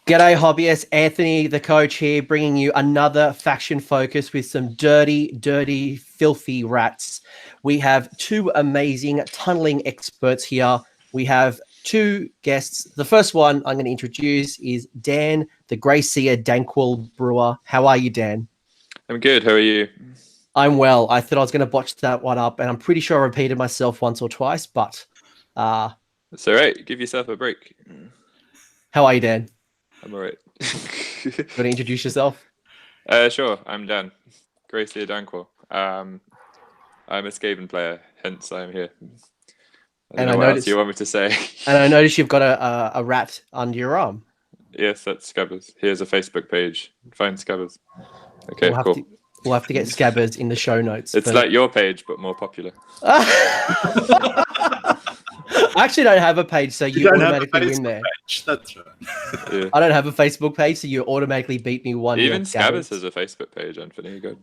G'day, hobbyists. Anthony, the coach here, bringing you another faction focus with some dirty, filthy rats. We have two amazing tunneling experts here. We have two guests. The first one I'm going to introduce is Dan, the Grey Seer Danquol Brewer. How are you, Dan? I'm good. How are you? I'm well. I thought I was going to botch that one up, and I'm pretty sure I repeated myself once or twice, but it's all right. Give yourself a break. How are you, Dan? I'm all right. Want to introduce yourself? Sure. I'm Dan. Grey Seer Danquol. I'm a Skaven player, hence I'm here. I don't know what else you want me to say. And I noticed you've got a rat under your arm. Yes, that's Scabbers. Here's a Facebook page. Find Scabbers. Okay, cool. We'll have to get Scabbers in the show notes. It's like your page, but more popular. I actually don't have a page, so you automatically win there. Page. That's right. Yeah. I don't have a Facebook page, so you automatically beat me one. Even Scabbers has a Facebook page, Anthony. Good.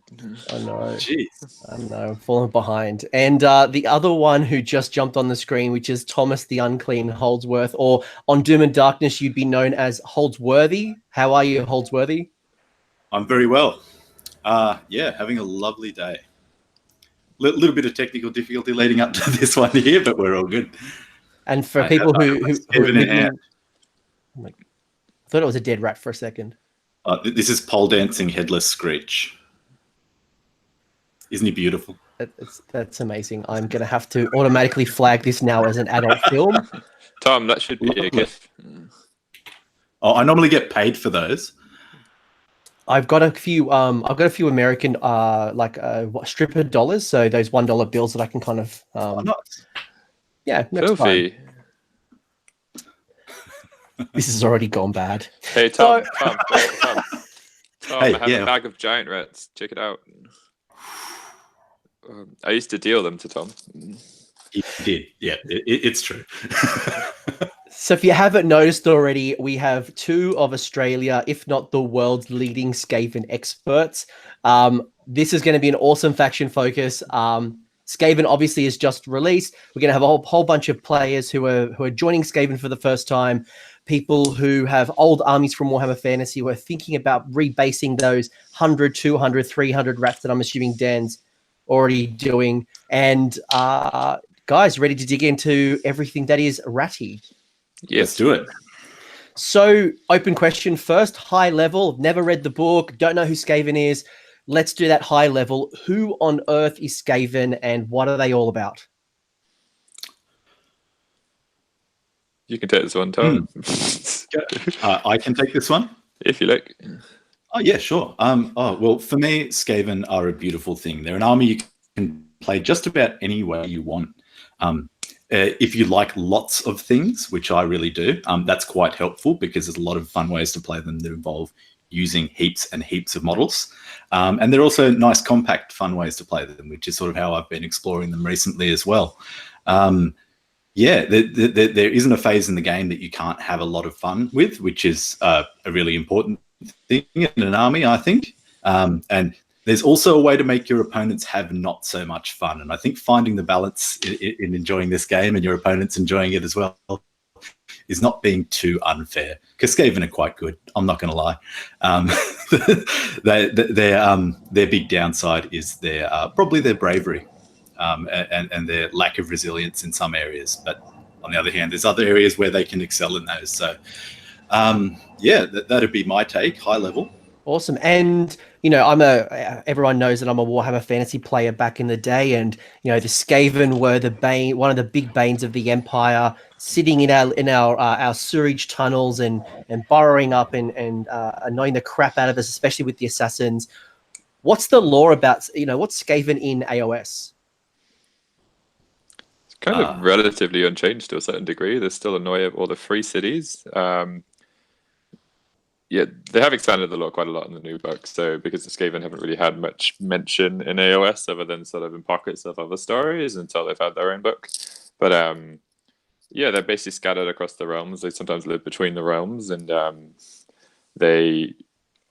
I know. Jeez. I know. I'm falling behind. And the other one who just jumped on the screen, which is Thomas the Unclean Holdsworth, or on Doom and Darkness, you'd be known as Holdsworthy. How are you, Holdsworthy? I'm very well. Yeah, having a lovely day. Little bit of technical difficulty leading up to this one here, but we're all good. And for people who I thought it was a dead rat for a second. This is pole dancing headless Screech. Isn't he beautiful? That's amazing. I'm going to have to automatically flag this now as an adult film. Tom, that should be a gift. Oh, I normally get paid for those. I've got a few. I've got a few American, stripper dollars. So those $1 bills that I can kind of. Nice. Yeah, filthy. This has already gone bad. Hey, Tom. Tom, hey, I have a bag of giant rats. Check it out. I used to deal them to Tom. He did. Yeah, it's true. So if you haven't noticed already, we have two of Australia, if not the world's leading Skaven experts. This is going to be an awesome faction focus. Skaven obviously is just released. We're going to have a whole bunch of players who are joining Skaven for the first time, people who have old armies from Warhammer Fantasy who are thinking about rebasing those 100, 200, 300 rats that I'm assuming Dan's already doing. And guys, ready to dig into everything that is ratty. Yes, let's do it. So, open question first, high level. Never read the book, don't know who Skaven is. Let's do that high level. Who on earth is Skaven and what are they all about? You can take this one, Tom. I can take this one? If you like. Oh, yeah, sure. Well, for me, Skaven are a beautiful thing. They're an army you can play just about any way you want. If you like lots of things, which I really do, that's quite helpful because there's a lot of fun ways to play them that involve using heaps and heaps of models. And they're also nice, compact, fun ways to play them, which is sort of how I've been exploring them recently as well. Yeah, there isn't a phase in the game that you can't have a lot of fun with, which is a really important thing in an army, I think. And there's also a way to make your opponents have not so much fun. And I think finding the balance in enjoying this game and your opponents enjoying it as well is not being too unfair. Because Skaven are quite good, I'm not going to lie. Their big downside is probably their bravery and their lack of resilience in some areas. But on the other hand, there's other areas where they can excel in those. So, yeah, that'd be my take, high level. Awesome. And, everyone knows that I'm a Warhammer Fantasy player back in the day. And, the Skaven were one of the big banes of the Empire, sitting in our sewage tunnels and burrowing up and annoying the crap out of us, especially with the assassins. What's the lore about, what's Skaven in AOS? It's kind of relatively unchanged to a certain degree. There's still all the free cities. Yeah, they have expanded the lore quite a lot in the new book. So because the Skaven haven't really had much mention in AOS other than sort of in pockets of other stories until they've had their own book. But yeah, they're basically scattered across the realms. They sometimes live between the realms, and they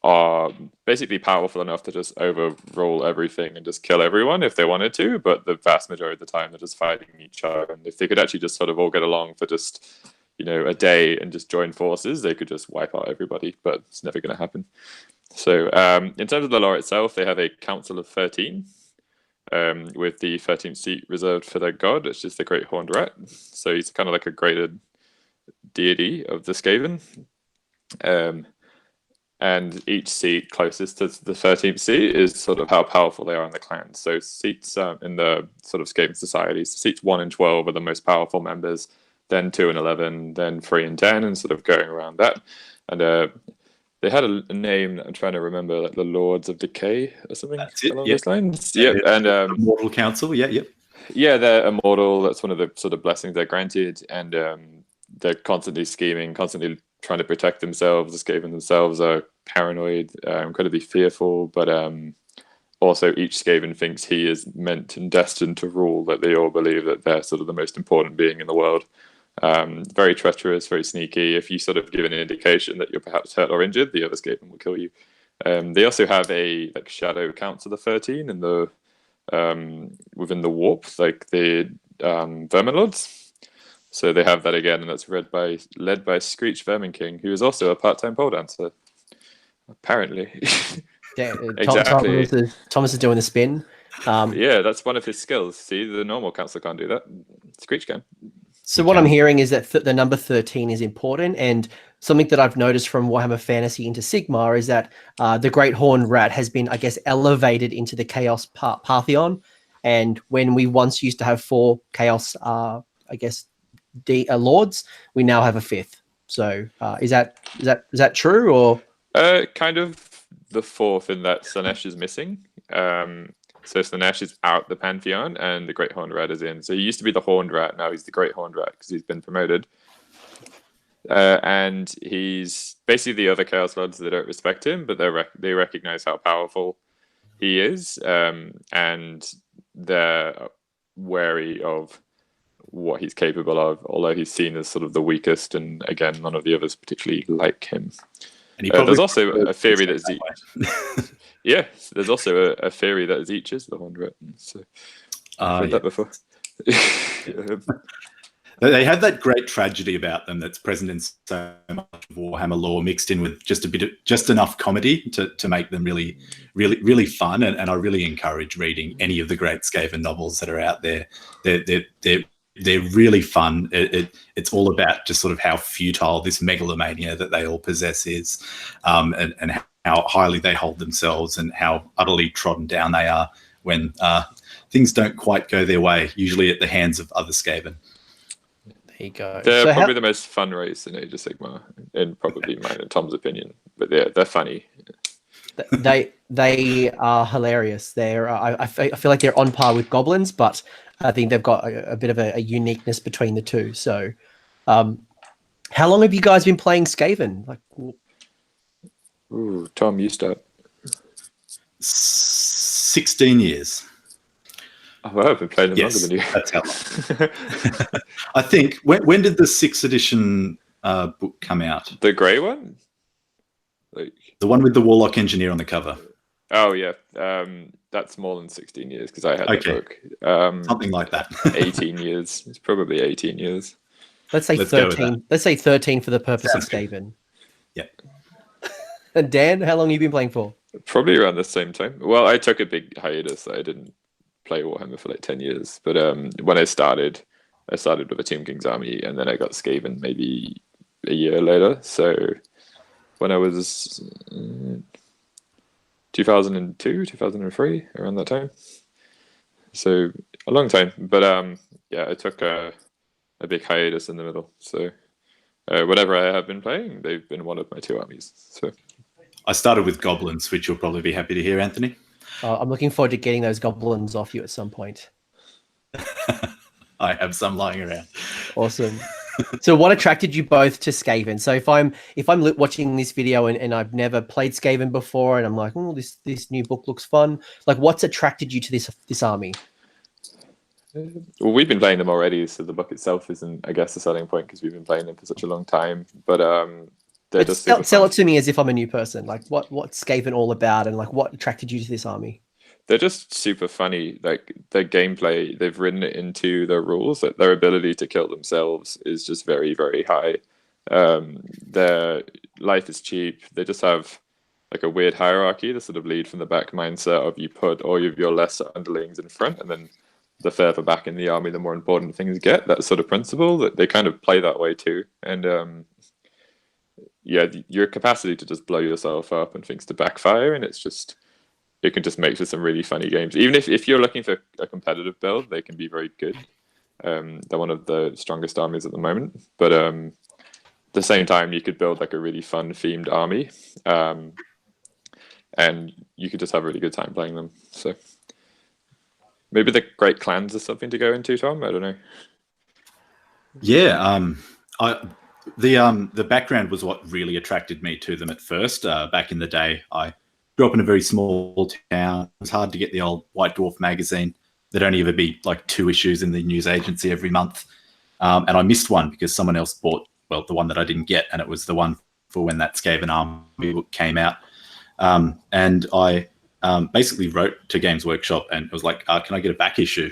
are basically powerful enough to just overrule everything and just kill everyone if they wanted to. But the vast majority of the time, they're just fighting each other. And if they could actually just sort of all get along for just a day and just join forces, they could just wipe out everybody, but it's never going to happen. So in terms of the lore itself, they have a council of 13, with the 13th seat reserved for their god, which is the Great Horned Rat. So he's kind of like a graded deity of the Skaven. And each seat closest to the 13th seat is sort of how powerful they are in the clan. So seats in the sort of Skaven societies, seats 1 and 12 are the most powerful members, then 2 and 11, then 3 and 10, and sort of going around that. And they had a name, I'm trying to remember, like the Lords of Decay or something along those lines. Yep. And Immortal Council, yep. Yeah, they're immortal. That's one of the sort of blessings they're granted. And they're constantly scheming, constantly trying to protect themselves. The Skaven themselves are paranoid, incredibly fearful, but also each Skaven thinks he is meant and destined to rule, that they all believe that they're sort of the most important being in the world. Very treacherous, very sneaky. If you sort of give an indication that you're perhaps hurt or injured, the other Skaven will kill you. They also have a shadow council of 13 in the within the warp, like the Vermin Lords. So they have that again, and that's led by Screech Vermin King, who is also a part-time pole dancer, apparently. Yeah, Exactly. Thomas is doing the spin. Yeah, that's one of his skills. See, the normal council can't do that. Screech can. So what I'm hearing is that the number 13 is important, and something that I've noticed from Warhammer Fantasy into Sigmar is that the Great Horned Rat has been, I guess, elevated into the Chaos Pantheon. And when we once used to have 4 Chaos, lords, we now have a 5th. So is that true, or kind of the 4th in that Slanesh is missing. So Slanesh is out the Pantheon and the Great Horned Rat is in. So he used to be the Horned Rat, now he's the Great Horned Rat because he's been promoted. And he's basically the other Chaos Lords that don't respect him, but they recognize how powerful he is, and they're wary of what he's capable of, although he's seen as sort of the weakest, and again, none of the others particularly like him. And there's also a theory that Zeech. Yeah, there's also a theory that Zeech is the Horned Rat. So I've heard that before. They have that great tragedy about them that's present in so much of Warhammer lore, mixed in with just enough comedy to make them really, really, really fun. And I really encourage reading any of the great Skaven novels that are out there. They're really fun. It's all about just sort of how futile this megalomania that they all possess is, and how highly they hold themselves, and how utterly trodden down they are when things don't quite go their way, usually at the hands of other Skaven. There you go. They're probably the most fun race in Age of Sigmar, in probably mine and Tom's opinion. But they're funny. They are hilarious. I feel like they're on par with goblins, but I think they've got a bit of a uniqueness between the two. So, how long have you guys been playing Skaven? Ooh, Tom, you start. 16 years. Oh, well, I've been playing them longer than you. That's how long. I think, when did the 6th edition book come out? The grey one? The one with the Warlock Engineer on the cover. Oh, yeah. That's more than 16 years, because I had the book. Something like that. 18 years. It's probably 18 years. Let's say 13. Let's say 13 for the purpose of Skaven. Yeah. And Dan, how long have you been playing for? Probably around the same time. Well, I took a big hiatus. I didn't play Warhammer for like 10 years. But when I started with a Team King's Army, and then I got Skaven maybe a year later. So when I was 2002, 2003, around that time. So a long time. But I took a big hiatus in the middle. So whatever I have been playing, they've been one of my 2 armies. So I started with goblins, which you'll probably be happy to hear, Anthony. I'm looking forward to getting those goblins off you at some point. I have some lying around. Awesome. So what attracted you both to Skaven? So if I'm watching this video and I've never played Skaven before, and I'm like, oh, this new book looks fun. Like, what's attracted you to this army? Well, we've been playing them already, so the book itself isn't, I guess, the selling point, because we've been playing them for such a long time. But sell it to me as if I'm a new person. Like, what's Skaven all about, and like, what attracted you to this army? they're just super funny. Like their gameplay, they've written it into their rules that their ability to kill themselves is just very, very high. Their life is cheap. They just have like a weird hierarchy, the sort of lead from the back mindset of you put all of your lesser underlings in front, and then the further back in the army, the more important things get. That sort of principle that they kind of play that way too. And yeah, your capacity to just blow yourself up and things to backfire, and it can just make for some really funny games. Even if you're looking for a competitive build, they can be very good. They're one of the strongest armies at the moment, but at the same time, you could build like a really fun themed army, and you could just have a really good time playing them. So maybe the Great Clans is something to go into, Tom. I don't know. Yeah, the background was what really attracted me to them at first. Back in the day, I grew up in a very small town. It was hard to get the old White Dwarf magazine. There'd only ever be like 2 issues in the news agency every month, and I missed one because someone else bought, well, the one that I didn't get, and it was the one for when that Skaven army book came out. And I basically wrote to Games Workshop and it was like, can I get a back issue?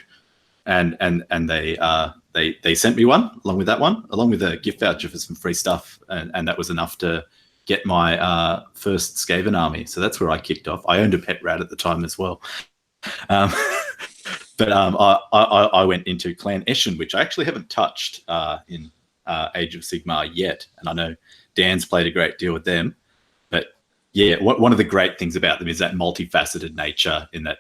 And they sent me one along with that one, along with a gift voucher for some free stuff, and that was enough to get my first Skaven army. So that's where I kicked off. I owned a pet rat at the time as well. But I went into Clan Eshin, which I actually haven't touched in Age of Sigmar yet, and I know Dan's played a great deal with them. But yeah, one of the great things about them is that multifaceted nature, in that,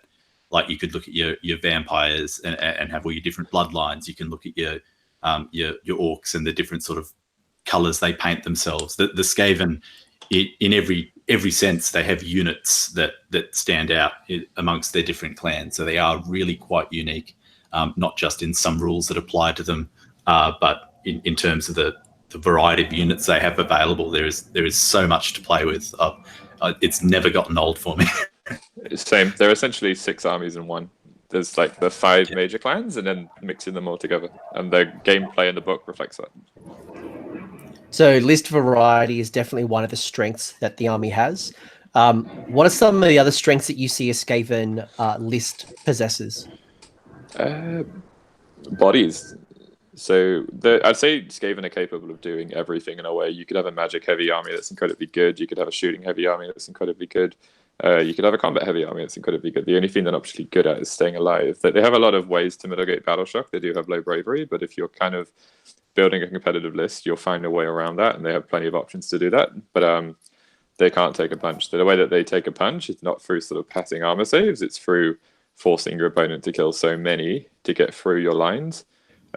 like, you could look at your vampires and have all your different bloodlines. You can look at your orcs and the different sort of colors they paint themselves. The Skaven, in every sense, they have units that stand out amongst their different clans. So they are really quite unique, not just in some rules that apply to them, but in terms of the variety of units they have available. There is so much to play with. It's never gotten old for me. Same. There are essentially 6 armies in one. There's like the 5 major clans, and then mixing them all together. And the gameplay in the book reflects that. So list variety is definitely one of the strengths that the army has. What are some of the other strengths that you see a Skaven list possesses? Bodies. So I'd say Skaven are capable of doing everything in a way. You could have a magic heavy army that's incredibly good. You could have a shooting heavy army that's incredibly good. You could have a combat heavy army that's incredibly good. The only thing they're not particularly good at is staying alive. They have a lot of ways to mitigate battle shock. They do have low bravery, but if you're kind of building a competitive list, you'll find a way around that, and they have plenty of options to do that. But they can't take a punch. The way that they take a punch is not through sort of passing armor saves. It's through forcing your opponent to kill so many to get through your lines.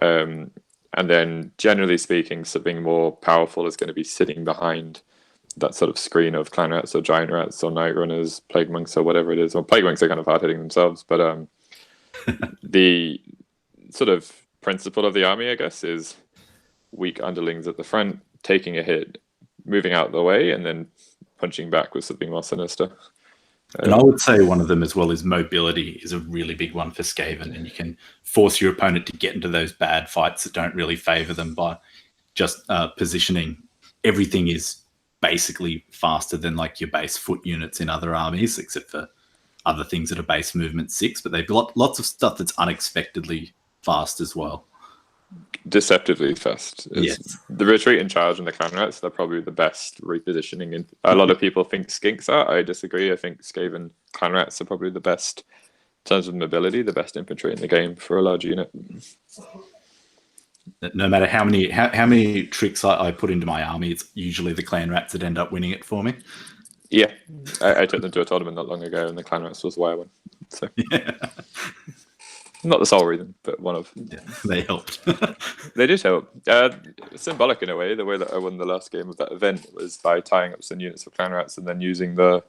And then, generally speaking, something more powerful is going to be sitting behind that sort of screen of clan rats or giant rats or night runners, plague monks or whatever it is. Well, plague monks are kind of hard hitting themselves, but the sort of principle of the army, I guess, is weak underlings at the front, taking a hit, moving out of the way, and then punching back with something more sinister. And I would say one of them as well is mobility is a really big one for Skaven, and you can force your opponent to get into those bad fights that don't really favor them by just positioning. Everything is basically faster than like your base foot units in other armies, except for other things that are base movement 6, but they've got lots of stuff that's unexpectedly fast as well. Deceptively fast. Yes. The retreat and charge and the clan rats, they're probably the best repositioning. And a lot of people think skinks are. I disagree. I think Skaven clan rats are probably the best in terms of mobility, the best infantry in the game for a large unit. No matter how many tricks I put into my army, it's usually the clan rats that end up winning it for me. Yeah, I took them to a tournament not long ago, and the clan rats was why I won. So. Yeah. Not the sole reason, but one of. Yeah, they helped. They did help. Symbolic in a way. The way that I won the last game of that event was by tying up some units for clan rats and then using the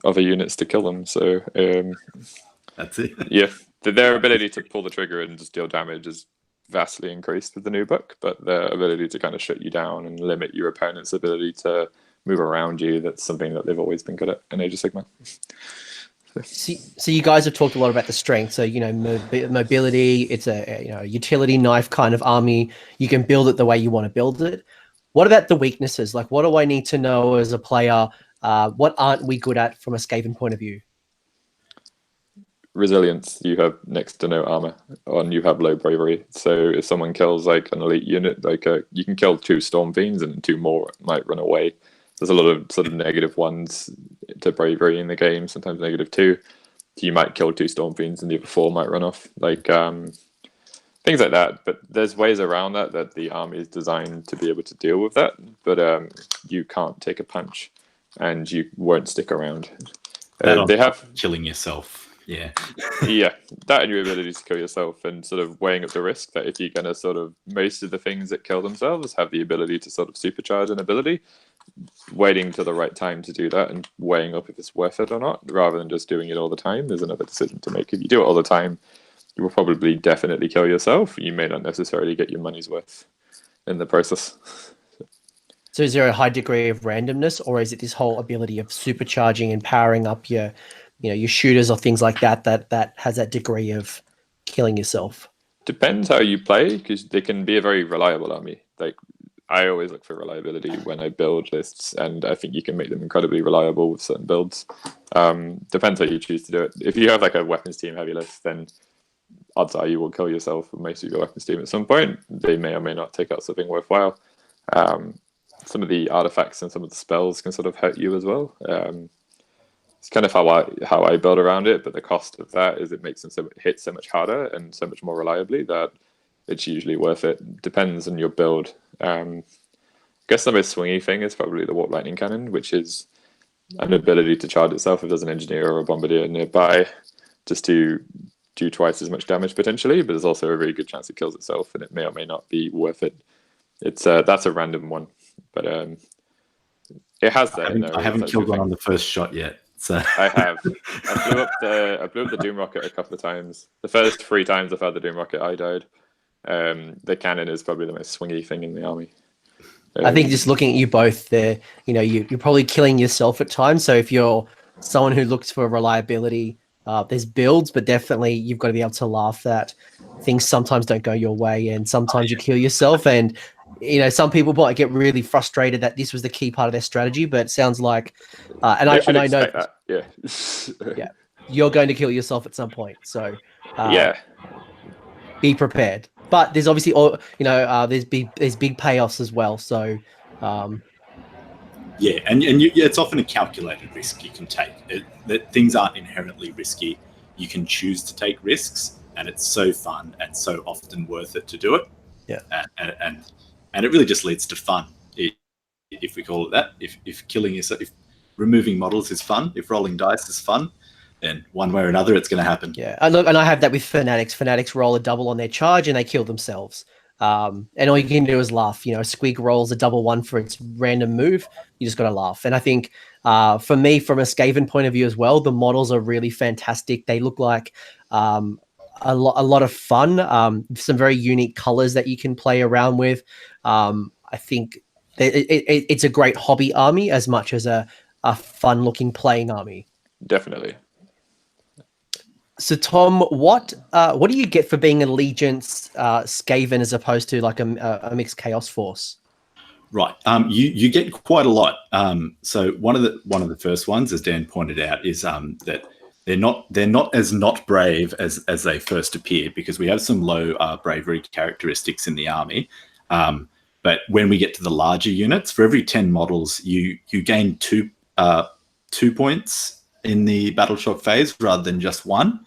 other units to kill them. So that's it. Yeah, their ability to pull the trigger and just deal damage is vastly increased with the new book, but their ability to kind of shut you down and limit your opponent's ability to move around you—that's something that they've always been good at in Age of Sigmar. So you guys have talked a lot about the strength. So, mobility, it's a utility knife kind of army. You can build it the way you want to build it. What about the weaknesses? Like, what do I need to know as a player? What aren't we good at from a Skaven point of view? resilience, you have next to no armor, and you have low bravery. So if someone kills like an elite unit, like you can kill 2 Storm Fiends and 2 more might run away. There's a lot of sort of -1s to bravery in the game, sometimes -2. So you might kill 2 Storm Fiends and the other 4 might run off. Like things like that. But there's ways around that the army is designed to be able to deal with that. But you can't take a punch, and you won't stick around. They have killing yourself. Yeah. Yeah, that and your ability to kill yourself, and sort of weighing up the risk that if you're going to sort of, most of the things that kill themselves have the ability to sort of supercharge an ability, waiting to the right time to do that and weighing up if it's worth it or not, rather than just doing it all the time. There's another decision to make. If you do it all the time, you will probably definitely kill yourself. You may not necessarily get your money's worth in the process. So is there a high degree of randomness, or is it this whole ability of supercharging and powering up your shooters or things like that has that degree of killing yourself? Depends how you play, because they can be a very reliable army. Like, I always look for reliability when I build lists, and I think you can make them incredibly reliable with certain builds. Depends how you choose to do it. If you have like a weapons team heavy list, then odds are you will kill yourself with most of your weapons team at some point. They may or may not take out something worthwhile. Some of the artifacts and some of the spells can sort of hurt you as well. It's kind of how I build around it, but the cost of that is it makes them hit so much harder and so much more reliably that it's usually worth it. Depends on your build. I guess the most swingy thing is probably the Warp Lightning Cannon, which is an ability to charge itself if there's an engineer or a bombardier nearby, just to do twice as much damage potentially, but there's also a very good chance it kills itself, and it may or may not be worth it. It's that's a random one, but it has that. I haven't killed one on the first shot yet. So I have. I blew up the Doom Rocket a couple of times. The first 3 times I've had the Doom Rocket, I died. The cannon is probably the most swingy thing in the army. I think just looking at you both there, you're probably killing yourself at times. So if you're someone who looks for reliability, there's builds, but definitely you've got to be able to laugh that things sometimes don't go your way, and sometimes you kill yourself. And some people might get really frustrated that this was the key part of their strategy, but it sounds like, I know, that. Yeah, yeah, you're going to kill yourself at some point. So be prepared. But there's obviously there's big payoffs as well. So yeah, and it's often a calculated risk you can take. That things aren't inherently risky. You can choose to take risks, and it's so fun and so often worth it to do it. Yeah, and it really just leads to fun, if we call it that. If killing yourself, if removing models is fun, if rolling dice is fun, then one way or another it's going to happen. Yeah, and I have that with Fanatics. Fanatics roll a double on their charge and they kill themselves. And all you can do is laugh. Squig rolls a double 1 for its random move. You just got to laugh. And I think for me, from a Skaven point of view as well, the models are really fantastic. They look like a lot of fun. Some very unique colors that you can play around with. I think it's a great hobby army as much as a fun-looking playing army. Definitely. So, Tom, what do you get for being Allegiance Skaven as opposed to like a mixed Chaos Force? Right. You get quite a lot. So one of the first ones, as Dan pointed out, is that they're not as not brave as they first appear, because we have some low bravery characteristics in the army. But when we get to the larger units, for every 10 models, you gain 2 points in the battle shock phase rather than just 1.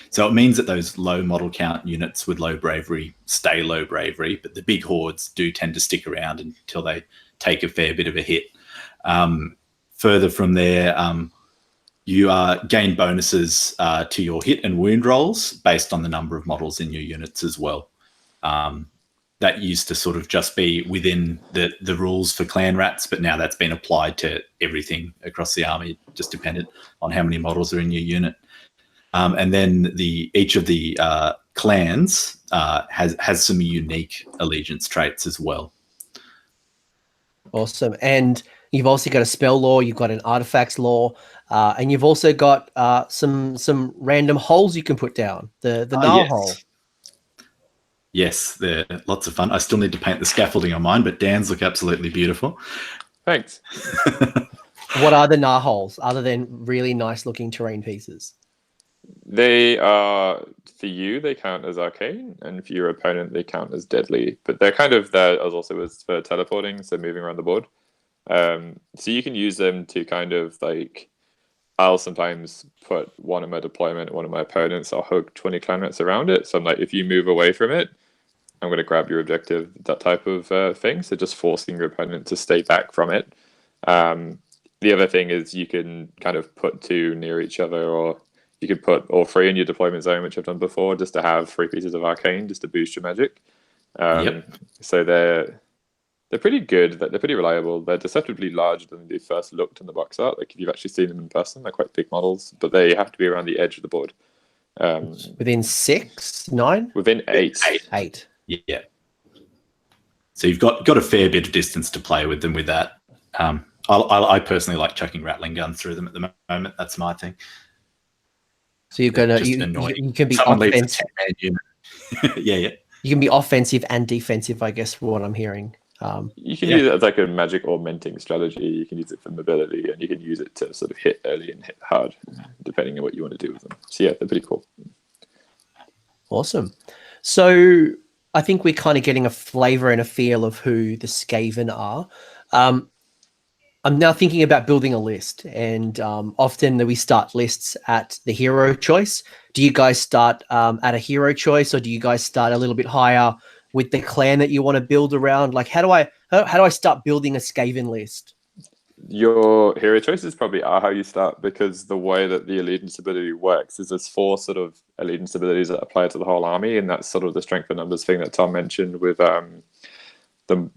So it means that those low model count units with low bravery stay low bravery, but the big hordes do tend to stick around until they take a fair bit of a hit. Further from there, you gain bonuses to your hit and wound rolls based on the number of models in your units as well. That used to sort of just be within the rules for clan rats, but now that's been applied to everything across the army, just dependent on how many models are in your unit. And then each of the clans has some unique allegiance traits as well. Awesome. And you've also got a spell law, you've got an artifacts law, and you've also got some random holes you can put down. The Nar hole. Yes, they're lots of fun. I still need to paint the scaffolding on mine, but Dan's look absolutely beautiful. Thanks. What are the Nar holes other than really nice looking terrain pieces? They are, for you, they count as arcane, and for your opponent, they count as deadly. But they're kind of there as also as for teleporting, so moving around the board. So you can use them to kind of like, I'll sometimes put one of my deployment, one of my opponents, I'll hook 20 clan rats around it. So I'm like, if you move away from it, I'm going to grab your objective, that type of thing. So just forcing your opponent to stay back from it. The other thing is you can kind of put two near each other, or you could put all three in your deployment zone, which I've done before, just to have 3 pieces of arcane, just to boost your magic. So they're pretty good. They're pretty reliable. They're deceptively larger than they first looked in the box art. Like if you've actually seen them in person, they're quite big models, but they have to be around the edge of the board. Within 6, 9? Within 8. 8. Yeah. So you've got a fair bit of distance to play with them with that. I personally like chucking rattling guns through them at the moment. That's my thing. So you're gonna you can be Someone offensive. Yeah. You can be offensive and defensive, I guess, for what I'm hearing. You can use it as like a magic augmenting strategy. You can use it for mobility, and you can use it to sort of hit early and hit hard, depending on what you want to do with them. So yeah, they're pretty cool. Awesome. So I think we're kind of getting a flavor and a feel of who the Skaven are. I'm now thinking about building a list, and often we start lists at the hero choice. Do you guys start at a hero choice, or do you guys start a little bit higher with the clan that you want to build around? Like, how do I start building a Skaven list? Your hero choices probably are how you start, because the way that the allegiance ability works is there's 4 sort of allegiance abilities that apply to the whole army, and that's sort of the strength of numbers thing that Tom mentioned with the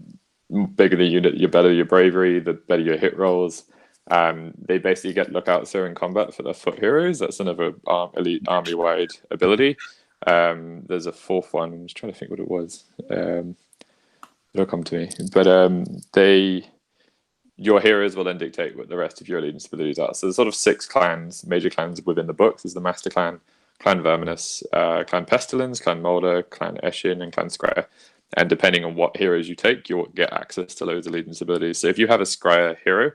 bigger the unit, the better your bravery, the better your hit rolls. They basically get lookout Seer in combat for their foot heroes. That's another elite army-wide ability. There's a 4th one. I'm just trying to think what it was. It'll come to me. But your heroes will then dictate what the rest of your allegiance abilities are. So there's sort of 6 clans, major clans within the books. There's the Master Clan, Clan Verminous, Clan Pestilence, Clan Mulder, Clan Eshin, and Clan Squire. And depending on what heroes you take, you'll get access to those allegiance abilities. So if you have a Squire hero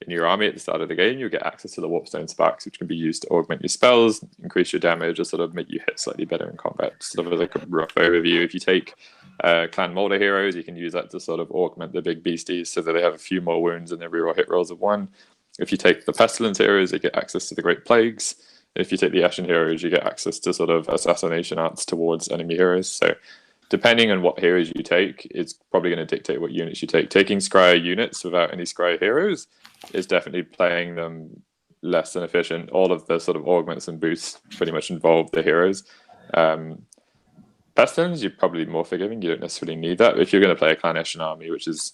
in your army at the start of the game, you'll get access to the Warpstone Sparks, which can be used to augment your spells, increase your damage, or sort of make you hit slightly better in combat. Sort of like a rough overview. If you take Clan Mulder heroes, you can use that to sort of augment the big beasties so that they have a few more wounds and their reroll hit rolls of 1. If you take the Pestilence heroes, you get access to the Great Plagues. If you take the Eshin heroes, you get access to sort of assassination arts towards enemy heroes. So depending on what heroes you take, it's probably going to dictate what units you take. Taking Scryer units without any Scryer heroes is definitely playing them less than efficient. All of the sort of augments and boosts pretty much involve the heroes. Pestilence, you're probably more forgiving. You don't necessarily need that. If you're going to play a Clan Eshin army, which is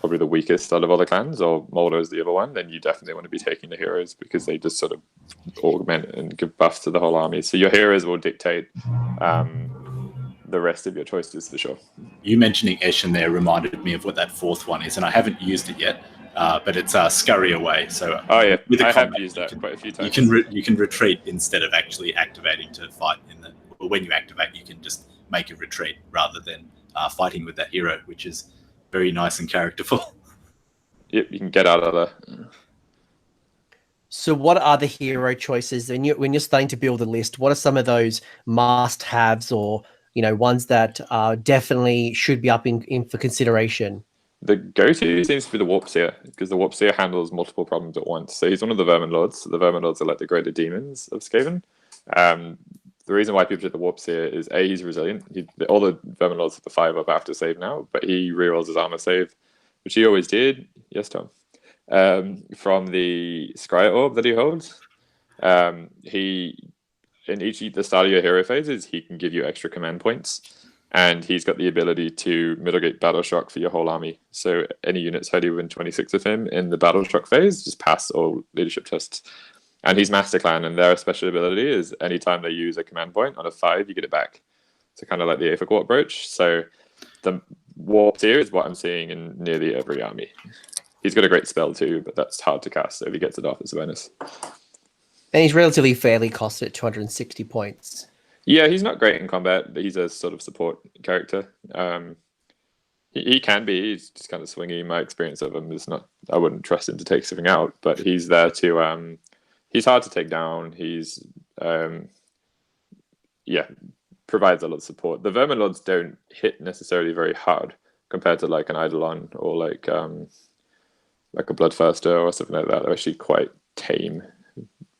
probably the weakest out of all the clans, or Mulder is the other one, then you definitely want to be taking the heroes, because they just sort of augment and give buffs to the whole army. So your heroes will dictate the rest of your choices for sure. You mentioning Eshin there reminded me of what that 4th one is, and I haven't used it yet, but it's Scurry Away. So with I have used that quite a few times. You can retreat instead of actually activating to fight. Or when you activate, you can just make a retreat rather than fighting with that hero, which is very nice and characterful. Yep, you can get out of there. So what are the hero choices when you're starting to build a list? What are some of those must-haves, or ones that definitely should be up in for consideration? The go-to seems to be the Warp Seer, because the Warp Seer handles multiple problems at once. So he's one of the Vermin Lords. The Vermin Lords are like the greater demons of Skaven. The reason why people take the Warp Seer is A, he's resilient. All the Vermin Lords have the 5-up after save now, but he rerolls his armor save, which he always did. Yes, Tom. From the Scryer Orb that he holds. In the start of your hero phases, he can give you extra command points, and he's got the ability to mitigate battle shock for your whole army. So any units heading within 26 of him in the battle shock phase just pass all leadership tests. And he's Master Clan, and their special ability is anytime they use a command point on a 5, you get it back. So kind of like the Aethic Warp Brooch. So the Warp Seer is what I'm seeing in nearly every army. He's got a great spell too, but that's hard to cast, so if he gets it off, it's a bonus. And he's relatively fairly costed at 260 points. Yeah, he's not great in combat, but he's a sort of support character. He can be. He's just kind of swingy. My experience of him is not. I wouldn't trust him to take something out, but he's there to. He's hard to take down. He's yeah, provides a lot of support. The Vermin Lords don't hit necessarily very hard compared to like an Eidolon or like a Bloodthirster or something like that. They're actually quite tame,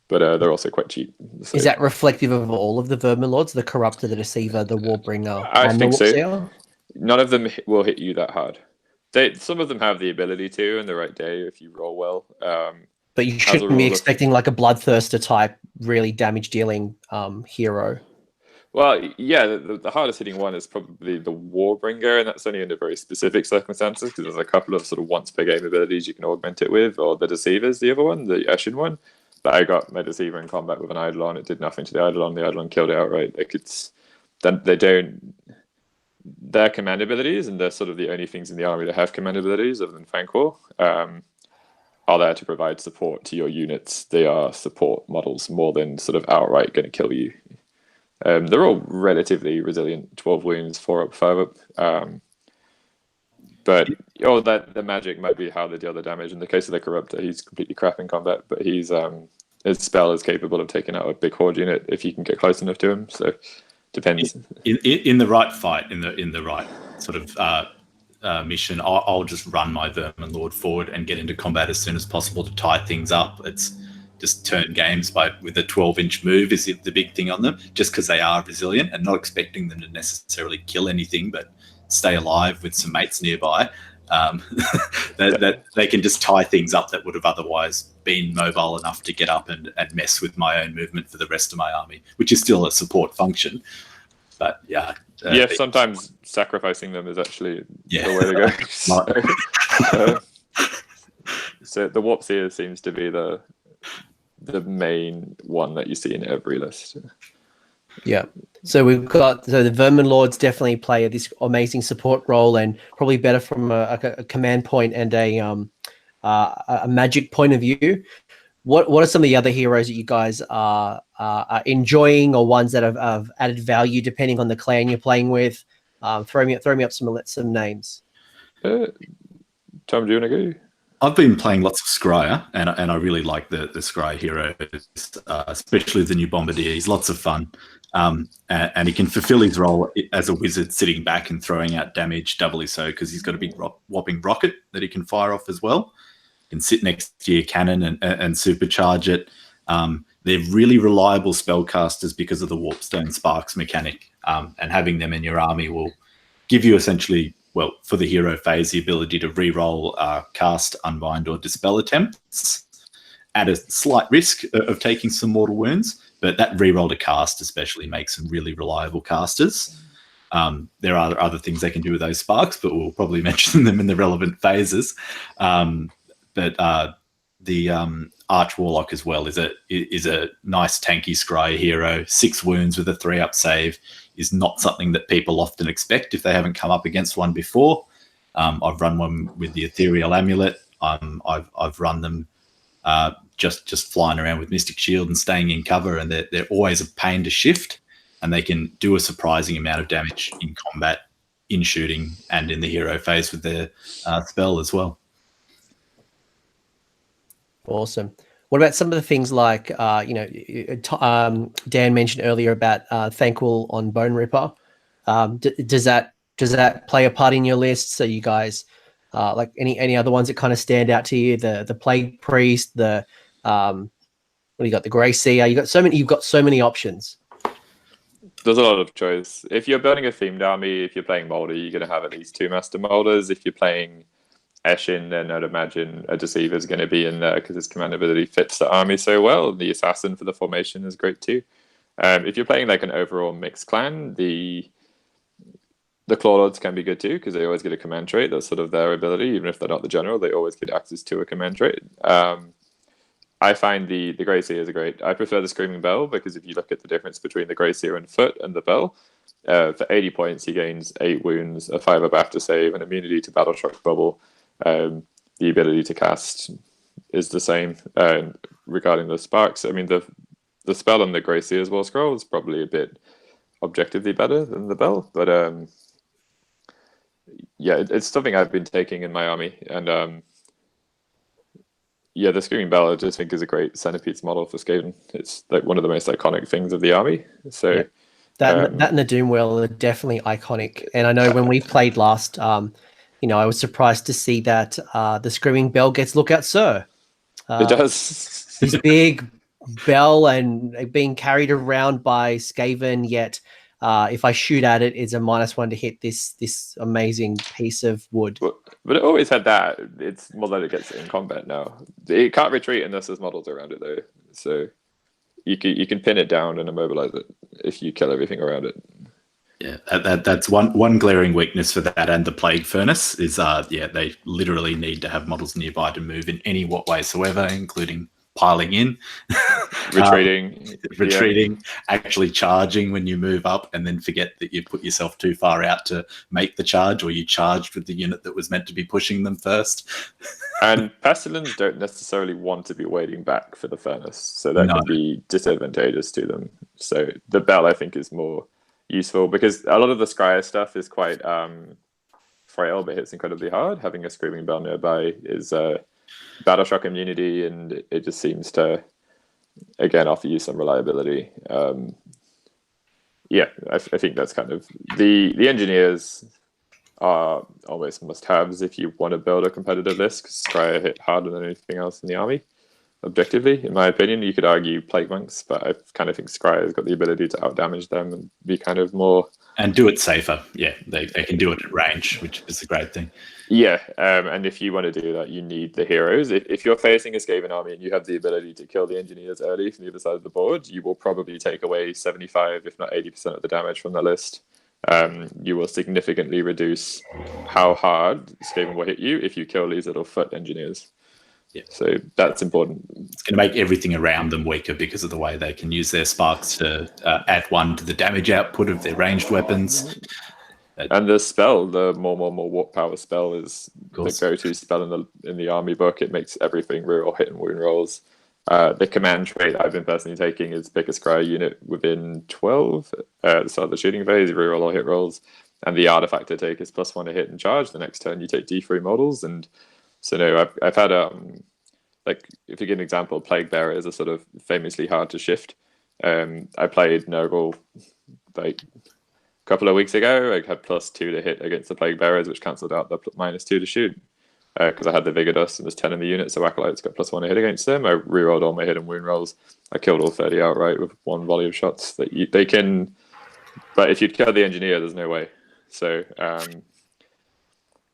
but they're also quite cheap. So. Is that reflective of all of the Vermin Lords, the Corruptor, the Deceiver, the Warbringer, I and think the so. Warseer? None of them will hit you that hard. Some of them have the ability to in the right day if you roll well. But you shouldn't be expecting like a Bloodthirster type, really damage dealing hero. Well, yeah, the hardest hitting one is probably the Warbringer, and that's only under very specific circumstances because there's a couple of sort of once per game abilities you can augment it with, or the Deceiver's the other one, the Eshin one. But I got my Deceiver in combat with an Eidolon. It did nothing to the Eidolon. The Eidolon killed it outright. Their command abilities, and they're sort of the only things in the army that have command abilities other than Danquol, are there to provide support to your units. They are support models more than sort of outright going to kill you. They're all relatively resilient, 12 wounds, 4 up, 5 up. But the magic might be how they deal the damage. In the case of the Corruptor, he's completely crap in combat, but his spell is capable of taking out a big horde unit if you can get close enough to him. So depends. In the right fight, in the right sort of mission, I'll just run my Vermin Lord forward and get into combat as soon as possible to tie things up. It's just turn games with a 12-inch move is the big thing on them, just because they are resilient and not expecting them to necessarily kill anything, but stay alive with some mates nearby. That they can just tie things up that would have otherwise been mobile enough to get up and mess with my own movement for the rest of my army, which is still a support function. But yeah. Sometimes sacrificing them is actually the way to go. So the Warp Seer seems to be the main one that you see in every list. Yeah. So we've got the Vermin Lords definitely play this amazing support role, and probably better from a command point and a magic point of view. What are some of the other heroes that you guys are enjoying, or ones that have added value depending on the clan you're playing with? Throw me up some names. Tom, do you want to go? I've been playing lots of Scryer, and I really like the Scryer hero, especially the new Bombardier. He's lots of fun, and he can fulfill his role as a wizard, sitting back and throwing out damage doubly so, because he's got a big whopping rocket that he can fire off as well. You can sit next to your cannon and supercharge it. They're really reliable spellcasters because of the Warpstone Sparks mechanic, and having them in your army will give you essentially, well, for the hero phase, the ability to re-roll cast, unbind, or dispel attempts at a slight risk of taking some mortal wounds. But that re-roll to cast especially makes them really reliable casters. There are other things they can do with those sparks, but we'll probably mention them in the relevant phases. But the Arch-Warlock as well is a nice tanky scry hero. 6 wounds with a 3-up save is not something that people often expect if they haven't come up against one before. I've run one with the Ethereal Amulet. I've run them just flying around with Mystic Shield and staying in cover, and they're always a pain to shift, and they can do a surprising amount of damage in combat, in shooting, and in the hero phase with their spell as well. Awesome. What about some of the things like, Dan mentioned earlier about Danquol on Bone Ripper? Does that play a part in your list? So you guys, like any other ones that kind of stand out to you? The Plague Priest, what do you got? The Grey Seer. You've got so many options. There's a lot of choice. If you're building a themed army, if you're playing Mulder, you're going to have at least 2 Master Mulders. If you're playing Eshin, then I'd imagine a Deceiver is going to be in there because his command ability fits the army so well. The Assassin for the formation is great too. If you're playing like an overall mixed clan, the Claw Lords can be good too because they always get a command trait. That's sort of their ability. Even if they're not the general, they always get access to a command trait. I find the Grey Seer is great. I prefer the Screaming Bell because if you look at the difference between the Grey Seer and Foot and the Bell, for 80 points he gains 8 wounds, a 5-up after save, and immunity to Battle Shock Bubble. The ability to cast is the same regarding the sparks. I mean, the spell on the Grey Seer's War Scroll is probably a bit objectively better than the Bell, but it's something I've been taking in my army, and Yeah, the Screaming Bell I just think is a great centerpiece model for Skaven. It's like one of the most iconic things of the army. So Yeah. That and the Doom Well are definitely iconic. And I know when we played last, you know, I was surprised to see that the Screaming Bell gets Look Out Sir. it does. This big bell and being carried around by Skaven, yet if I shoot at it, it's a -1 to hit this amazing piece of wood. But it always had that. It's more that it gets in combat now. It can't retreat unless there's models around it, though. So you can pin it down and immobilize it if you kill everything around it. Yeah, that's one glaring weakness for that and the Plague Furnace is they literally need to have models nearby to move in any way whatsoever, including piling in, retreating, actually charging when you move up, and then forget that you put yourself too far out to make the charge, or you charged with the unit that was meant to be pushing them first. And Pestilens don't necessarily want to be waiting back for the furnace, so that can be disadvantageous to them. So the bell, I think, is more useful because a lot of the Scryer stuff is quite frail, but hits incredibly hard. Having a Screaming Bell nearby is battle shock immunity, and it just seems to again offer you some reliability. I think that's kind of the engineers are almost must-haves if you want to build a competitive list, because Scryer hit harder than anything else in the army. Objectively, in my opinion, you could argue Plague Monks, but I kind of think Scryer's got the ability to outdamage them and be kind of more and do it safer. Yeah, they can do it at range, which is a great thing. Yeah, and if you want to do that, you need the heroes. If you're facing a Skaven army and you have the ability to kill the engineers early from the other side of the board, you will probably take away 75, if not 80% of the damage from the list. You will significantly reduce how hard Skaven will hit you if you kill these little foot engineers. Yeah. So that's important. It's going to make everything around them weaker because of the way they can use their sparks to add 1 to the damage output of their ranged weapons. And the spell, the more warp power spell, is the go-to spell in the army book. It makes everything reroll hit and wound rolls. The command trait I've been personally taking is pick a Scryer unit within 12 at the start of the shooting phase, reroll all hit rolls. And the artifact I take is +1 to hit and charge. The next turn you take D3 models. And so no, I've had like if you give an example, Plague Bearers are sort of famously hard to shift. I played Nurgle like a couple of weeks ago. I had +2 to hit against the Plague Bearers, which cancelled out the -2 to shoot. Because I had the Vigor Dust and there's 10 in the unit, so Acolytes got +1 to hit against them. I rerolled all my hit and wound rolls. I killed all 30 outright with 1 volley of shots. They can, but if you'd kill the engineer, there's no way. So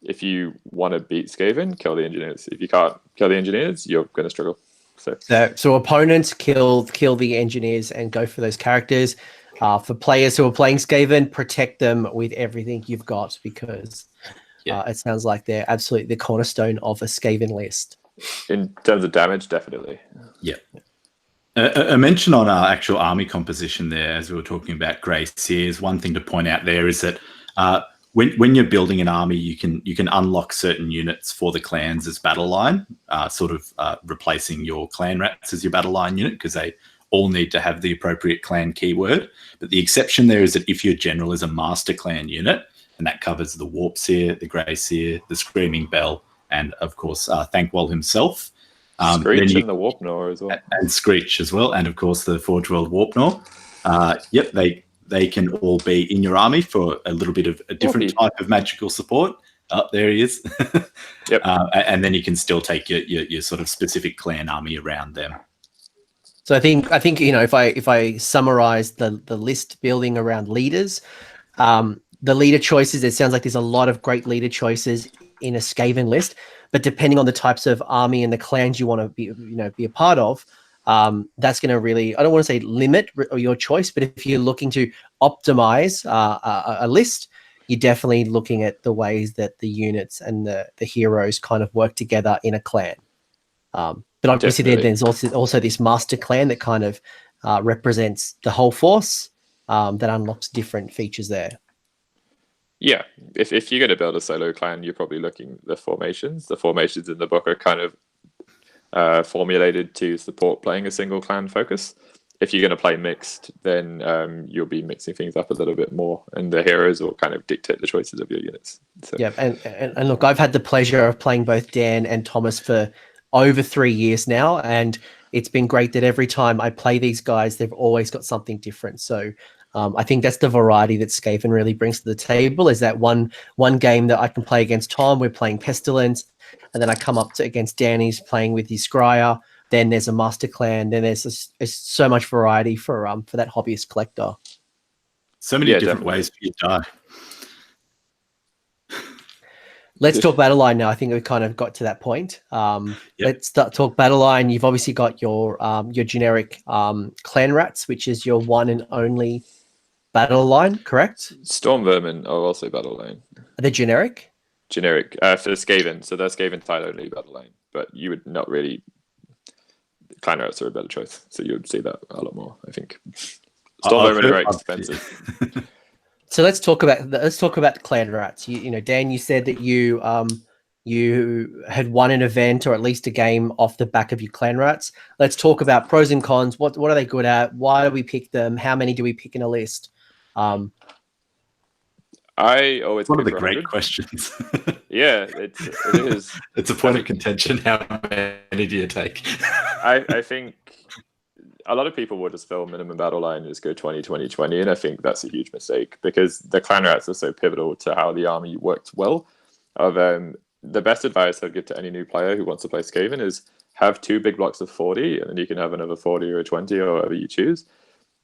if you want to beat Skaven, kill the engineers. If you can't kill the engineers, you're going to struggle. So opponents kill the engineers and go for those characters. For players who are playing Skaven, protect them with everything you've got, because it sounds like they're absolutely the cornerstone of a Skaven list. In terms of damage, definitely. Yeah. A mention on our actual army composition there, as we were talking about Grey Seers, one thing to point out there is that when you're building an army, you can unlock certain units for the clans as battle line, replacing your clan rats as your battle line unit, because they all need to have the appropriate clan keyword. But the exception there is that if your general is a master clan unit, and that covers the Warp Seer, the Grey Seer, the Screaming Bell, and of course Danquol himself. Screech and the Warpnor as well. And Screech as well, and of course the Forge World Warpnor. They can all be in your army for a little bit of a different type of magical support. Oh, there he is. Yep. And then you can still take your sort of specific clan army around them. So I think if I summarize the list building around leaders, the leader choices, it sounds like there's a lot of great leader choices in a Skaven list, but depending on the types of army and the clans you want to be a part of, that's going to really, I don't want to say limit your choice, but if you're looking to optimize a list, you're definitely looking at the ways that the units and the heroes kind of work together in a clan. But obviously there's also this master clan that kind of represents the whole force, that unlocks different features there. Yeah, if you're going to build a solo clan, you're probably looking at the formations. The formations in the book are kind of formulated to support playing a single clan focus. If you're going to play mixed, then you'll be mixing things up a little bit more, and the heroes will kind of dictate the choices of your units. So. Yeah, and look, I've had the pleasure of playing both Dan and Thomas for over 3 years now, and it's been great that every time I play these guys, they've always got something different. So I think that's the variety that Skaven really brings to the table. Is that one game that I can play against Tom, we're playing Pestilence, and then I come up to against Danny's playing with his Squire. Then there's a Master Clan. Then there's so much variety for that hobbyist collector. So many different ways for you to die. Let's talk battle line now. I think we've kind of got to that point. Let's talk battle line. You've obviously got your generic clan rats, which is your one and only battle line, correct? Storm Vermin are also battle line. Are they generic? Generic for the Skaven, so they're Skaven tile only battle line. But you would not really. Clan rats are a better choice, so you would see that a lot more. I think. Storm Vermin are very expensive. So let's talk about clan rats. You know, Dan, you said that you had won an event or at least a game off the back of your clan rats. Let's talk about pros and cons. What are they good at? Why do we pick them? How many do we pick in a list? I always one of the great questions. Yeah, it is. It's a point of contention. How many do you take? I think a lot of people will just fill minimum battle line and just go 20, 20, 20, and I think that's a huge mistake because the clan rats are so pivotal to how the army works well. The best advice I'd give to any new player who wants to play Skaven is have 2 big blocks of 40, and then you can have another 40 or a 20 or whatever you choose.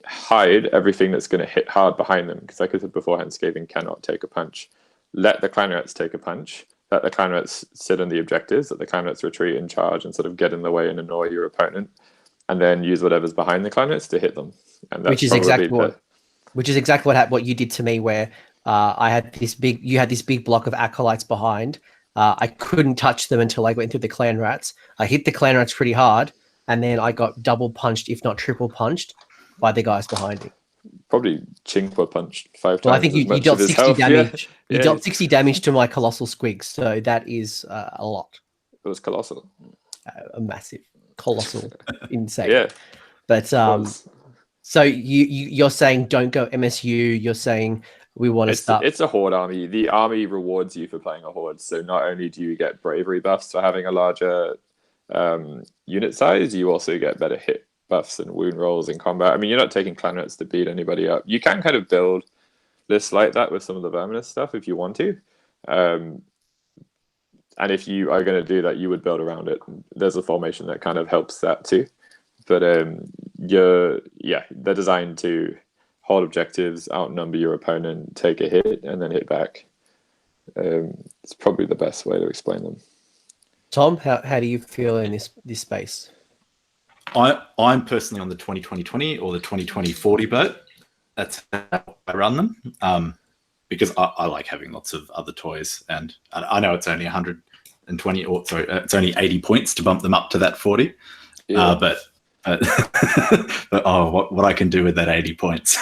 Hide everything that's going to hit hard behind them, because like I said beforehand, Skaven cannot take a punch. Let the clan rats take a punch. Let the clan rats sit on the objectives. Let the clan rats retreat and charge and sort of get in the way and annoy your opponent, and then use whatever's behind the clan rats to hit them. And that's which is exactly what you did to me, where you had this big block of acolytes behind. I couldn't touch them until I went through the clan rats. I hit the clan rats pretty hard, and then I got double punched, if not triple punched, by the guys behind me. Probably Chinkwa punched 5 times. Well, I think you dealt 60 damage. Yeah. You dealt 60 damage to my colossal squigs, so that is a lot. It was colossal. A massive, colossal, insane. Yeah. But so you're saying don't go MSU. You're saying we want to start. It's a horde army. The army rewards you for playing a horde. So not only do you get bravery buffs for having a larger unit size, you also get better hit buffs and wound rolls in combat. I mean, you're not taking clan rats to beat anybody up. You can kind of build lists like that with some of the Verminous stuff if you want to. And if you are going to do that, you would build around it. There's a formation that kind of helps that too. But they're designed to hold objectives, outnumber your opponent, take a hit, and then hit back. It's probably the best way to explain them. Tom, how do you feel in this space? I'm personally on the 20-20-20 or the 20-20-40 boat. That's how I run them, because I like having lots of other toys, and I know it's only 120, or sorry, it's only 80 points to bump them up to that 40. Yeah. But what I can do with that 80 points.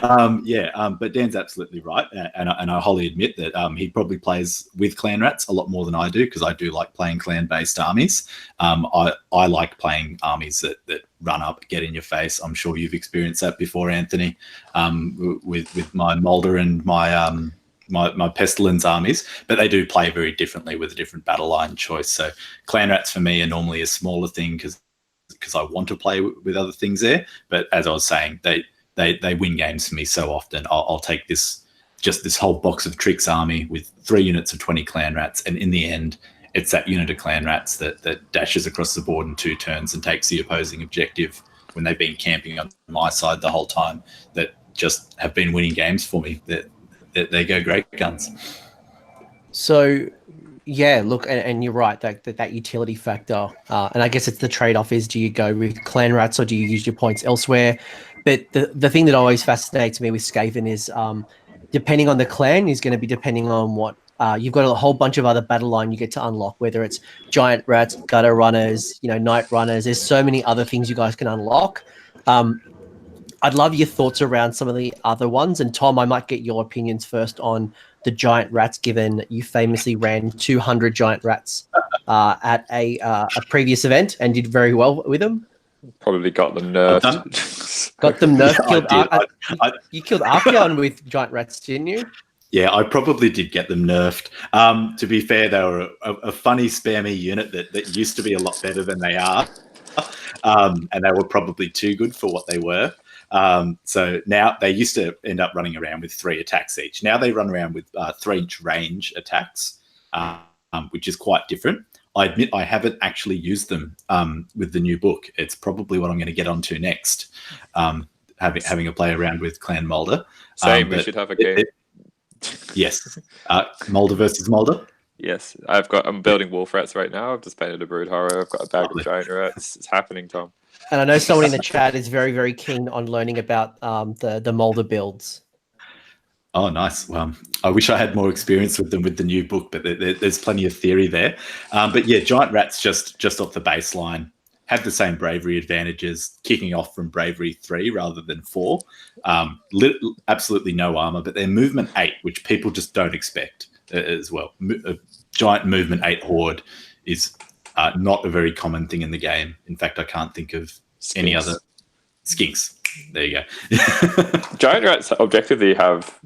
But Dan's absolutely right, and I wholly admit that he probably plays with clan rats a lot more than I do, because I do like playing clan-based armies. I like playing armies that run up, get in your face. I'm sure you've experienced that before, Anthony, with my Mulder and my Pestilence armies, but they do play very differently with a different battle line choice. So clan rats for me are normally a smaller thing because I want to play with other things there. But as I was saying, they win games for me so often. I'll take this whole box of tricks army with 3 units of 20 clan rats, and in the end, it's that unit of clan rats that dashes across the board in 2 turns and takes the opposing objective when they've been camping on my side the whole time, that just have been winning games for me. That they go great guns. So, yeah, look, and you're right, that utility factor. And I guess it's the trade-off is, do you go with clan rats or do you use your points elsewhere? But the thing that always fascinates me with Skaven is depending on the clan is going to be depending on what you've got a whole bunch of other battle line you get to unlock, whether it's giant rats, gutter runners, night runners. There's so many other things you guys can unlock. I'd love your thoughts around some of the other ones. And Tom, I might get your opinions first on the giant rats, given you famously ran 200 giant rats at a previous event and did very well with them. Probably got them nerfed. Got them nerfed. You killed Archeon with giant rats, didn't you? Yeah, I probably did get them nerfed. To be fair, they were a funny spammy unit that used to be a lot better than they are. And they were probably too good for what they were. So now they used to end up running around with 3 attacks each. Now they run around with 3-inch range attacks, which is quite different. I admit I haven't actually used them with the new book. It's probably what I'm going to get onto next, having a play around with Clan Mulder. Same, we should have a game. Yes. Mulder versus Mulder? Yes, I'm building wolf rats right now. I've just painted a brood horror. I've got a bag of giant rats. It's happening, Tom. And I know someone in the chat is very, very keen on learning about the Mulder builds. Oh, nice. Well, I wish I had more experience with them with the new book, but there's plenty of theory there. But yeah, giant rats just off the baseline have the same bravery advantages, kicking off from bravery 3 rather than 4. Absolutely no armor, but they're movement 8, which people just don't expect as well. A giant movement 8 horde is not a very common thing in the game. In fact, I can't think of any other skinks. There you go. Giant rats objectively have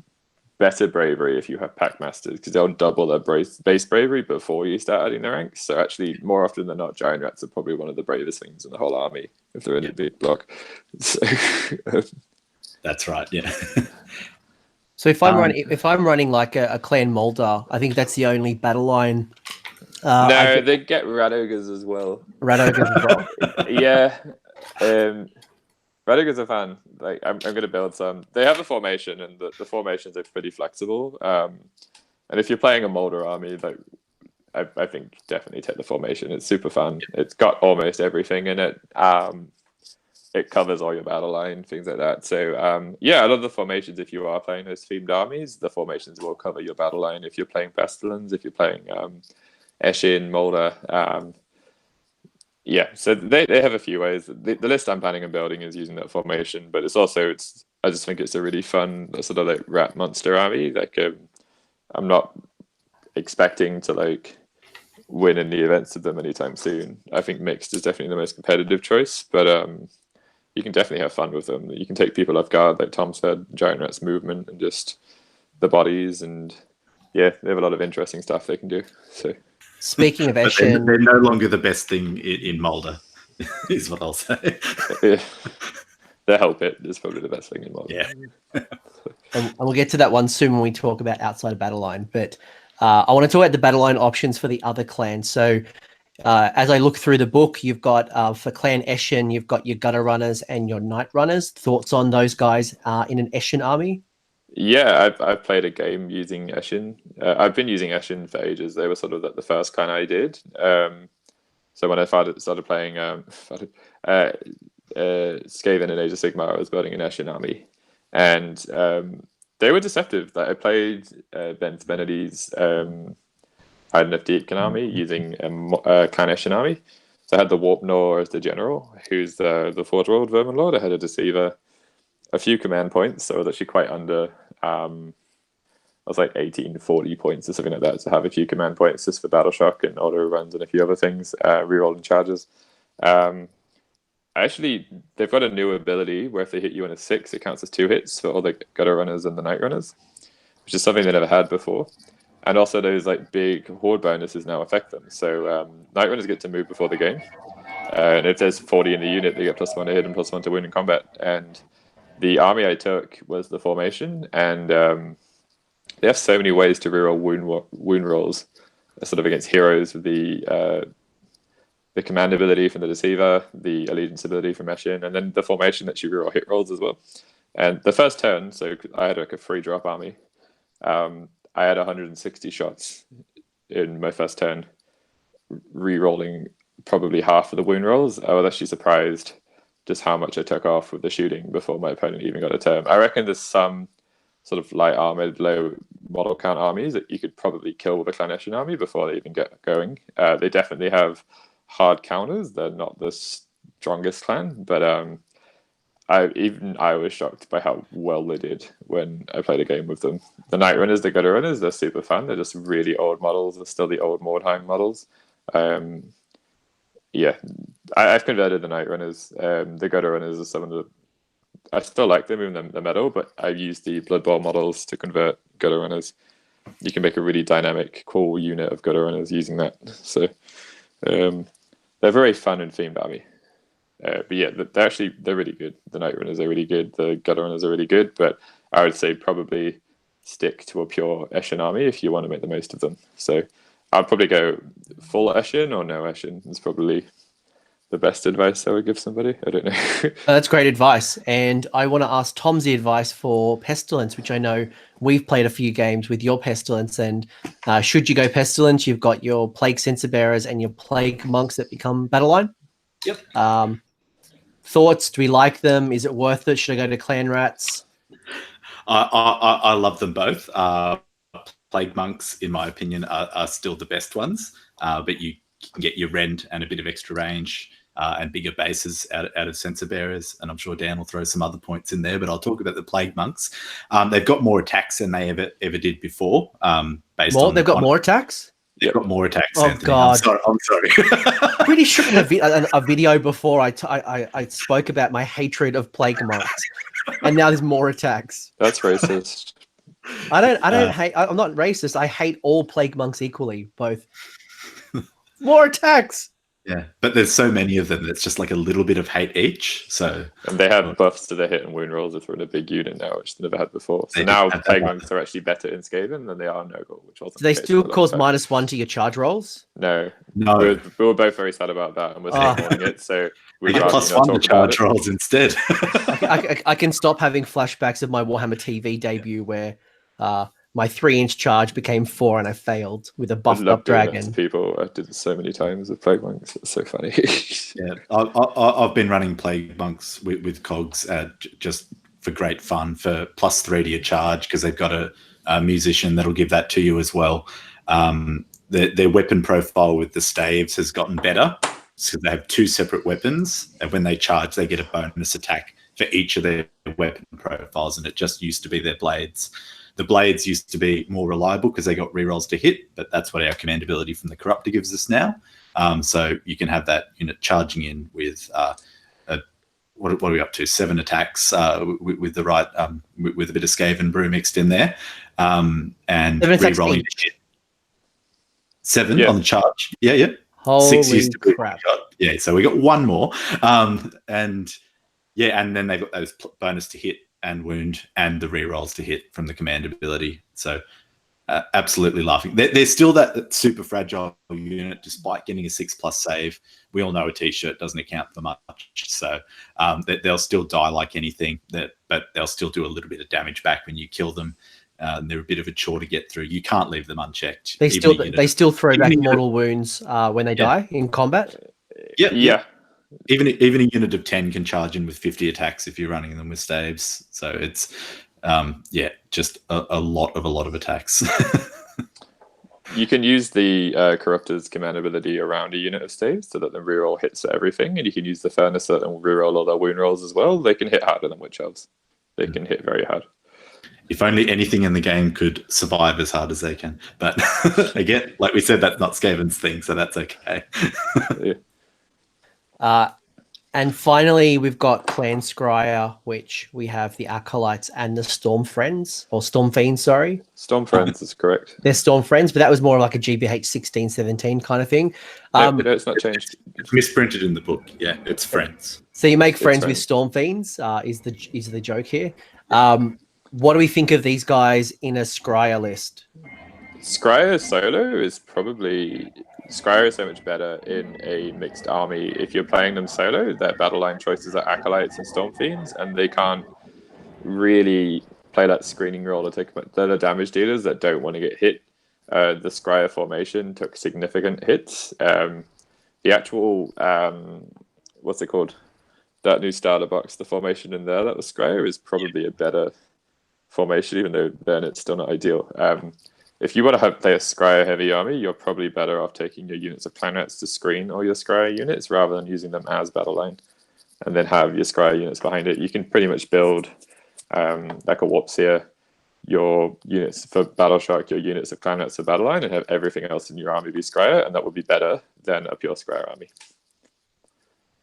better bravery if you have pack masters, because they'll double their base bravery before you start adding their ranks. So actually, more often than not, giant rats are probably one of the bravest things in the whole army if they're in a big block. So, that's right. Yeah. So if I'm running like a Clan Mulder, I think that's the only battle line. No, they get rat ogres as well. Rat ogres as well. Yeah. Rat ogres are fun. Like I'm going to build some. They have a formation, and the formations are pretty flexible. And if you're playing a Mulder army, like I think definitely take the formation. It's super fun. It's got almost everything in it. It covers all your battle line, things like that. So yeah, I love the formations. If you are playing those themed armies, the formations will cover your battle line. If you're playing Pestilence, if you're playing Eshin, Mulder, yeah, so they have a few ways. The list I'm planning on building is using that formation, but I just think it's a really fun sort of like rat monster army. Like I'm not expecting to like win in the events of them anytime soon. I think mixed is definitely the most competitive choice, but you can definitely have fun with them. You can take people off guard, like Tom said, giant rats movement and just the bodies, and yeah, they have a lot of interesting stuff they can do. So. Speaking of Eshin, they're no longer the best thing in Mulder, is what I'll say. Yeah. The Hell Pit is probably the best thing in Mulder. Yeah. and we'll get to that one soon when we talk about outside of battle line. But I want to talk about the battle line options for the other clans. So as I look through the book, you've got for Clan Eshin, you've got your gutter runners and your night runners. Thoughts on those guys in an Eshin army? Yeah, I've played a game using Eshin. I've been using Eshin for ages. They were sort of the first clan I did. So when I started playing Skaven and Age of Sigmar, I was building an Eshin army, and they were deceptive. Like I played Ben Benedict's Hide of Deepkin army using a Clan Eshin army. So I had the Warp Nor as the general, who's the Forge World Vermin Lord. I had a Deceiver, a few command points, so I was actually quite under. I was like 1840 points or something like that to have a few command points just for battle shock and auto runs and a few other things, rerolling charges. Actually, they've got a new ability where if they hit you in a 6, it counts as 2 hits for all the gutter runners and the night runners, which is something they never had before. And also those like big horde bonuses now affect them. So night runners get to move before the game, and if there's 40 in the unit, they get +1 to hit and +1 to win in combat. And the army I took was the formation, and they have so many ways to reroll wound rolls, sort of against heroes with the command ability from the Deceiver, the allegiance ability from Eshin, and then the formation that you reroll hit rolls as well. And the first turn, so I had like a free drop army. I had 160 shots in my first turn, re-rolling probably half of the wound rolls. I was actually surprised just how much I took off with the shooting before my opponent even got a turn. I reckon there's some sort of light armored, low model count armies that you could probably kill with a Clan Eshin army before they even get going. They definitely have hard counters. They're not the strongest clan, but I was shocked by how well they did when I played a game with them. The Night Runners, the Gutter Runners, they're super fun. They're just really old models. They're still the old Mordheim models. Yeah, I've converted the Night Runners. The Gutter Runners are some of the I still like them, even the metal, but I use the Blood Bowl models to convert gutter runners. You can make a really dynamic, cool unit of gutter runners using that. So they're very fun and themed army. But yeah, they're really good. The Night Runners are really good. The Gutter Runners are really good. But I would say probably stick to a pure Eshin army if you want to make the most of them. So I'd probably go full Eshin or no Eshin. It's probably the best advice I would give somebody. I don't know. That's great advice. And I want to ask Tom's advice for Pestilence, which I know we've played a few games with your Pestilence. And should you go Pestilence, you've got your Plague Censer Bearers and your Plague Monks that become Battle Line. Yep. Thoughts? Do we like them? Is it worth it? Should I go to Clan Rats? I love them both. Plague Monks, in my opinion, are still the best ones. But you can get your rend and a bit of extra range and bigger bases out of Censer Bearers. And I'm sure Dan will throw some other points in there, but I'll talk about the Plague Monks. They've got more attacks than they ever did before. They've got more attacks? They've got more attacks. Oh, Anthony. God. I'm sorry. I'm pretty sure in a video before I spoke about my hatred of Plague Monks, and now there's more attacks. That's racist. I don't hate. I'm not racist. I hate all Plague Monks equally. Both. More attacks. Yeah, but there's so many of them. It's just like a little bit of hate each. So and they have buffs to their hit and wound rolls if they're in a big unit now, which they never had before. So now Plague Monks are actually better in Skaven than they are in Nurgle, which wasn't. Do they still cause -1 to your charge rolls? No. We were both very sad about that, and we're still ignoring it. So we get +1 to charge rolls instead. I can stop having flashbacks of my Warhammer TV debut where my 3-inch charge became 4 and I failed with a buffed up dragon. People, I did this so many times with Plague Monks. It's so funny. Yeah, I've been running Plague Monks with Cogs just for great fun for +3 to your charge because they've got a musician that'll give that to you as well. Their weapon profile with the staves has gotten better. So they have 2 separate weapons, and when they charge, they get a bonus attack for each of their weapon profiles, and it just used to be their blades. The blades used to be more reliable because they got rerolls to hit, but that's what our command ability from the Corruptor gives us now. So you can have that unit charging in with what are we up to? 7 attacks with the right with a bit of Skaven brew mixed in there, and rerolling to hit. 7 on the charge. Yeah. Holy 6 used to be crap! Yeah, so we got 1 more, and then they've got those bonus to hit and wound and the rerolls to hit from the command ability. So absolutely laughing. They're still that super fragile unit despite getting a 6+ save. We all know a t-shirt doesn't account for much. So they'll still die like anything, but they'll still do a little bit of damage back when you kill them. They're a bit of a chore to get through. You can't leave them unchecked. They still throw back mortal wounds when they die in combat? Yeah. Even a unit of 10 can charge in with 50 attacks if you're running them with staves. So it's just a lot of attacks. You can use the Corruptor's command ability around a unit of staves so that the reroll hits everything, and you can use the Furnace and reroll all their wound rolls as well. They can hit harder than Witch Elves. They can hit very hard. If only anything in the game could survive as hard as they can. But again, like we said, that's not Skaven's thing, so that's okay. Yeah. And finally, we've got Clan Squire, which we have the Acolytes and the Storm Friends, or Storm Fiends, sorry. Storm Friends is correct. They're Storm Friends, but that was more like a GBH 16-17 kind of thing. It's not changed. It's misprinted in the book. Yeah, it's Friends. So you make friends with Storm Fiends, is the joke here. What do we think of these guys in a Squire list? Squire solo is probably... Squire is so much better in a mixed army. If you're playing them solo, their battle line choices are Acolytes and Storm Fiends, and they can't really play that screening role to take. They're the damage dealers that don't want to get hit. The Squire formation took significant hits. The actual, what's it called? That new starter box, the formation in there, that was Squire, is probably a better formation, even though then it's still not ideal. If you want to play a Squire heavy army, you're probably better off taking your units of Clan Rats to screen all your Squire units rather than using them as battle line, and then have your Squire units behind it. You can pretty much build like a Warp Seer, your units for Battle Shock, your units of Clan Rats for battle line, and have everything else in your army be Squire, and that would be better than a pure Squire army.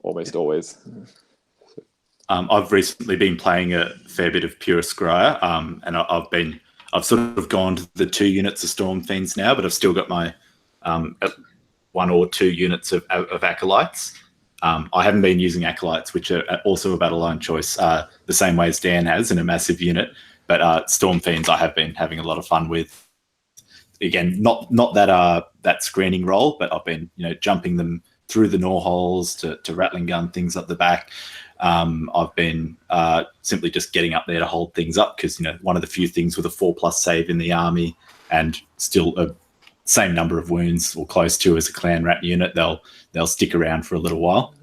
Almost always. I've recently been playing a fair bit of Pure Scryer, and I've sort of gone to the 2 units of Storm Fiends now, but I've still got my 1 or 2 units of Acolytes. I haven't been using Acolytes, which are also a battle line choice, the same way as Dan has in a massive unit. But Storm Fiends I have been having a lot of fun with. Again, not that screening role, but I've been jumping them through the gnaw holes to rattling gun things up the back. I've been simply just getting up there to hold things up because one of the few things with a 4+ save in the army and still a same number of wounds or close to as a clan rat unit, they'll stick around for a little while.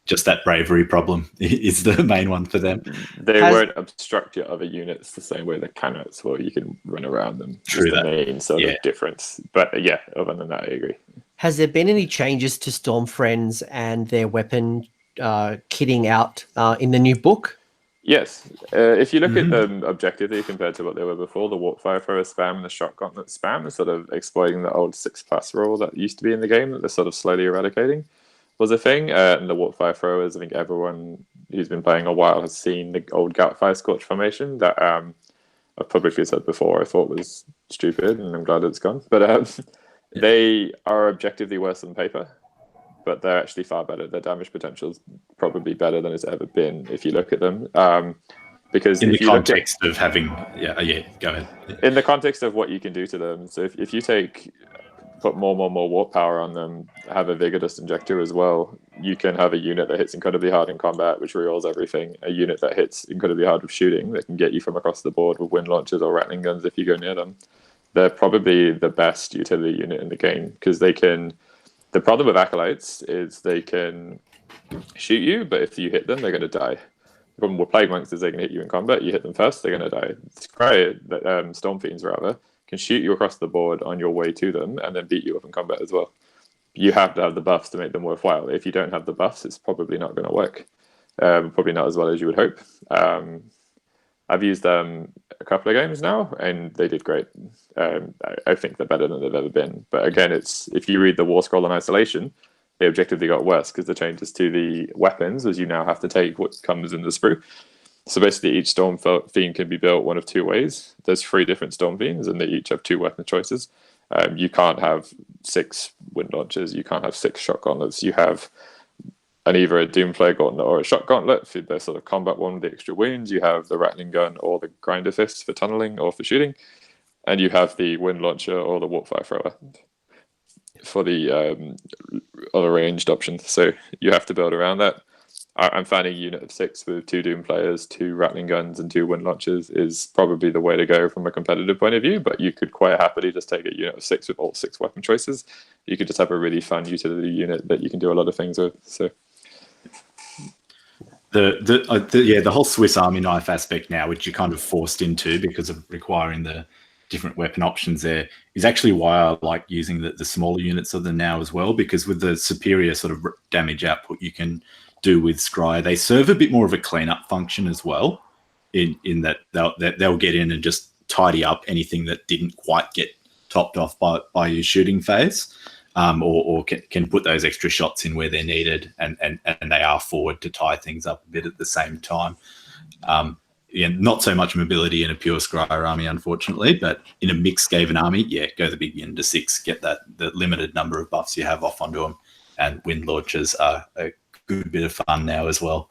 Just that bravery problem is the main one for them. They won't obstruct your other units the same way the cannons will. You can run around them. True, the main sort of difference. But yeah, other than that, I agree. Has there been any changes to Storm Friends and their weapon kitting out in the new book? Yes. If you look at them objectively compared to what they were before, the Warp Firethrower spam and the Shot Gauntlet spam is sort of exploiting the old 6+ rule that used to be in the game that they're sort of slowly eradicating. Was a thing, and the Warp Firethrower, I think everyone who's been playing a while has seen the old Goutfire Scorch formation that I've publicly said before I thought was stupid, and I'm glad it's gone. But they are objectively worse on paper, but they're actually far better. Their damage potential is probably better than it's ever been if you look at them. Because in the context of having, go ahead. In the context of what you can do to them, so if you put more warp power on them, have a Vigor Dust Injector as well, you can have a unit that hits incredibly hard in combat, which rerolls everything, a unit that hits incredibly hard with shooting, that can get you from across the board with wind launchers or rattling guns if you go near them. They're probably the best utility unit in the game, because they can... The problem with Acolytes is they can shoot you, but if you hit them, they're going to die. The problem with Plague Monks is they can hit you in combat, you hit them first, they're going to die. Storm Fiends, rather, can shoot you across the board on your way to them and then beat you up in combat as well. You have to have the buffs to make them worthwhile. If you don't have the buffs, it's probably not going to work. Probably not as well as you would hope. I've used them a couple of games now, and they did great. I think they're better than they've ever been. But again, if you read the War Scroll in isolation, they objectively got worse because the changes to the weapons, as you now have to take what comes in the sprue. So basically, each Storm Fiend can be built one of 2 ways. There's 3 different Storm Fiends, and they each have 2 weapon choices. You can't have 6 wind launchers. You can't have 6 shot gauntlets. You have either a Doomflare Gauntlet or a Shot Gauntlet for the sort of combat one with the extra wounds. You have the Rattling Gun or the Grinder Fist for tunneling or for shooting. And you have the Wind Launcher or the Warp Firethrower for the other ranged options. So you have to build around that. I'm finding a unit of 6 with 2 Doom players, 2 Rattling Guns, and 2 Wind Launchers is probably the way to go from a competitive point of view, but you could quite happily just take a unit of 6 with all 6 weapon choices. You could just have a really fun utility unit that you can do a lot of things with. So the whole Swiss Army knife aspect now, which you're kind of forced into because of requiring the different weapon options there, is actually why I like using the smaller units of them now as well, because with the superior sort of damage output you can do with Scryer, they serve a bit more of a cleanup function as well, in that they'll get in and just tidy up anything that didn't quite get topped off by your shooting phase, or can put those extra shots in where they're needed, and they are forward to tie things up a bit at the same time. Not so much mobility in a pure Scryer army, unfortunately, but in a mixed Skaven army, go the big unit to 6, get the limited number of buffs you have off onto them, and wind launchers are a good bit of fun now as well.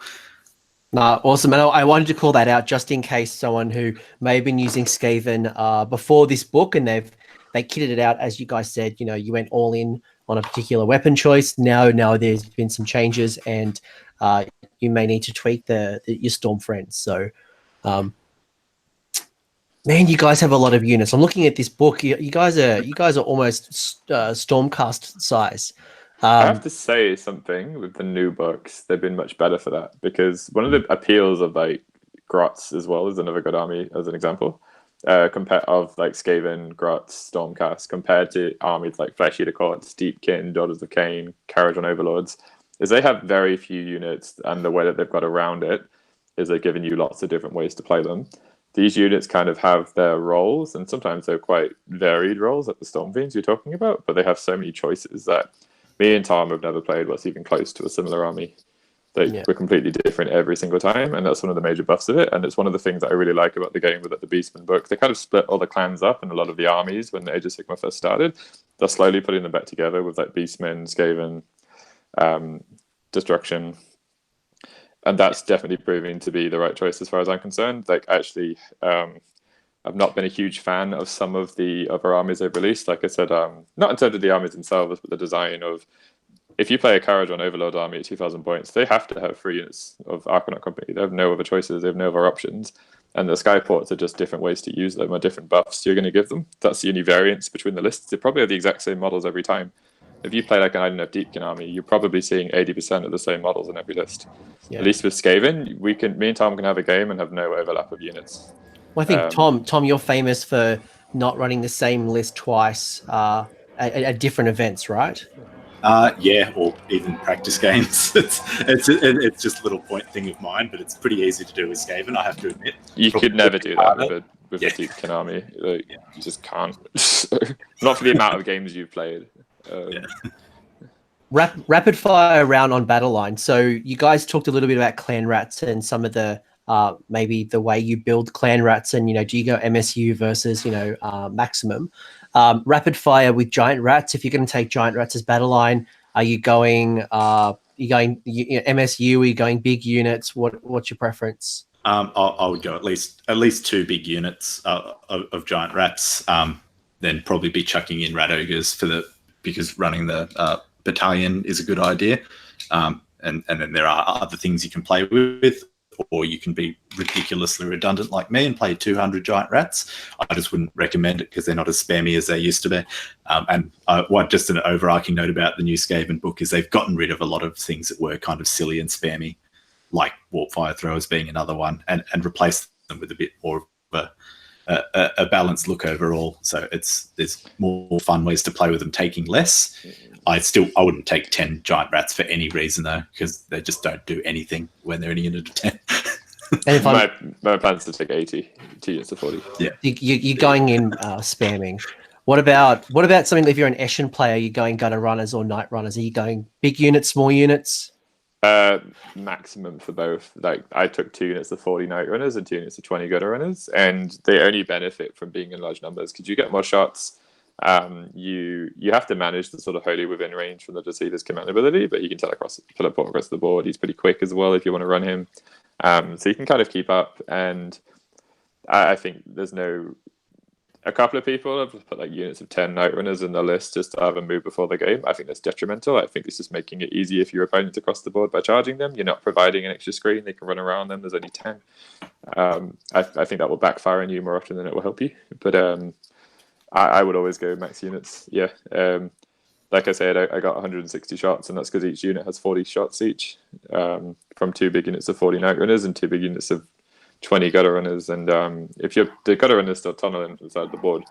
Awesome. And I wanted to call that out just in case someone who may have been using Skaven before this book, and they kitted it out, as you guys said, you went all in on a particular weapon choice. Now there's been some changes, and you may need to tweak your Storm Friends. So, man, you guys have a lot of units. I'm looking at this book. You guys are almost Stormcast size. I have to say something with the new books. They've been much better for that, because one of the appeals of like Grots as well is another good army as an example. Of like Skaven, Grots, Stormcast, compared to armies like Flesh Eater Courts, Deepkin, Daughters of Cain, Carriage on Overlords, is they have very few units, and the way that they've got around it is they're giving you lots of different ways to play them. These units kind of have their roles, and sometimes they're quite varied roles, like the Storm Fiends you're talking about, but they have so many choices that me and Tom have never played what's even close to a similar army. We're completely different every single time, and that's one of the major buffs of it. And it's one of the things that I really like about the game with the Beastman book. They kind of split all the clans up and a lot of the armies when the Age of Sigmar first started. They're slowly putting them back together with like Beastmen, Skaven, Destruction. And that's definitely proving to be the right choice as far as I'm concerned. Like, actually, I've not been a huge fan of some of the other armies they've released. Like I said, not in terms of the armies themselves, but the design of, if you play a Kharadron Overlord army at 2,000 points, they have to have 3 units of Archonauts Company. They have no other choices. They have no other options. And the Skyports are just different ways to use them, or different buffs you're going to give them. That's the only variance between the lists. They probably have the exact same models every time. If you play like an Iden of Deepkin army, you're probably seeing 80% of the same models in every list. Yeah. At least with Skaven, me and Tom can have a game and have no overlap of units. Well, I think, Tom, you're famous for not running the same list twice at different events, right? Yeah, or even practice games. It's just a little point thing of mine, but it's pretty easy to do with Skaven, I have to admit. You could never do that with a Deepkin army. Like, you just can't. Not for the amount of games you've played. Rapid fire round on Battle Line. So you guys talked a little bit about clan rats and some of the maybe the way you build clan rats, and do you go MSU versus maximum? Rapid fire with giant rats. If you're going to take giant rats as battle line, are you going MSU? Are you going big units? What's your preference? I would go at least 2 big units of giant rats. Then probably be chucking in rat ogres because running the battalion is a good idea. And then there are other things you can play with, or you can be ridiculously redundant like me and play 200 giant rats. I just wouldn't recommend it because they're not as spammy as they used to be. And just an overarching note about the new Skaven book is they've gotten rid of a lot of things that were kind of silly and spammy, like warp fire throwers being another one, and replaced them with a bit more of a balanced look overall. So there's more fun ways to play with them, taking less. I wouldn't take 10 giant rats for any reason though, because they just don't do anything when they're in a unit of 10. And my plan's to take 80, 2 units of 40. Yeah, you're going in spamming. What about something if you're an Eshin player? You're going gutter runners or night runners? Are you going big units, small units? Maximum for both. Like, I took 2 units of 40 night runners and 2 units of 20 gutter runners, and they only benefit from being in large numbers because you get more shots. You have to manage the sort of wholly within range from the Deceiver's command ability, but he can teleport across the board. He's pretty quick as well if you want to run him. So you can kind of keep up, and I think a couple of people have put like units of 10 night runners in the list just to have a move before the game. I think that's detrimental. I think it's just making it easy if your opponent across the board by charging them. You're not providing an extra screen. They can run around them. There's only 10. I think that will backfire on you more often than it will help you. But I would always go max units. Yeah. Like I said, I got 160 shots, and that's because each unit has 40 shots each, from 2 big units of 40 night runners and 2 big units of 20 gutter runners. And if the gutter runners still tunneling inside the board,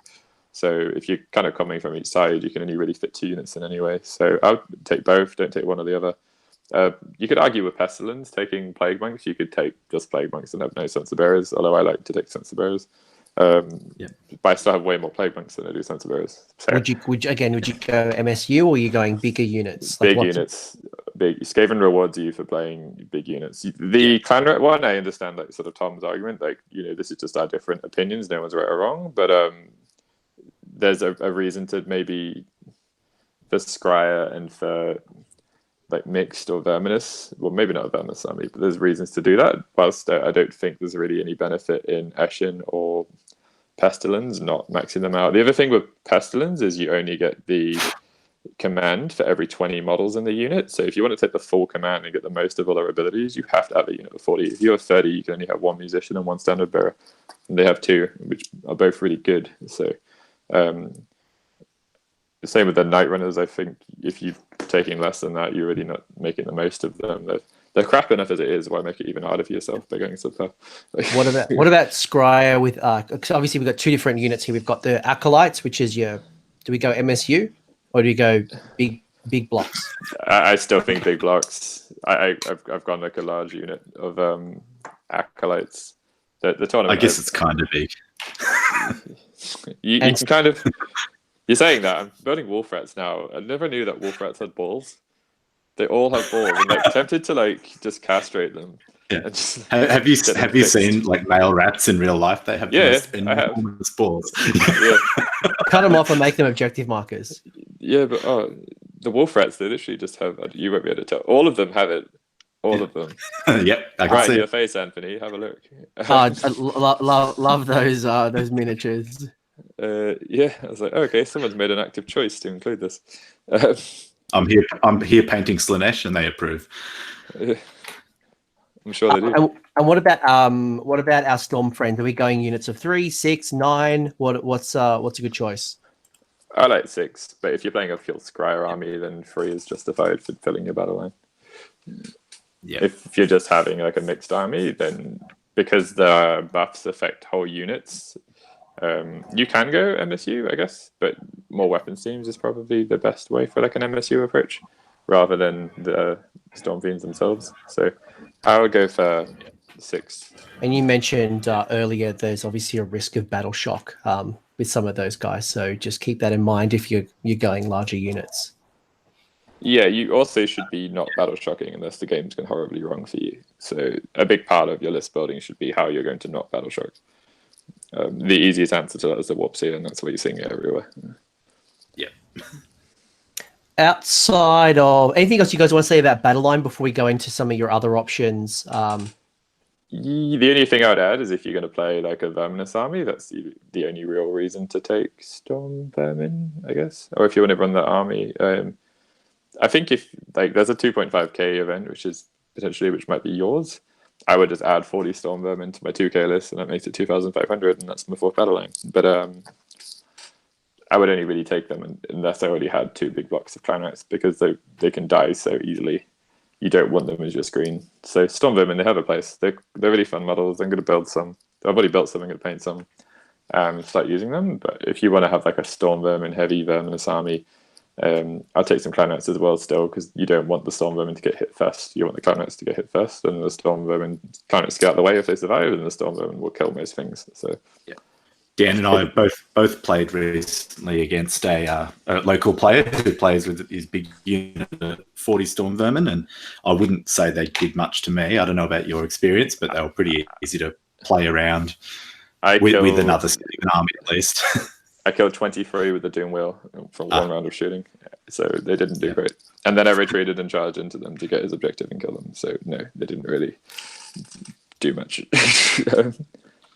so if you're kind of coming from each side, you can only really fit 2 units in anyway. So I would take both. Don't take one or the other. You could argue with Pestilence taking Plague Monks. You could take just Plague Monks and have no Sense Bearers, although I like to take Sense Bearers. But I still have way more Plague Monks than I do Sense Bearers. So, would you go MSU, or are you going bigger units? Big units. Big Skaven rewards you for playing big units. The clan rat one, I understand like sort of Tom's argument, like this is just our different opinions. No one's right or wrong, but there's a reason to maybe for Squire and for like mixed or verminous. Well, maybe not a verminous army, but there's reasons to do that. Whilst I don't think there's really any benefit in Eshin or Pestilence not maxing them out. The other thing with Pestilence is you only get the command for every 20 models in the unit. So if you want to take the full command and get the most of all their abilities, you have to have a unit of 40. If you have 30, you can only have 1 musician and 1 standard bearer. And they have 2, which are both really good. So the same with the night runners. I think if you're taking less than that, you're really not making the most of them. They're crap enough as it is. Why make it even harder for yourself by going so far? What about Squire with? Cause obviously we've got 2 different units here. We've got the Acolytes, which is do we go MSU or do we go big blocks? I still think big blocks. I've gone like a large unit of Acolytes. The tournament. I guess it's kind of big. you can kind of. You're saying that I'm building wolf rats now. I never knew that wolf rats had balls. They all have balls. I'm like tempted to like just castrate them. Yeah. And just, Have you seen like male rats in real life? They have the most enormous balls. Yeah. Cut them off and make them objective markers. Yeah, but the wolf rats, they literally just have. You won't be able to tell. All of them have it. All of them. Yep, I can Right see in your it. face, Anthony. Have a look. I love those miniatures. Yeah, I was like, okay, someone's made an active choice to include this. I'm here painting Slanesh, and they approve. I'm sure they do. And what about our storm friends? Are we going units of 3, 6, 9? What's a good choice? I like 6, but if you're playing a full Squire army, then 3 is justified for filling your battle line. Yeah. If you're just having like a mixed army, then because the buffs affect whole units, you can go MSU, I guess, but more weapons teams is probably the best way for like an MSU approach, rather than the Storm Fiends themselves. So I would go for 6. And you mentioned earlier there's obviously a risk of battle shock with some of those guys, so just keep that in mind if you're going larger units. Yeah, you also should be not battle shocking unless the game's gone horribly wrong for you. So a big part of your list building should be how you're going to not battle shock. The easiest answer to that is the warp seer, and that's what you're seeing everywhere. Yeah. Outside of anything else you guys want to say about battle line before we go into some of your other options? The only thing I would add is if you're going to play like a Verminous army, that's the only real reason to take Storm Vermin, I guess. Or if you want to run that army. I think if like there's a 2.5k event, which might be yours, I would just add 40 Storm Vermin to my 2k list, and that makes it 2,500, and that's my 4th battle line. But I would only really take them unless I already had 2 big blocks of clan rats, because they can die so easily. You don't want them as your screen. So Storm Vermin, they have a place. They're really fun models. I'm going to build some. I've already built some. I'm going to paint some. Start using them. But if you want to have like a Storm Vermin heavy Verminous army, I'll take some clan rats as well still, because you don't want the Storm Vermin to get hit first. You want the clan rats to get hit first, and the Storm Vermin clan rats get out of the way if they survive, and the Storm Vermin will kill most things. So yeah. Dan and I both played recently against a local player who plays with his big unit of 40 Storm Vermin, and I wouldn't say they did much to me. I don't know about your experience, but they were pretty easy to play around with another Skaven army at least. I killed 23 with the Doom Wheel from one round of shooting, so they didn't do great. And then I retreated and charged into them to get his objective and kill them. So no, they didn't really do much.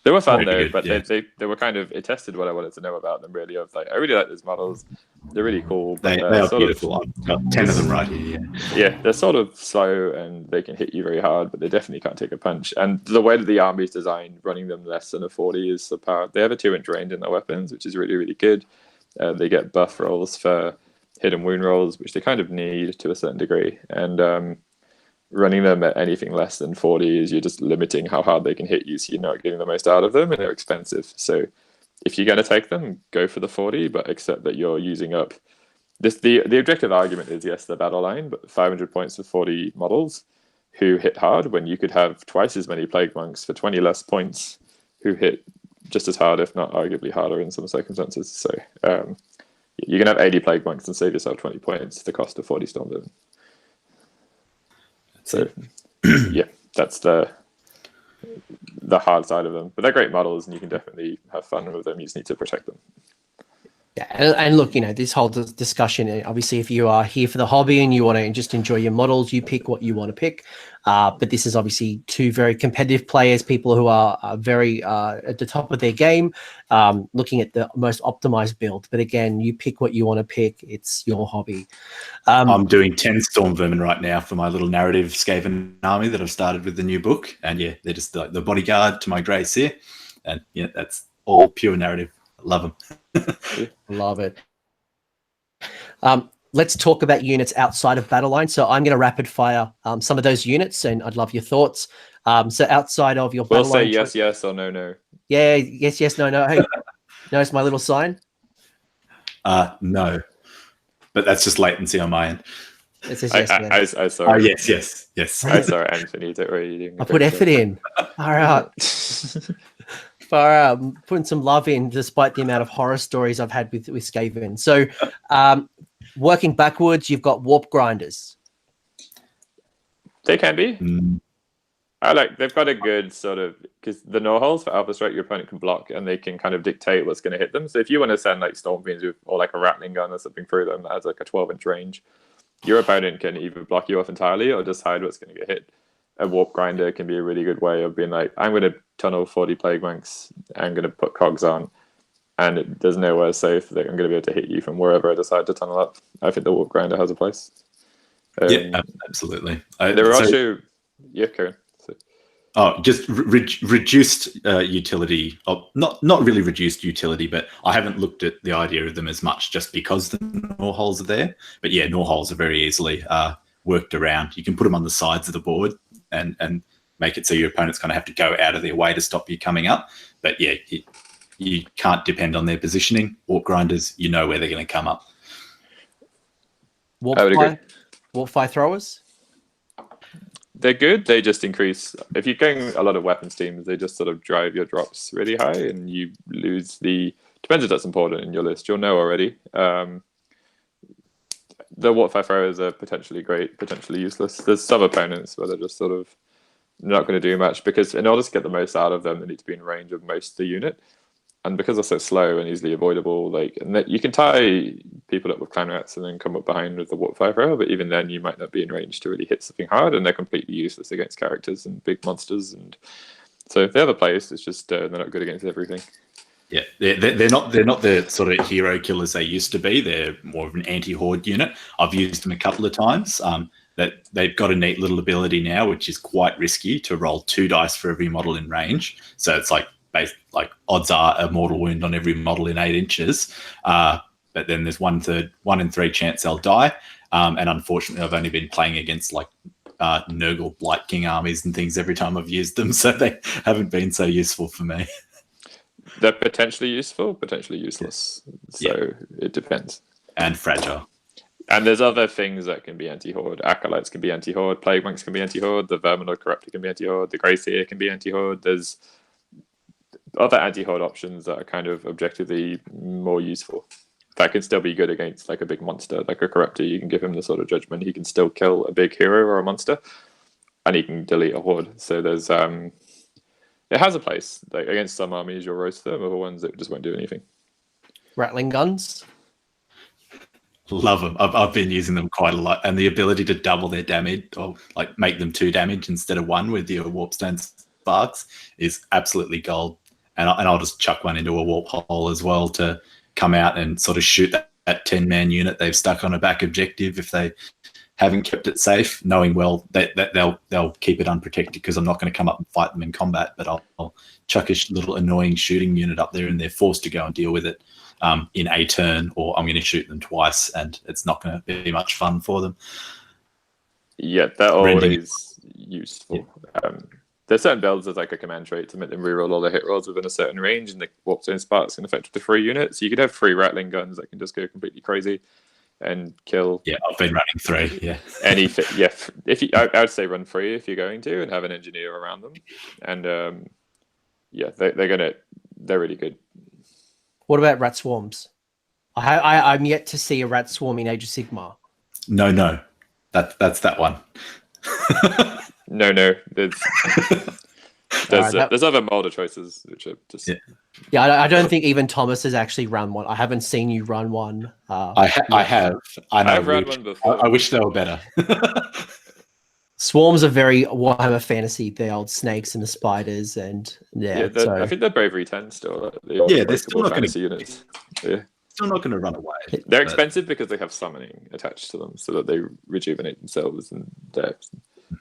They were fun though, but they were kind of, it tested what I wanted to know about them really. Of like, I really like these models. They're really cool. They are beautiful. I've got 10 of them right here. Yeah, they're sort of slow and they can hit you very hard, but they definitely can't take a punch. And the way that the army is designed, running them less than a 40 is subpar. They have a 2-inch range in their weapons, which is really, really good. They get buff rolls for hidden wound rolls, which they kind of need to a certain degree. And running them at anything less than 40 is you're just limiting how hard they can hit you, so you're not getting the most out of them, and they're expensive. So if you're going to take them, go for the 40, but accept that you're using up this. The objective argument is, yes, the battle line, but 500 points for 40 models who hit hard, when you could have twice as many Plague Monks for 20 less points who hit just as hard, if not arguably harder in some circumstances. So you can have 80 Plague Monks and save yourself 20 points at the cost of 40 Storm Vermin. So, yeah, that's the hard side of them. But they're great models, and you can definitely have fun with them. You just need to protect them. Yeah, and look, this whole discussion, obviously, if you are here for the hobby and you want to just enjoy your models, you pick what you want to pick. But this is obviously 2 very competitive players, people who are very at the top of their game, looking at the most optimized build. But again, you pick what you want to pick. It's your hobby. I'm doing 10 Storm Vermin right now for my little narrative Skaven army that I've started with the new book. And yeah, they're just the bodyguard to my Grey Seer. And yeah, that's all pure narrative. Love them. Love it. Let's talk about units outside of battle line. So I'm going to rapid fire some of those units, and I'd love your thoughts. So outside of your battle line, we'll say yes or no. Yeah, yes, no. Hey, notice my little sign? No, but that's just latency on my end. It says yes. I saw. Oh, yes. I saw Anthony. Don't worry. I put effort in. All right. Putting some love in, despite the amount of horror stories I've had with Skaven. So, working backwards, you've got warp grinders. They can be. Mm. They've got a good sort of, because the no holes for Alpha Strike your opponent can block, and they can kind of dictate what's going to hit them. So if you want to send like Storm Fiends or like a Rattling Gun or something through them that has like a 12-inch range, your opponent can either block you off entirely or decide what's going to get hit. A Warp Grinder can be a really good way of being like, I'm going to tunnel 40 Plague Monks, I'm going to put cogs on, and there's nowhere safe that I'm going to be able to hit you from wherever I decide to tunnel up. I think the Warp Grinder has a place. Yeah, absolutely. There are also... Yeah, Karen. Oh, just reduced utility. Not really reduced utility, but I haven't looked at the idea of them as much just because the gnaw holes are there. But yeah, gnaw holes are very easily worked around. You can put them on the sides of the board and make it so your opponent's going to have to go out of their way to stop you coming up. But yeah, you can't depend on their positioning. Warp grinders, you know where they're going to come up. Warp fire throwers? They're good. They just increase. If you're going a lot of weapons teams, they just sort of drive your drops really high, and you lose the. Depends if that's important in your list. You'll know already. The Warp Fire throwers are potentially great, potentially useless. There's some opponents where they're just sort of not going to do much, because in order to get the most out of them, they need to be in range of most of the unit. And because they're so slow and easily avoidable, you can tie people up with clan rats and then come up behind with the Warp Fire thrower, but even then you might not be in range to really hit something hard, and they're completely useless against characters and big monsters. And so if they have a place, it's just they're not good against everything. Yeah, they're not the sort of hero killers they used to be. They're more of an anti-horde unit. I've used them a couple of times. That they've got a neat little ability now, which is quite risky, to roll 2 dice for every model in range. So it's like odds are a mortal wound on every model in 8 inches. But then there's 1 in 3 chance they'll die. And unfortunately, I've only been playing against like Nurgle Blight King armies and things every time I've used them, so they haven't been so useful for me. They're potentially useful, potentially useless. So it depends. And fragile. And there's other things that can be anti-horde. Acolytes can be anti-horde. Plague Monks can be anti-horde. The Verminoid Corruptor can be anti-horde. The Grey Seer can be anti-horde. There's other anti-horde options that are kind of objectively more useful. That can still be good against like a big monster, like a Corruptor. You can give him the sort of judgment. He can still kill a big hero or a monster, and he can delete a horde. So there's it has a place. Like against some armies, you'll roast them. Other ones, it just won't do anything. Rattling guns. Love them. I've been using them quite a lot, and the ability to double their damage, or like make them 2 damage instead of 1 with your Warpstone Sparks, is absolutely gold. And I'll just chuck one into a warp hole as well to come out and sort of shoot that 10-man unit they've stuck on a back objective if they haven't kept it safe, knowing well that they'll keep it unprotected because I'm not going to come up and fight them in combat, but I'll chuck a little annoying shooting unit up there and they're forced to go and deal with it in a turn, or I'm going to shoot them twice and it's not going to be much fun for them. Yeah, they're always useful. Yeah. There's certain builds as like a command trait to make them reroll all their hit rolls within a certain range, and the Warpstone Sparks can affect the 3 units. So you could have 3 Rattling Guns that can just go completely crazy and kill. Yeah, I've been running 3. Yeah, anything. Yeah, I would say run 3 if you're going to, and have an engineer around them. And yeah, they're really good. What about rat swarms? I'm yet to see a rat swarm in Age of Sigmar. No, that's that one. No, there's other Mulder choices which are just. Yeah, I don't think even Thomas has actually run one. I haven't seen you run one. I have. I've run one before. I wish they were better. Swarms are very Warhammer Fantasy. The old snakes and the spiders, and I think they're bravery 10 still. They're still not fantasy units. Yeah. Still not going to run away. They're expensive because they have summoning attached to them, so that they rejuvenate themselves, and they're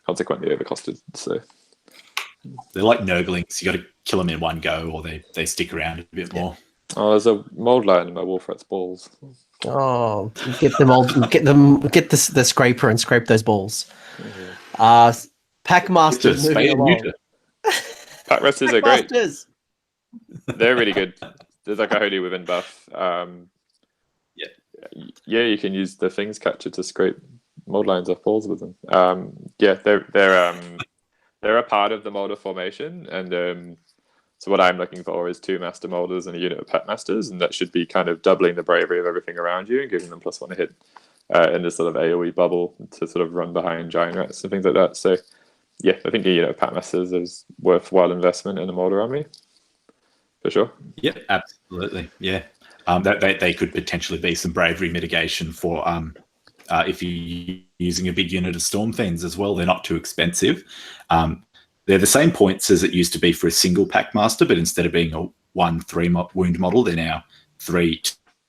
consequently overcosted. So they're like Nurglings. You got to kill them in one go, or they stick around a bit more. Oh, there's a mold lion in my wolf rat's balls. Oh, get the scraper and scrape those balls. Mm-hmm. Pack Masters moving along. Pack Masters are great. They're really good. There's like a holy within buff. Yeah, you can use the things catcher to scrape mold lions off balls with them. They're a part of the Mulder formation, and so what I'm looking for is 2 master molders and a unit of pet masters, and that should be kind of doubling the bravery of everything around you and giving them +1 hit. in this sort of AoE bubble to sort of run behind giant rats and things like that. So yeah, I think Packmasters is worthwhile investment in a Mulder army for sure. Yep, absolutely. Yeah, they could potentially be some bravery mitigation for if you're using a big unit of Storm Fiends as well. They're not too expensive. They're the same points as it used to be for a single Packmaster, but instead of being a 1-3 wound model, they're now 3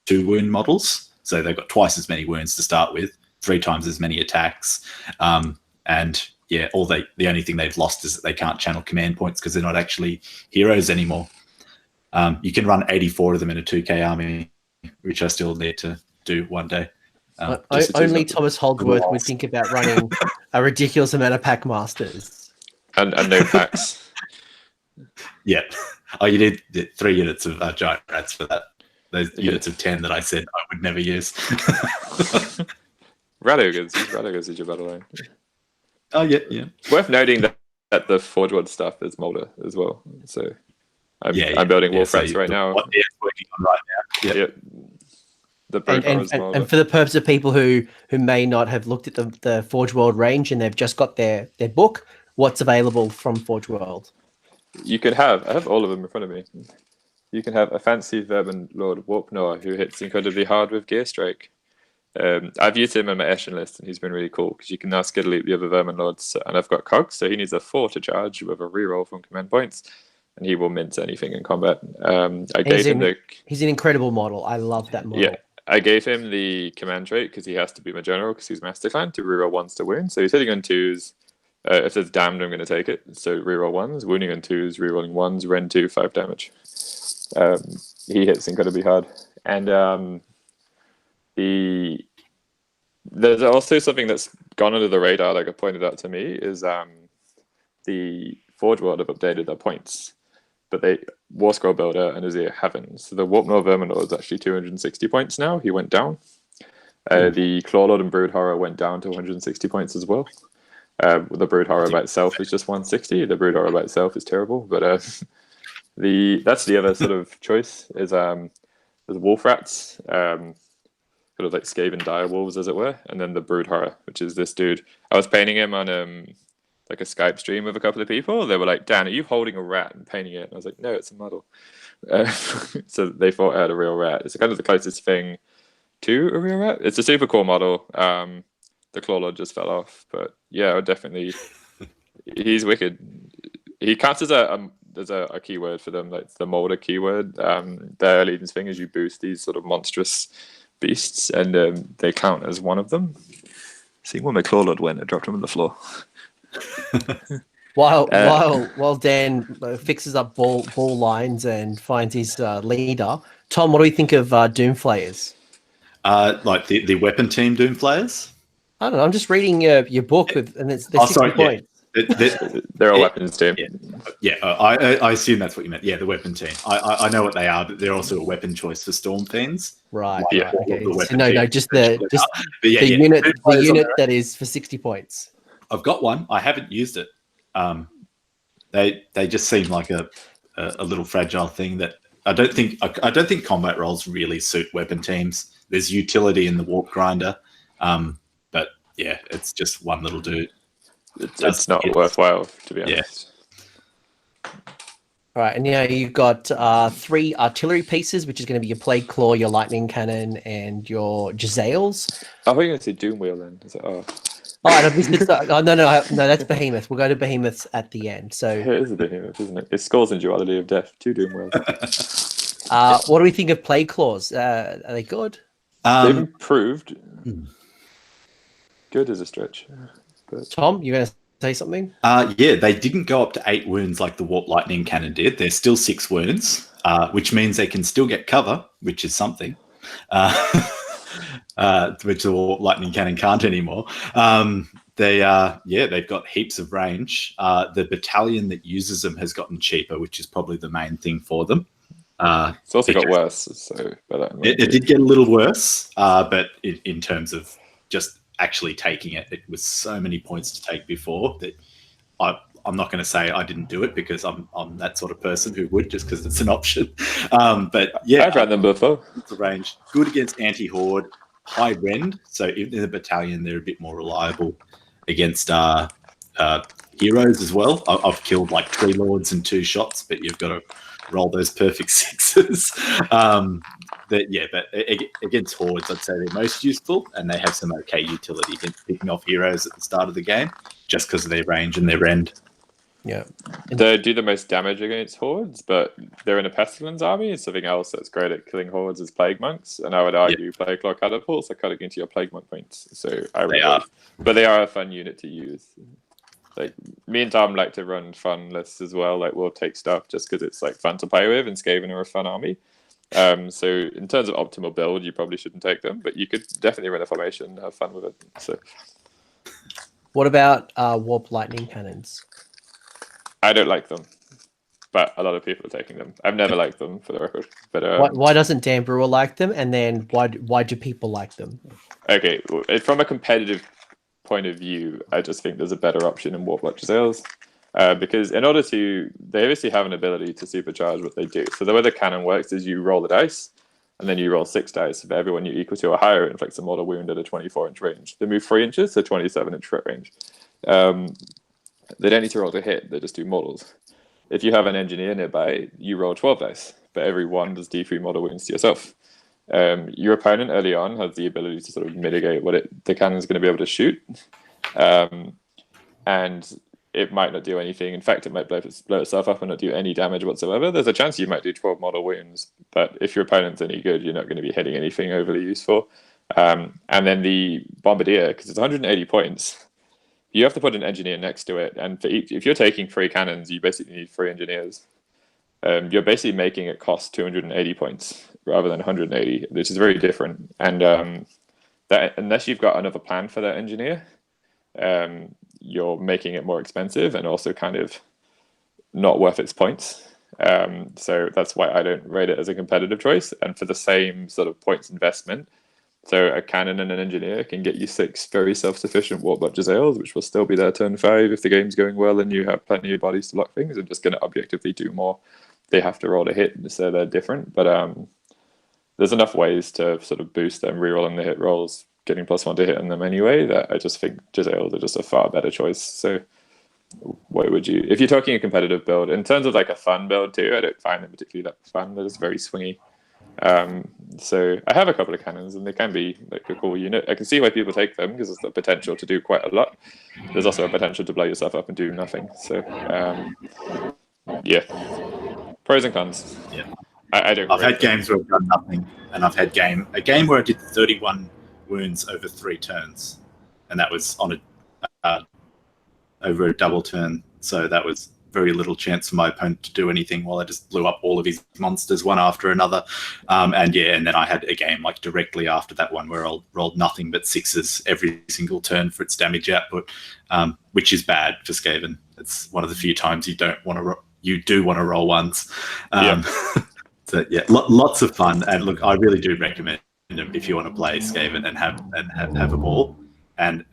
2 wound models. So they've got twice as many wounds to start with, 3 times as many attacks, and yeah, the only thing they've lost is that they can't channel command points because they're not actually heroes anymore. You can run 84 of them in a 2K army, which I still need to do one day. Only Thomas Holdsworth would think about running a ridiculous amount of Packmasters. And no packs. Yeah. Oh, you did 3 units of giant rats for that. Those units of 10 that I said I would never use. Radogers is your battle line. Oh, yeah, yeah. It's worth noting that the Forge World stuff is Mulder as well. So I'm building Wolf Rats right now. What they're working on right now. Yeah. The and for the purpose of people who may not have looked at the Forge World range and they've just got their book, what's available from Forge World? You can I have all of them in front of me. You can have a fancy Vermin Lord Warpnoir who hits incredibly hard with Gear Strike. I've used him in my Eshin list and he's been really cool because you can now skittle the other Vermin Lords, and I've got Cogs, so he needs a 4 to charge with a reroll from command points, and he will mince anything in combat. He's an incredible model. I love that model. Yeah, I gave him the command trait because he has to be my general because he's Master Clan to reroll 1s to wound. So he's hitting on 2s. If it's damned, I'm going to take it. So reroll 1s, wounding on 2s, rerolling 1s, Ren 2, 5 damage. He hits incredibly hard. And there's also something that's gone under the radar, like I pointed out to me, is the Forge World have updated their points. But War Scroll Builder and Azir haven't. So the Warpnor Verminor is actually 260 points now. He went down. The Clawlord and Brood Horror went down to 160 points as well. The Brood Horror by itself is just 160. The Brood Horror by itself is terrible. But that's the other sort of choice is there's Wolf Rats, sort of like Skaven Dire Wolves, as it were, and then the Brood Horror, which is this dude. I was painting him on like a Skype stream with a couple of people. They were like, Dan, are you holding a rat and painting it? And I was like, no, it's a model. So they thought I had a real rat. It's kind of the closest thing to a real rat. It's a super cool model. The Clawlord just fell off. But yeah, I would definitely... He's wicked. He counts as a keyword for them, like the Mulder keyword. Their leading thing is you boost these sort of monstrous beasts, and they count as one of them. See, when my Clawlord went, I dropped him on the floor. While Dan fixes up ball lines and finds his leader, Tom, what do you think of Doomflayers? Like the weapon team Doomflayers? I don't know. I'm just reading your book and there's 60 points. They're a weapons team. I assume that's what you meant. Yeah, the weapon team. I know what they are, but they're also a weapon choice for Storm Fiends. Right. Yeah. Okay. Just the unit that is for 60 points. I've got one. I haven't used it. They just seem like a little fragile thing that I don't think combat roles really suit weapon teams. There's utility in the warp grinder, but yeah, it's just one little dude. It's not worthwhile, to be honest. Yeah. All right, and you've got 3 artillery pieces, which is going to be your Plague Claw, your Lightning Cannon, and your Jezzails. I thought you were going to say Doomwheel then. No, that's Behemoth. We'll go to Behemoths at the end. So it is a Behemoth, isn't it? It scores in Duality of Death, 2 Doomwheels. What do we think of Plague Claws? Are they good? They've improved. Good as a stretch. But... Tom, you're going to say something? Yeah, they didn't go up to 8 wounds like the Warp Lightning Cannon did. They're still 6 wounds, which means they can still get cover, which is something. Which the Warp Lightning Cannon can't anymore. They've got heaps of range. The battalion that uses them has gotten cheaper, which is probably the main thing for them. It's also got worse. So it did get a little worse, but in terms of just actually taking it was so many points to take before that I'm not going to say I didn't do it because I'm that sort of person who would just because it's an option. But yeah, I've run them before. The range good against anti-horde. high rend, so in the battalion they're a bit more reliable against heroes as well. I've killed like 3 lords in 2 shots, but you've got to roll those perfect 6s. But against hordes, I'd say they're most useful, and they have some okay utility against picking off heroes at the start of the game, just because of their range and their rend. Yeah, they do the most damage against hordes, but they're in a pestilence army, and something else that's great at killing hordes is plague monks. And I would argue plague claw catapults are cutting into your plague monk points. So but they are a fun unit to use. Like me and Tom like to run fun lists as well. Like we'll take stuff just because it's like fun to play with, and Skaven are a fun army. So in terms of optimal build, you probably shouldn't take them, but you could definitely run a formation and have fun with it. So, what about warp lightning cannons? I don't like them, but a lot of people are taking them. I've never liked them, for the record. But why doesn't Dan Brewer like them? And then why do people like them? Okay, from a competitive point of view, I just think there's a better option in Warp Jesales. Because in order to, they obviously have an ability to supercharge what they do. So the way the cannon works is you roll the dice, and then you roll 6 dice. For everyone you equal to or higher, it inflicts a mortal wound at a 24-inch range. They move 3 inches, so 27-inch crit range. They don't need to roll to hit, they just do mortals. If you have an engineer nearby, you roll 12 dice, but every one does D3 mortal wounds to yourself. Your opponent early on has the ability to sort of mitigate what the cannon's going to be able to shoot. And it might not do anything. In fact, it might blow itself up and not do any damage whatsoever. There's a chance you might do 12 mortal wounds, but if your opponent's any good, you're not going to be hitting anything overly useful. And then the Bombardier, because it's 180 points, you have to put an engineer next to it. And for each, if you're taking 3 cannons, you basically need 3 engineers. You're basically making it cost 280 points rather than 180, which is very different. And that unless you've got another plan for that engineer, you're making it more expensive and also kind of not worth its points. So that's why I don't rate it as a competitive choice. And for the same sort of points investment, so a cannon and an engineer can get you 6 very self-sufficient Warp Jesales, which will still be there turn 5 if the game's going well and you have plenty of bodies to block things and just going to objectively do more. They have to roll to hit, so they're different. But there's enough ways to sort of boost them, rerolling the hit rolls, getting +1 to hit on them anyway, that I just think Jesales are just a far better choice. So what would you, if you're talking a competitive build, in terms of like a fun build too, I don't find them particularly that fun. They're just very swingy. So I have a couple of cannons and they can be like a cool unit. I can see why people take them because there's the potential to do quite a lot. There's also a potential to blow yourself up and do nothing. So yeah, pros and cons. Yeah, I've had games where I've done nothing, and I've had a game where I did 31 wounds over 3 turns, and that was on over a double turn. So that was very little chance for my opponent to do anything while I just blew up all of his monsters one after another. And then I had a game like directly after that one where I rolled nothing but 6s every single turn for its damage output, which is bad for Skaven. It's one of the few times you do want to roll 1s. So yeah, lots of fun. And look, I really do recommend them if you want to play Skaven and have a ball. And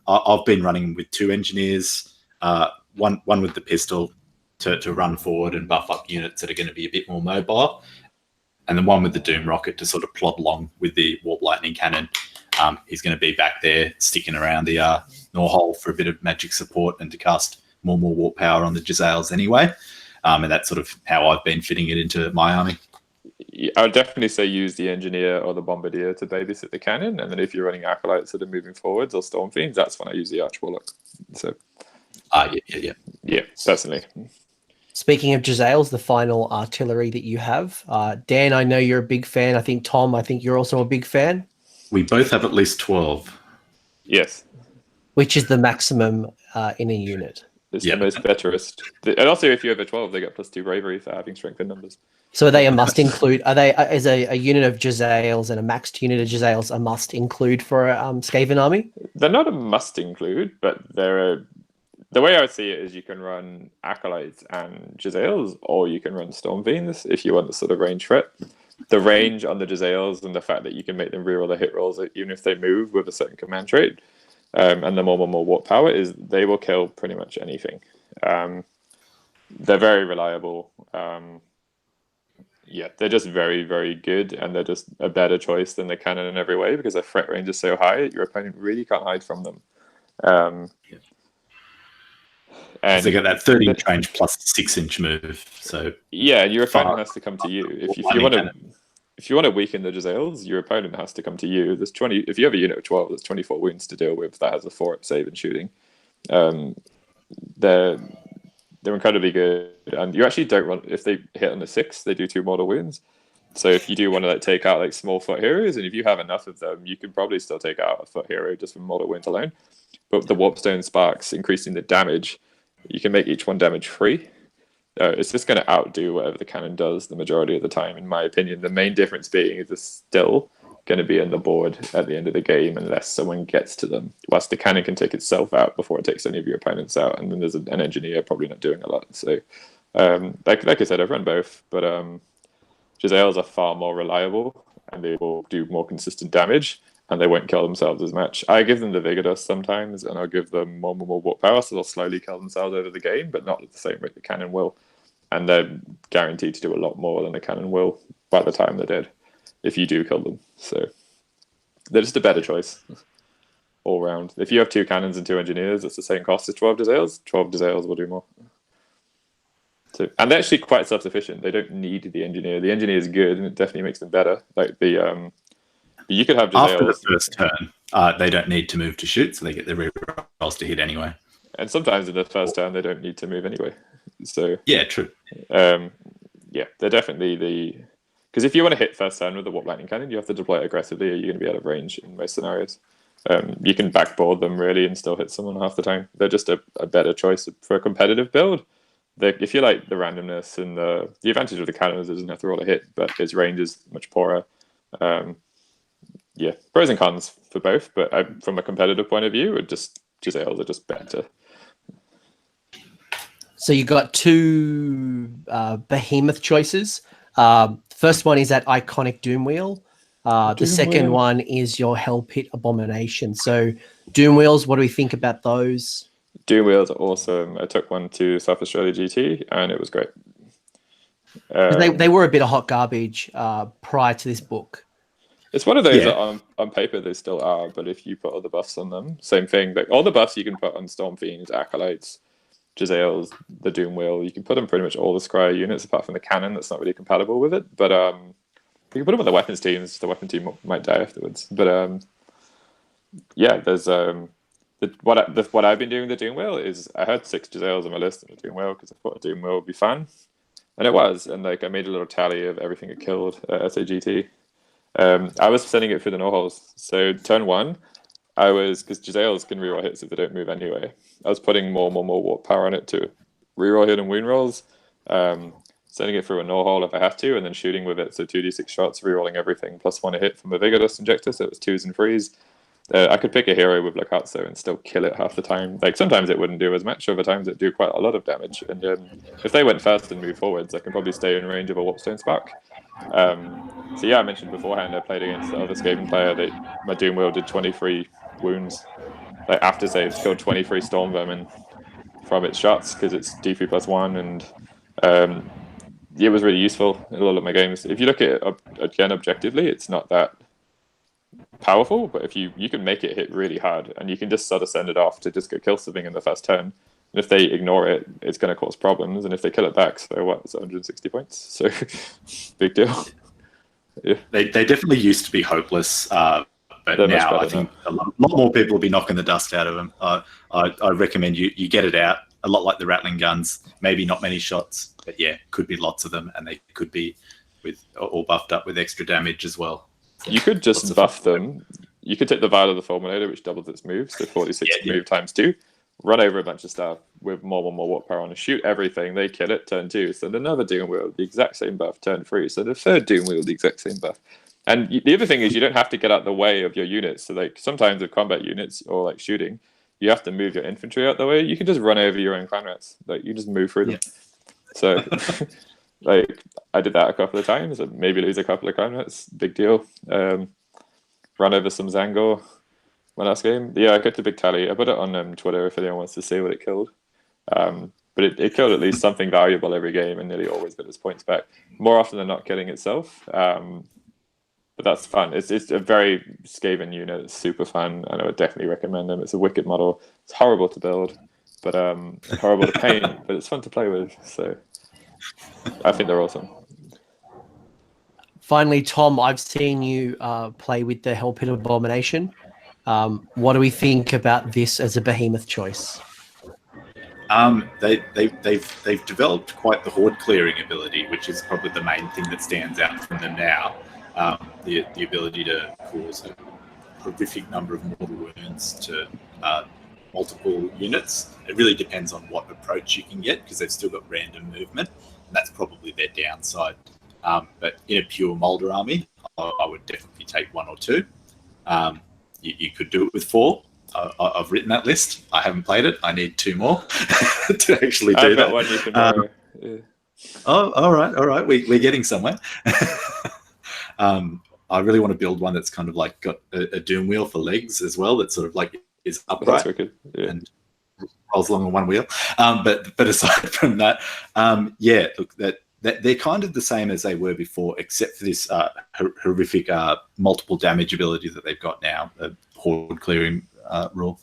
I've been running with 2 engineers, one with the pistol to run forward and buff up units that are going to be a bit more mobile, and then one with the Doom Rocket to sort of plod along with the Warp Lightning Cannon. He's going to be back there sticking around the Norhole for a bit of magic support and to cast more warp power on the Jesales anyway. And that's sort of how I've been fitting it into my army. I would definitely say use the engineer or the bombardier to babysit the cannon, and then if you're running acolytes that are moving forwards or storm fiends, that's when I use the Arch-Warlock. So yeah, personally. Speaking of Jesales, the final artillery that you have, Dan, I know you're a big fan. I think Tom, you're also a big fan. We both have at least 12. Yes. Which is the maximum in a unit. It's the most betterest. And also, if you have a 12, they get +2 bravery for having strength in numbers. So are they a must include? Are they is a unit of Jesales and a maxed unit of Jesales a must include for a Skaven army? They're not a must include, but they're the way I would see it is you can run Acolytes and Jesales, or you can run Storm Fiends if you want the sort of range threat. The range on the Jesales and the fact that you can make them reroll the hit rolls even if they move with a certain command trait, and the more warp power is they will kill pretty much anything. They're very reliable. Yeah, they're just very, very good, and they're just a better choice than the cannon in every way because their threat range is so high. Your opponent really can't hide from them. And they got that 30-inch range plus 6-inch move. So yeah, your opponent has to come to you if you want to. If you want to weaken the Jezzails, your opponent has to come to you. There's 20. If you have a unit of 12, there's 24 wounds to deal with. That has a 4-up save in shooting. They're incredibly good, and you actually don't want, if they hit on the 6, they do 2 mortal wounds. So if you do want to like take out like small foot heroes, and if you have enough of them, you can probably still take out a foot hero just from mortal wounds alone. But the warpstone sparks increasing the damage, you can make each one damage free. It's just going to outdo whatever the cannon does the majority of the time, in my opinion. The main difference being is it's still going to be on the board at the end of the game unless someone gets to them, whilst the cannon can take itself out before it takes any of your opponents out, and then there's an engineer probably not doing a lot. So like I said, I've run both, but Jezzails are far more reliable, and they will do more consistent damage, and they won't kill themselves as much. I give them the Vigor Dust sometimes, and I'll give them more warp power, so they'll slowly kill themselves over the game, but not at the same rate the cannon will. And they're guaranteed to do a lot more than a cannon will by the time they're dead, if you do kill them. So they're just a better choice all round. If you have 2 cannons and 2 engineers, it's the same cost as 12 Jezzails. 12 Jezzails will do more. So, and they're actually quite self-sufficient. They don't need the engineer. The engineer is good, and it definitely makes them better. Like you could have Jezzails. After the first turn, they don't need to move to shoot, so they get their rerolls to hit anyway. And sometimes in the first turn, they don't need to move anyway. So yeah, true. Yeah, they're definitely because if you want to hit first turn with the warp lightning cannon, you have to deploy it aggressively, or you're going to be out of range in most scenarios. You can backboard them really and still hit someone half the time. They're just a better choice for a competitive build. If you like the randomness and the advantage of the cannon is it doesn't have to roll a hit, but its range is much poorer. Yeah, pros and cons for both, but from a competitive point of view, Jezzails are just better. So you got 2 behemoth choices. First one is that iconic Doom Wheel. The second one is your Hell Pit Abomination. So Doom Wheels, what do we think about those? Doom Wheels are awesome. I took one to South Australia GT, and it was great. They were a bit of hot garbage prior to this book. It's one of those that on paper they still are, but if you put all the buffs on them, same thing. Like all the buffs you can put on Storm Fiends, Acolytes, Jezzails, the Doom Wheel, you can put on pretty much all the Squire units apart from the cannon that's not really compatible with it. But you can put them on the weapons teams. The weapon team might die afterwards. But yeah, there's what I've been doing with the Doom Wheel is I had 6 Jezzails on my list in the Doom Wheel because I thought a Doom Wheel would be fun, and it was. And like I made a little tally of everything it killed at SAGT. I was sending it through the no-holes. So turn 1, because Jezzails can reroll hits if they don't move anyway. I was putting more warp power on it to reroll hit and wound rolls, sending it through a no-hole if I have to, and then shooting with it. So 2d6 shots, rerolling everything, plus 1 a hit from a Vigor Dust Injector, so it was 2s and 3s. I could pick a hero with like Heartso and still kill it half the time. Like sometimes it wouldn't do as much, other times it'd do quite a lot of damage. And if they went first and moved forwards, I can probably stay in range of a Warpstone Spark. So yeah, I mentioned beforehand I played against the other Skaven player. My Doom Wheel did 23 wounds. Like after saves, killed 23 Storm Vermin from its shots because it's D3 plus 1, and it was really useful in a lot of my games. If you look at it again objectively, it's not that powerful, but if you can make it hit really hard, and you can just sort of send it off to just go kill something in the first turn. And if they ignore it, it's going to cause problems. And if they kill it back, so what? It's 160 points. So big deal. Yeah. They definitely used to be hopeless, but they're now I think a lot more people will be knocking the dust out of them. I recommend you get it out. A lot like the Rattling guns, maybe not many shots, but yeah, could be lots of them, and they could be all buffed up with extra damage as well. So you could just buff them. You could take the Vial of the Fulminator, which doubles its move, so 46 move times 2. Run over a bunch of stuff with more warp power on, and shoot everything. They kill it, turn 2. So another Doom Wheel, the exact same buff, turn 3. So the third Doom Wheel, the exact same buff. And the other thing is you don't have to get out the way of your units. So like sometimes with combat units or like shooting, you have to move your infantry out the way. You can just run over your own clan rats. Like you just move through them. So like I did that a couple of times. Maybe lose a couple of clan rats. Big deal. Run over some Zangor. My last game, I got the big tally. I put it on Twitter if anyone wants to see what it killed. But but it killed at least something valuable every game and nearly always got its points back. More often than not, killing itself. But that's fun. It's a very Skaven unit. It's super fun, and I would definitely recommend them. It's a wicked model. It's horrible to build, but horrible to paint, but it's fun to play with. So I think they're awesome. Finally, Tom, I've seen you play with the Hell Pit Abomination. What do we think about this as a behemoth choice? They've developed quite the horde clearing ability, which is probably the main thing that stands out from them now. The ability to cause a horrific number of mortal wounds to multiple units. It really depends on what approach you can get, because they've still got random movement, and that's probably their downside. But in a pure Mulder army, I would definitely take 1 or 2. You could do it with 4. I've written that list. I haven't played it. I need 2 more to actually do that. One you can borrow. Oh, all right. We're getting somewhere. I really want to build one that's kind of like got a doom wheel for legs as well. That sort of like is upright and rolls along on one wheel. But aside from that, look, that they're kind of the same as they were before, except for this horrific multiple damage ability that they've got now, the horde clearing rule.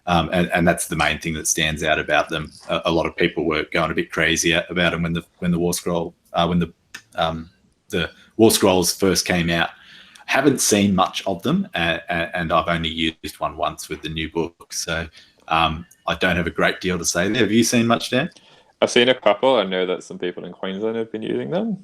And that's the main thing that stands out about them. A lot of people were going a bit crazy about them when the War Scroll the War Scrolls first came out. Haven't seen much of them, and I've only used one once with the new book, so I don't have a great deal to say there. Have you seen much, Dan? I've seen a couple. I know that some people in Queensland have been using them.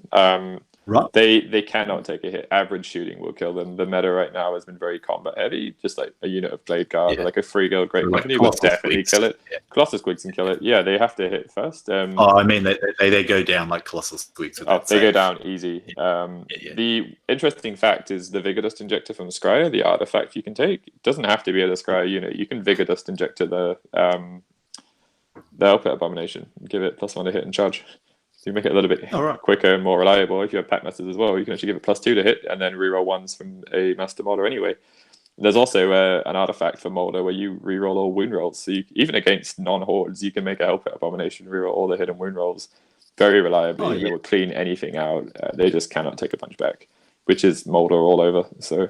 Right. They cannot take a hit. Average shooting will kill them. The meta right now has been very combat heavy. Just like a unit of Blade Guard, or like a free guild Great Company will definitely kill it. Yeah. Colossal Squigs can kill it. Yeah, they have to hit first. I mean, they go down like Colossal Squigs. They go down easy. The interesting fact is the Vigor Dust Injector from Squire, the artifact you can take. It doesn't have to be a Squire unit. You can Vigor Dust Injector the Hell Pit Abomination. Give it +1 to hit and charge. So you make it a little bit quicker and more reliable. If you have pack masters as well, you can actually give it +2 to hit and then reroll 1s from a master Mulder anyway. There's also an artifact for Mulder where you reroll all wound rolls. So even against non-hordes, you can make a Hell Pit Abomination, reroll all the hidden wound rolls very reliably. They will clean anything out. They just cannot take a punch back, which is Mulder all over. So,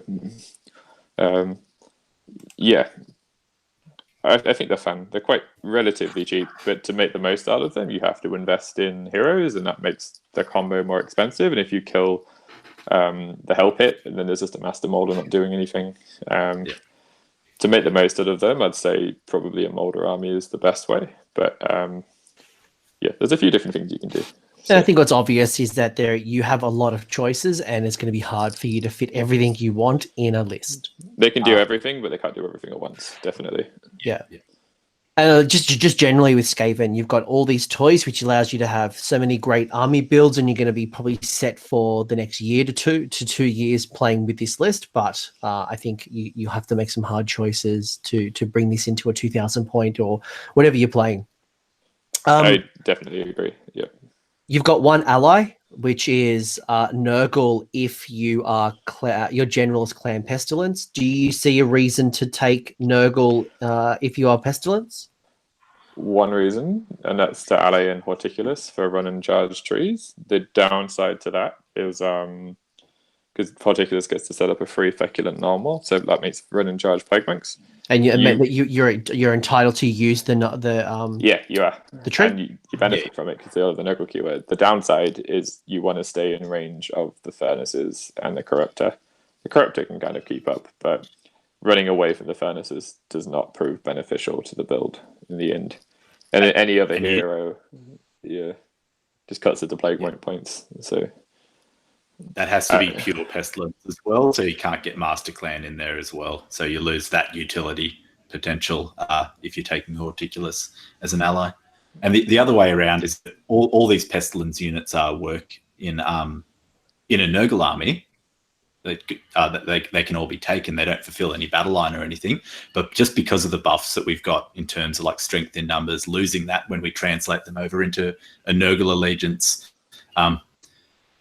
I think they're fun. They're quite relatively cheap, but to make the most out of them, you have to invest in heroes, and that makes the combo more expensive. And if you kill the Hell Pit, and then there's just a Master Mulder not doing anything. To make the most out of them, I'd say probably a Mulder army is the best way. But there's a few different things you can do. And I think what's obvious is that you have a lot of choices, and it's going to be hard for you to fit everything you want in a list. They can do everything, but they can't do everything at once. Definitely. Yeah. And just generally with Skaven, you've got all these toys, which allows you to have so many great army builds, and you're going to be probably set for the next year to 2 years playing with this list. But I think you have to make some hard choices to bring this into a 2,000 point or whatever you're playing. I definitely agree. Yeah. You've got one ally, which is Nurgle. If you are your general is Clan Pestilence, do you see a reason to take Nurgle if you are Pestilence? One reason, and that's to ally in Horticulus for run and charge trees. The downside to that is because Horticulus gets to set up a free feculent normal, so that makes run and charge plague monks. And you're entitled to use you are the tree. And you benefit from it because they are the Nurgle keyword. The downside is you want to stay in range of the furnaces and the corruptor. The corruptor can kind of keep up, but running away from the furnaces does not prove beneficial to the build in the end. And any other hero, just cuts it to plague monk points. So that has to be pure Pestilence as well, so you can't get Master Clan in there as well. So you lose that utility potential if you're taking Horticulus as an ally. And the other way around is that all these Pestilence units work in a Nurgle army. They can all be taken. They don't fulfill any battle line or anything. But just because of the buffs that we've got in terms of like strength in numbers, losing that when we translate them over into a Nurgle allegiance,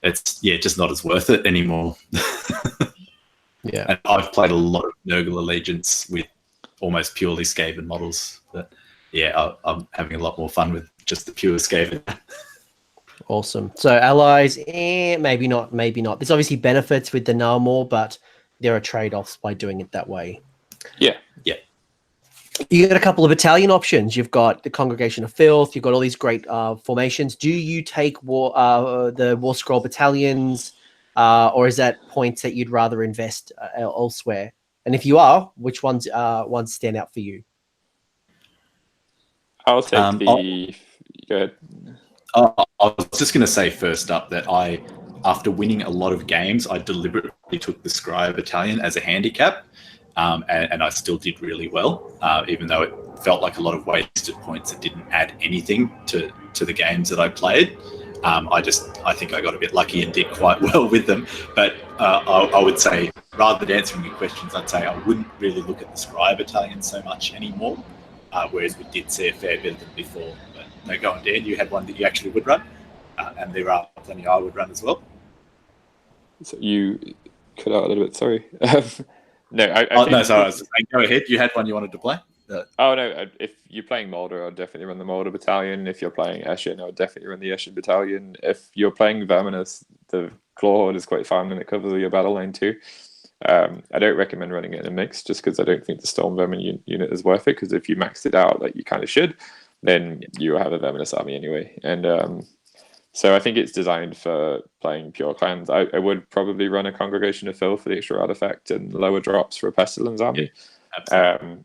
it's just not as worth it anymore. And I've played a lot of Nurgle allegiance with almost purely Skaven models, but I'm having a lot more fun with just the pure Skaven. Awesome. So allies, maybe not, maybe not. There's obviously benefits with the Narmor, but there are trade-offs by doing it that way. Yeah. You got a couple of Italian options. You've got the Congregation of Filth. You've got all these great formations. Do you take the War Scroll battalions, or is that points that you'd rather invest elsewhere? And if you are, which ones stand out for you? I'll take the. Go ahead. I was just going to say first up that after winning a lot of games, I deliberately took the Squire Battalion as a handicap, and I still did really well, even though it felt like a lot of wasted points that didn't add anything to the games that I played. I think I got a bit lucky and did quite well with them. But I would say, rather than answering your questions, I'd say I wouldn't really look at the Squire Battalion so much anymore, whereas we did see a fair bit of them before. But no, go on, Dan, you had one that you actually would run, and there are plenty I would run as well. So you cut out a little bit, sorry. No, sorry, I was saying, go ahead. You had one you wanted to play? Oh, no, if you're playing Mulder, I'll definitely run the Mulder Battalion. If you're playing Eshin, I'll definitely run the Eshin Battalion. If you're playing Verminous, the Clawhorde is quite fun and it covers all your battle line too. I don't recommend running it in a mix just because I don't think the Storm Vermin unit is worth it, because if you maxed it out like you kind of should, then you have a Verminous army anyway. And so I think it's designed for playing pure clans. I would probably run a Congregation of Filth for the extra artifact and lower drops for a Pestilence army. Yeah, absolutely.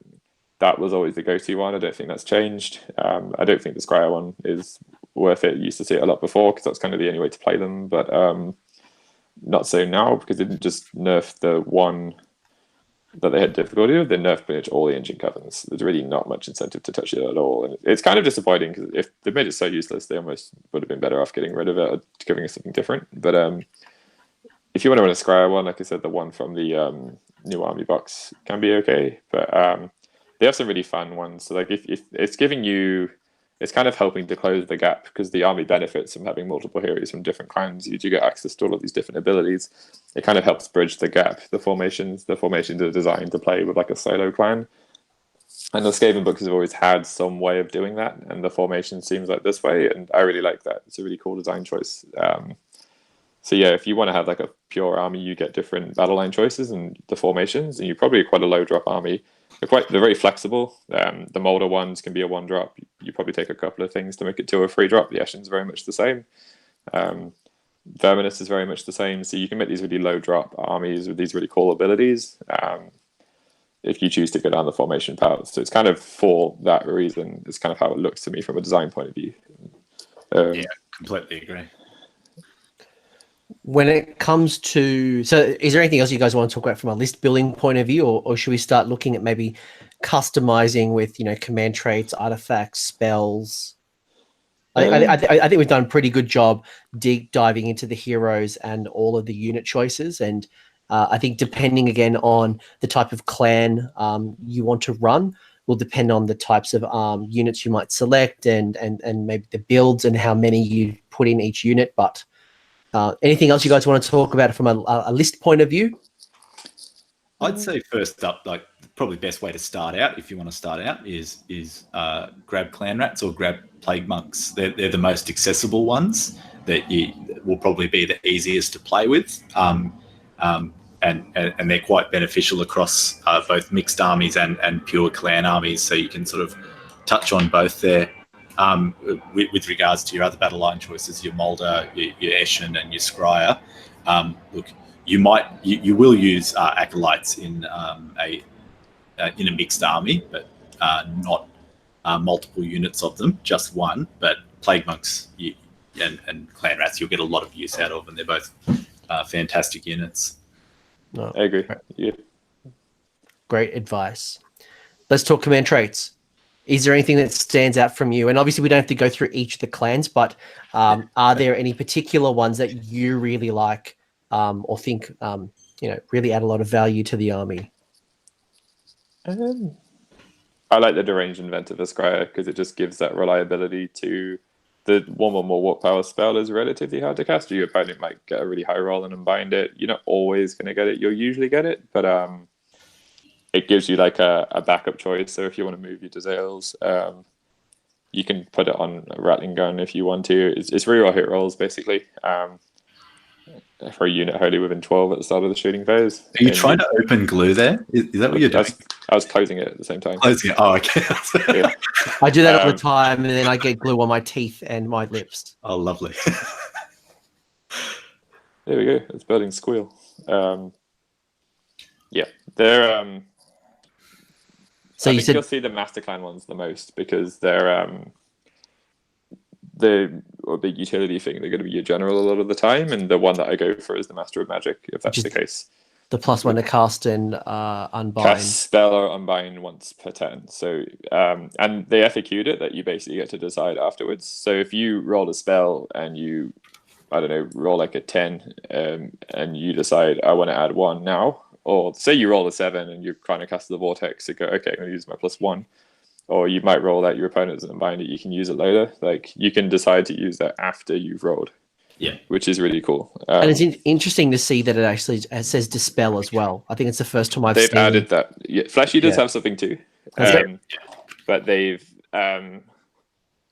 That was always the go-to one. I don't think that's changed. I don't think the Squire one is worth it. You used to see it a lot before because that's kind of the only way to play them, but not so now because they didn't just nerf the one that they had difficulty with. They nerfed pretty much all the Ancient Covens. There's really not much incentive to touch it at all, and it's kind of disappointing because if they made it so useless, they almost would have been better off getting rid of it or giving us something different. But if you want to run a Squire one, like I said, the one from the new army box can be okay, but they have some really fun ones. So like if it's giving you, it's kind of helping to close the gap because the army benefits from having multiple heroes from different clans. You do get access to all of these different abilities. It kind of helps bridge the gap. The formations are designed to play with like a solo clan. And the Skaven books have always had some way of doing that, and the formation seems like this way, and I really like that. It's a really cool design choice. So yeah, if you want to have like a pure army, you get different battle line choices and the formations, and you're probably quite a low drop army. They're very flexible. The Mulder ones can be a 1-drop. You probably take a couple of things to make it to a 3-drop. The Eshin's very much the same. Verminous is very much the same. So you can make these really low drop armies with these really cool abilities if you choose to go down the formation path. So it's kind of for that reason. It's kind of how it looks to me from a design point of view. Yeah, completely agree. When it comes to, so is there anything else you guys want to talk about from a list building point of view, or should we start looking at maybe customizing with, command traits, artifacts, spells? I think we've done a pretty good job diving into the heroes and all of the unit choices. And I think depending again on the type of clan you want to run will depend on the types of units you might select and maybe the builds and how many you put in each unit. But anything else you guys want to talk about from a list point of view? I'd say first up, like probably best way to start out, if you want to start out, is grab clan rats or grab plague monks. They're the most accessible ones that will probably be the easiest to play with, and they're quite beneficial across both mixed armies and pure clan armies. So you can sort of touch on both there. With regards to your other battle line choices, your Mulder, your Eshin, and your Squire, look, you will use Acolytes in a mixed army, but not multiple units of them, just one. But Plague Monks and Clan Rats, you'll get a lot of use out of, and they're both fantastic units. No. I agree. Yeah. Great advice. Let's talk command traits. Is there anything that stands out from you? And obviously we don't have to go through each of the clans, but are there any particular ones that you really like or think really add a lot of value to the army? I like the Deranged Inventor for Squire because it just gives that reliability to the 1/1 more warp power spell is relatively hard to cast. Your opponent might get a really high roll and unbind it. You're not always going to get it. You'll usually get it, but it gives you like a backup choice. So if you want to move your Dazales, you can put it on a rattling gun if you want to. It's reroll hit rolls basically. For a unit wholly within 12 at the start of the shooting phase. Are you trying to open glue there? Is that what you're doing? I was closing it at the same time. Closing it. Oh, okay. Yeah. I do that all the time, and then I get glue on my teeth and my lips. Oh, lovely. There we go. It's building squeal. Yeah, they're. So I you think said you'll see the Master Clan ones the most because they're a big utility thing. They're going to be your general a lot of the time, and the one that I go for is the Master of Magic, if that's the case. The +1 to cast and unbind. Cast spell or unbind once per turn. So, and they FAQ'd it that you basically get to decide afterwards. So if you roll a spell and you, I don't know, roll like a 10, and you decide I want to add 1 now, or say you roll a 7 and you're trying to cast the Vortex, you go, okay, I'm going to use my +1. Or you might roll that your opponent doesn't bind it, you can use it later. Like, you can decide to use that after you've rolled. Yeah. Which is really cool. And it's interesting to see that it actually says Dispel as well. I think it's the first time I've seen... They've added that. Yeah, Flash Eaters have something too. But they've...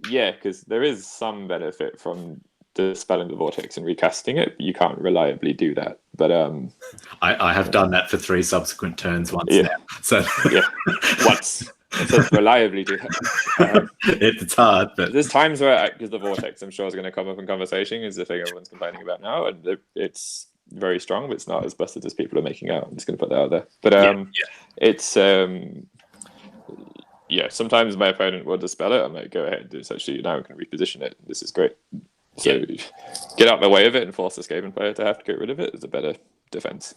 because there is some benefit from dispelling the Vortex and recasting it. You can't reliably do that. But I have done that for 3 subsequent turns once now. So once. It says reliably do that. It's hard, but there's times where, because the Vortex, I'm sure, is going to come up in conversation, is the thing everyone's complaining about now, and it's very strong, but it's not as busted as people are making out. I'm just going to put that out there. But it's sometimes my opponent will dispel it. I'm like, go ahead, it's actually now we can reposition it. This is great. So get out the way of it and force the Skaven player to have to get rid of it is a better defense.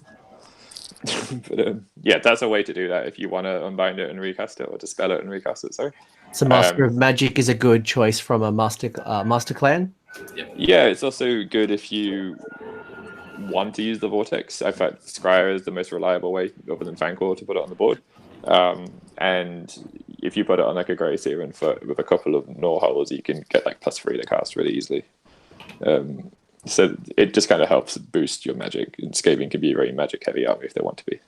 But that's a way to do that if you want to unbind it and recast it, or dispel it and recast it. Sorry. So Master of Magic is a good choice from a Master Clan. Yeah, it's also good if you want to use the Vortex. I find Scryer is the most reliable way, other than Danquol, to put it on the board. And if you put it on like a Grey Seer and with a couple of Gnaw holes, you can get like +3 to cast really easily. So it just kind of helps boost your magic. And Skaven can be a very magic heavy army if they want to be.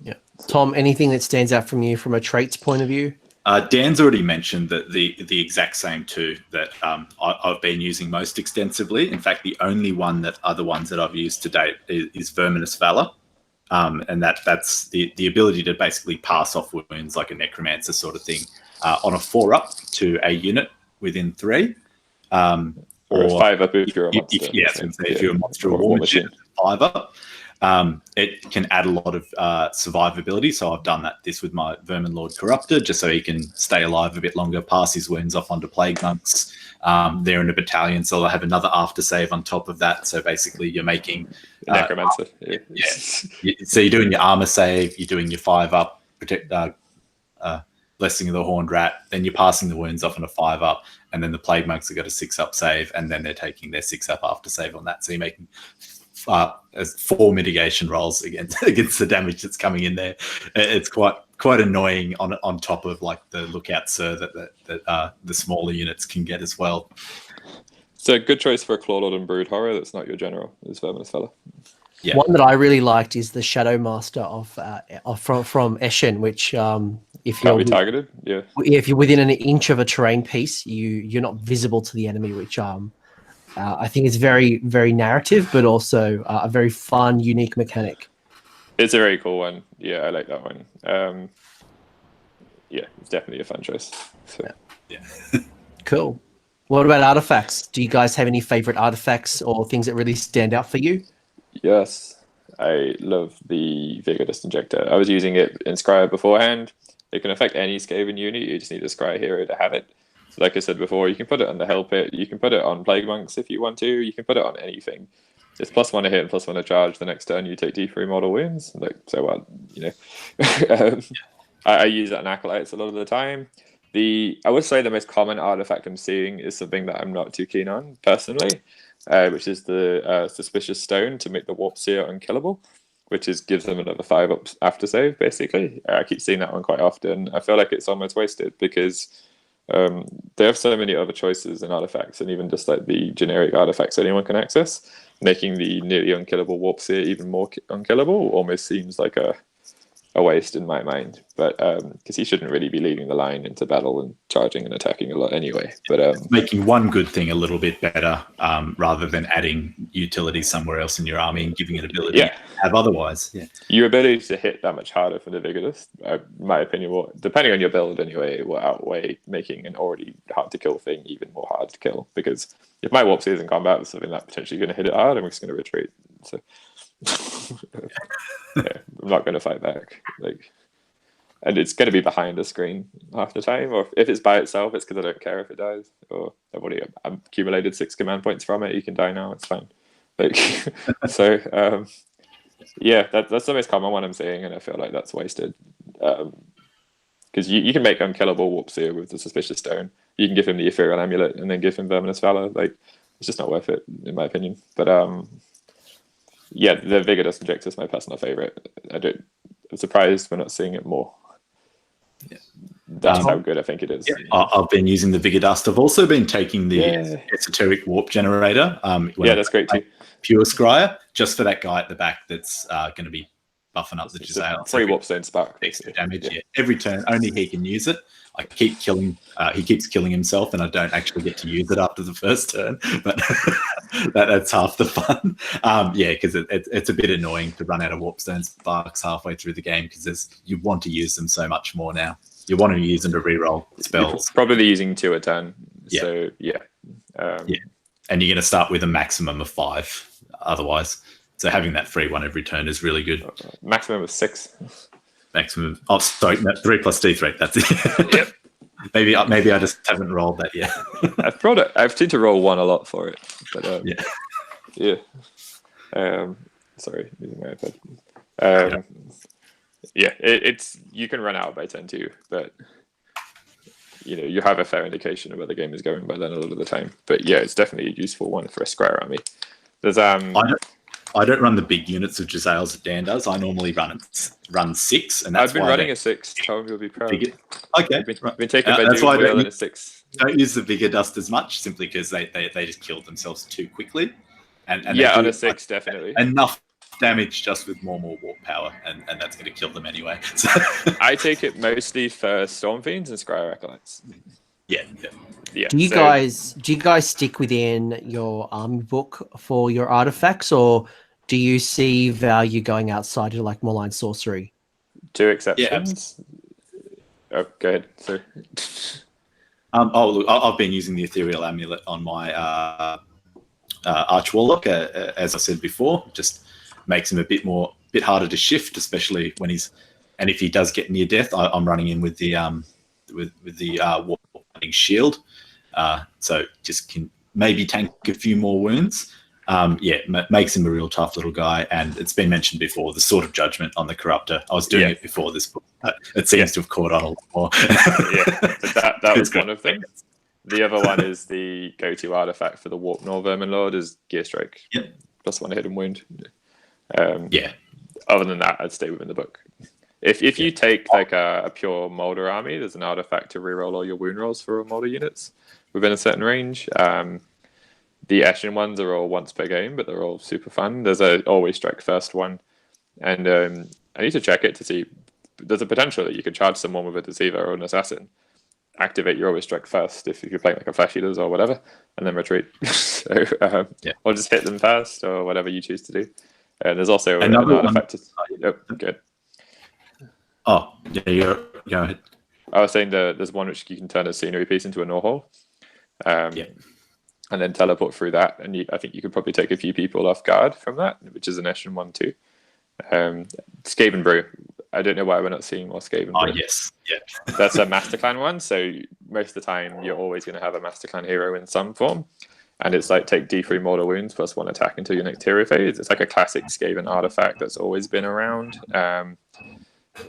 Yeah. Tom, anything that stands out from you from a traits point of view? Dan's already mentioned that the exact same two that I've been using most extensively. In fact, the only other ones that I've used to date is Verminous Valor. And that's the ability to basically pass off wounds like a necromancer sort of thing on a 4-up to a unit within 3. Or 5-up if you're a monster. If you're a monster or war machine, 5-up. It can add a lot of survivability. So I've done this with my Vermin Lord Corruptor, just so he can stay alive a bit longer, pass his wounds off onto Plague Monks. They're in a battalion, so they'll have another after save on top of that. So basically you're making... necromancer. So you're doing your armor save, you're doing your 5-up, protect Blessing of the Horned Rat, then you're passing the wounds off on a 5-up, and then the Plague Monks have got a 6-up save, and then they're taking their 6-up after save on that. So you're making 4 mitigation rolls against the damage that's coming in there. It's quite annoying on top of like the Lookout Sir that the smaller units can get as well. So a good choice for a Clawlord and Brood Horror that's not your general is Verminous Valor. Yeah. One that I really liked is the Shadow Master from Eshin, which if you're targeted, if you're within an inch of a terrain piece, you're not visible to the enemy, which I think is very, very narrative, but also a very fun, unique mechanic. It's a very cool one. Yeah, I like that one. It's definitely a fun choice. So. Yeah. Cool. What about artifacts? Do you guys have any favorite artifacts or things that really stand out for you? Yes, I love the Vigor Dust Injector. I was using it in Scryer beforehand. It can affect any Skaven unit. You just need a Scryer hero to have it. So like I said before, you can put it on the Hell Pit. You can put it on Plague Monks if you want to. You can put it on anything. It's +1 to hit and +1 to charge. The next turn you take D3 mortal wounds. So what, I use that in Acolytes a lot of the time. I would say the most common artifact I'm seeing is something that I'm not too keen on personally, which is the Suspicious Stone to make the Warp Seer unkillable, which gives them another 5-up after save, basically. I keep seeing that one quite often. I feel like it's almost wasted because they have so many other choices in artifacts, and even just like the generic artifacts anyone can access, making the nearly unkillable Warp Seer even more unkillable almost seems like a a waste in my mind, but because he shouldn't really be leading the line into battle and charging and attacking a lot anyway. But making one good thing a little bit better, rather than adding utility somewhere else in your army and giving it ability to have otherwise. Yeah, your ability to hit that much harder for the Vigorist, in my opinion, will, depending on your build anyway, will outweigh making an already hard to kill thing even more hard to kill. Because if my Warp Seer is in combat with something that's potentially going to hit it hard, I'm just going to retreat. So. Yeah, I'm not going to fight back. And it's going to be behind a screen half the time, or if it's by itself, it's because I don't care if it dies. Or I've already accumulated 6 command points from it. You can die now; it's fine. So yeah, that's the most common one I'm seeing, and I feel like that's wasted. Because you can make unkillable Warp Seer with the Suspicious Stone. You can give him the Ethereal Amulet and then give him Verminous Valor. It's just not worth it, in my opinion. But yeah, the Vigorous Injector is my personal favorite. I'm surprised we're not seeing it more. Yeah. That's how good I think it is. Yeah. I've been using the Vigor Dust. I've also been taking the Esoteric Warp Generator. That's great too. Pure Scryer, just for that guy at the back that's going to be buffing up the Jezzail. 3 Warpstone Spark. Extra damage, every turn. Only he can use it. I keep killing. He keeps killing himself, and I don't actually get to use it after the first turn. But that's half the fun. Because it's a bit annoying to run out of Warpstone Sparks halfway through the game because you want to use them so much more now. You want to use them to reroll spells. You're probably using 2 a turn. Yeah. So and you're going to start with a maximum of 5. Otherwise, so having that free one every turn is really good. Maximum of 6. Maximum. Oh, sorry, no, 3 plus D3. That's it. Yep. maybe I just haven't rolled that yet. I've tried to roll 1 a lot for it, but sorry, using my iPad. It's you can run out by turn 2, but you have a fair indication of where the game is going by then a lot of the time. But yeah, it's definitely a useful one for a Squire army. There's I don't run the big units of Jezzails that Dan does. I normally run 6, and that's I've been running a 6. Tom, you'll be proud. Okay, been taken by that's why Doom in a 6. Don't use the Vigor Dust as much, simply because they just killed themselves too quickly. And on a 6, definitely enough damage just with more warp power, and that's going to kill them anyway. So. I take it mostly for Storm Fiends and Squire Acolytes. Yeah. Do you guys stick within your army book for your artifacts, or do you see value going outside to like Malign Sorcery? 2 exceptions. Oh, go ahead. Sorry. Look, I've been using the Ethereal Amulet on my Arch-Warlock, as I said before. Just makes him a bit harder to shift, especially when and if he does get near death, I'm running in with the Warping Shield. So just can maybe tank a few more wounds. Makes him a real tough little guy. And it's been mentioned before, the Sword of Judgment on the Corruptor. I was doing it before this book, but it seems to have caught on a lot more. That was one of them. The other one is the go-to artifact for the Warp Nor Vermin Lord is Gear Strike. Yep. +1 hidden wound. Other than that, I'd stay within the book. If you take like a pure Mulder army, there's an artifact to reroll all your wound rolls for Mulder units within a certain range. The Ashen ones are all once per game, but they're all super fun. There's a Always Strike First one, and I need to check it to see. There's a potential that you could charge someone with a Deceiver or an Assassin, activate your Always Strike First if you're playing like a Flesh Eaters or whatever, and then retreat. Or just hit them first or whatever you choose to do. And there's also an artifact. Good. Oh, yeah, go ahead. I was saying there's one which you can turn a scenery piece into a Norhole. And then teleport through that. And I think you could probably take a few people off guard from that, which is an Eshin one too. Skaven Brew. I don't know why we're not seeing more Skaven Brew. Oh, yes. Yeah. That's a Master Clan one. So most of the time, you're always going to have a Master Clan hero in some form. And it's like take D3 mortal wounds +1 attack until your Nectaria phase. It's like a classic Skaven artifact that's always been around.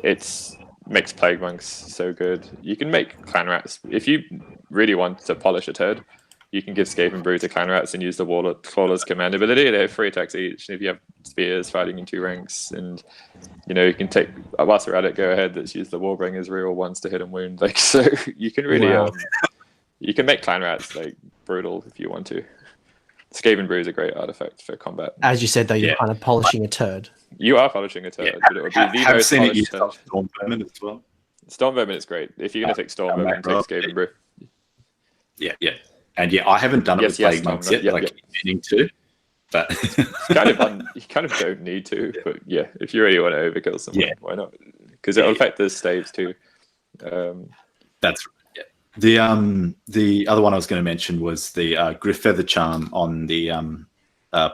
It's makes Plague Monks so good. You can make Clan Rats. If you really want to polish a turd, you can give Skaven Brew to Clan Rats and use the Warlord's command ability. They have 3 attacks each. And if you have spears fighting in 2 ranks, and you can take, whilst we're at it, go ahead, let's use the Warbringers reroll ones to hit and wound. So you can really, you can make Clan Rats brutal if you want to. Skaven Brew is a great artifact for combat. As you said, though, you're kind of polishing a turd. You are polishing a turd, but it would be the most polished turd. Storm Vermin as well. Storm Vermin is great. If you're going to take Storm Vermin, take Skaven Brew. Yeah. And I haven't done it with Plague Monks yet, but I keep meaning to. But you kind of don't need to, but yeah, if you really want to overkill someone, why not? Because it'll affect the staves too. That's right. Yeah. The other one I was going to mention was the Griff Feather Charm on the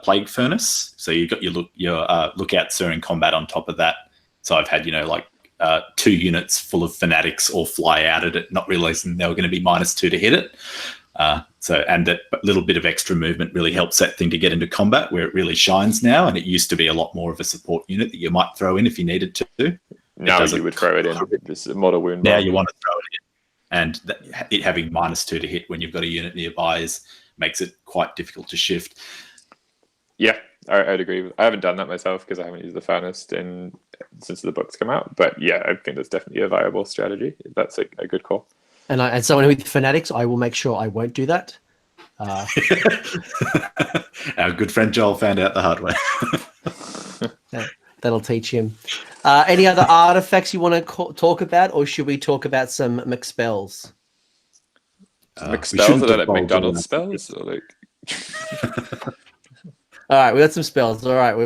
Plague Furnace. So you got your Lookout Sir in combat on top of that. So I've had 2 units full of fanatics all fly out at it, not realizing they were going to be -2 to hit it. And that little bit of extra movement really helps that thing to get into combat where it really shines now. And it used to be a lot more of a support unit that you might throw in if you needed to. Now you would throw it in. This is a model wound. Now you want to throw it in. And it having -2 to hit when you've got a unit nearby makes it quite difficult to shift. Yeah, I'd agree. I haven't done that myself because I haven't used the Furnace since the books come out. But yeah, I think that's definitely a viable strategy. That's a good call. And as someone with fanatics, I will make sure I won't do that. Our good friend Joel found out the hard way. That'll teach him. Any other artifacts you want to talk about, or should we talk about some McSpells? McSpells? Are they like McDonald's spells? Or like... All right, we got some spells. All right,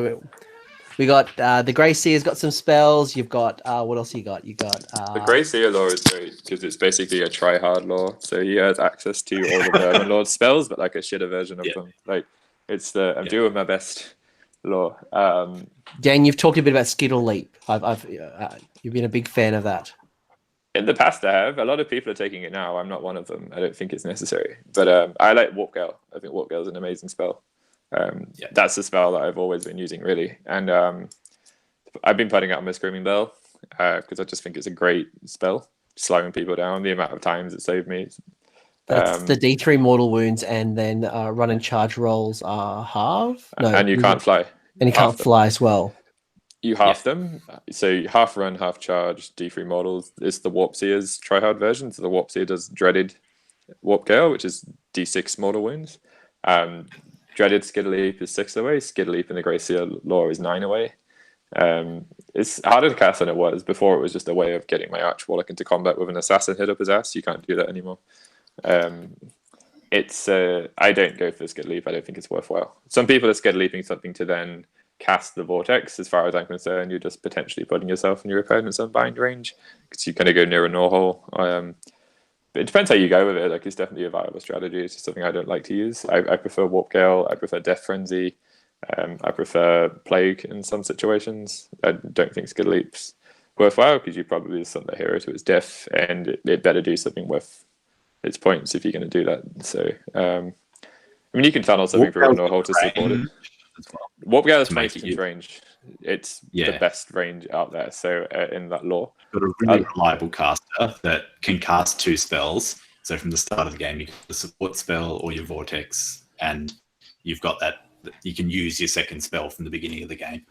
we got the Grey Seer's got some spells. You've got what else you got? You got the Grey Seer lore is great because it's basically a try-hard lore. So he has access to all the Vermin Lord spells, but like a shitter version of them. Like it's the I'm doing my best lore. Dan, you've talked a bit about Skittle Leap. You've been a big fan of that. In the past, I have. A lot of people are taking it now. I'm not one of them. I don't think it's necessary. But I like Warp Gale. I think Warp Gale is an amazing spell. That's the spell that I've always been using, really. And I've been putting it on my Screaming Bell because I just think it's a great spell, slowing people down. The amount of times it saved me. That's the D3 mortal wounds, and then run and charge rolls are half. No, and you can't fly. And you can't fly as well. You half them. So half run, half charge, D3 models. It's the Warp Seer's tryhard version. So the Warp Seer does Dreaded Warp Gale, which is D6 mortal wounds. Dreaded Skittle Leap is 6 away. Skittle Leap in the Grey Seer lore is 9 away. It's harder to cast than it was. Before it was just a way of getting my Arch-Warlock into combat with an assassin hit up his ass. You can't do that anymore. I don't go for Skittle Leap. I don't think it's worthwhile. Some people are Skittle Leaping something to then cast the Vortex. As far as I'm concerned, you're just potentially putting yourself and your opponent's unbind range because you kind of go near a Gnawhole. It depends how you go with it. Like, it's definitely a viable strategy. It's just something I don't like to use. I prefer Warp Gale. I prefer Death Frenzy. I prefer Plague in some situations. I don't think Skittle Leap's worthwhile because you probably send the hero to its death, and it better do something with its points if you're going to do that. So, I mean, you can tunnel something through a Gnawhole to support it. Warp Gale is 20 range. It's the best range out there. So in that lore, got a really reliable caster that can cast 2 spells. So from the start of the game, you get the support spell or your vortex, and you've got that. You can use your second spell from the beginning of the game.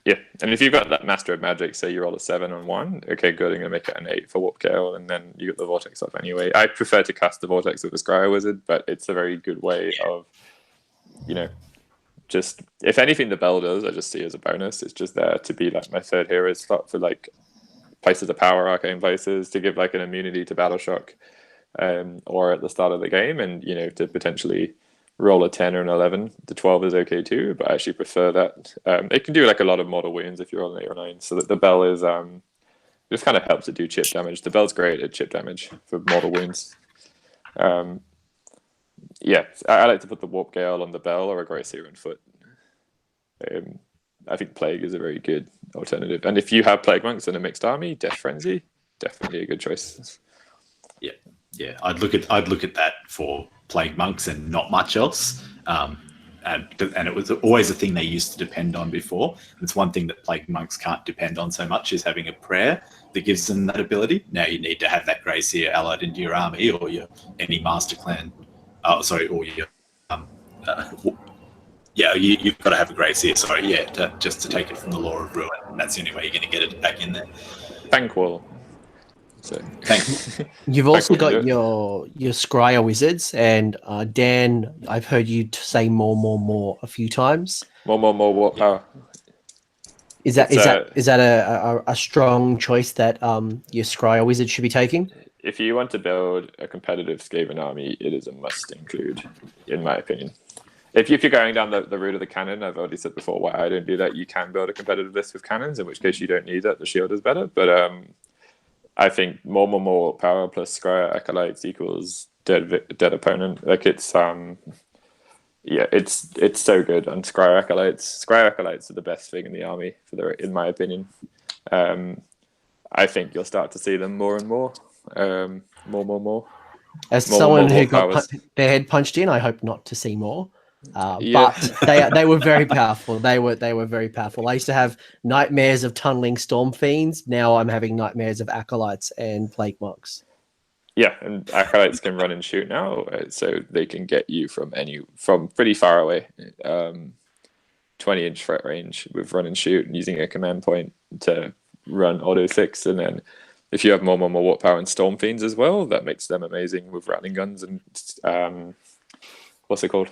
Yeah, and if you've got that Master of Magic, say you roll a 7 on 1, okay, good. I'm gonna make it an 8 for Warp Gale, and then you get the vortex up anyway. I prefer to cast the vortex with the Squire Wizard, but it's a very good way of, just if anything the bell does, I just see as a bonus. It's just there to be like my third hero slot for like places of power, arcane places, to give like an immunity to battle shock, or at the start of the game, and to potentially roll a 10 or an 11. The 12 is okay too, but I actually prefer that. It can do like a lot of mortal wounds if you're on 8 or 9. So that the bell is just kind of helps it do chip damage. The bell's great at chip damage for mortal wounds. I like to put the Warp Gale on the bell or a Grey Seer in foot. I think Plague is a very good alternative. And if you have Plague Monks in a mixed army, Death Frenzy, definitely a good choice. Yeah. I'd look at that for Plague Monks and not much else. And it was always a thing they used to depend on before. It's one thing that Plague Monks can't depend on so much is having a prayer that gives them that ability. Now you need to have that Grey Seer allied into your army or any Master Clan. You've got to have a Grey Seer. just to take it from the Law of Ruin. And that's the only way you're going to get it back in there. Danquol. So Thanks. You've also Thanks for got your Scryer wizards, and Dan, I've heard you say more a few times. more warp power. Is that It's, a strong choice that your Scryer wizard should be taking? If you want to build a competitive Skaven army, it is a must include, in my opinion. If you're going down the route of the cannon, I've already said before why I don't do that. You can build a competitive list with cannons, in which case you don't need that. The shield is better, but I think more power plus Scryer Acolytes equals dead opponent. Like it's it's so good on Squire Acolytes. Squire Acolytes are the best thing in the army, in my opinion. I think you'll start to see them more and more. More. As someone who got their head punched in, I hope not to see more. But they were very powerful. They were very powerful. I used to have nightmares of tunneling storm fiends. Now I'm having nightmares of acolytes and plague monks. Yeah, and acolytes can run and shoot now, so they can get you from pretty far away. 20-inch threat range with run and shoot, and using a command point to run auto 6, and then if you have more warp power and storm fiends as well, that makes them amazing with rattling guns and what's it called?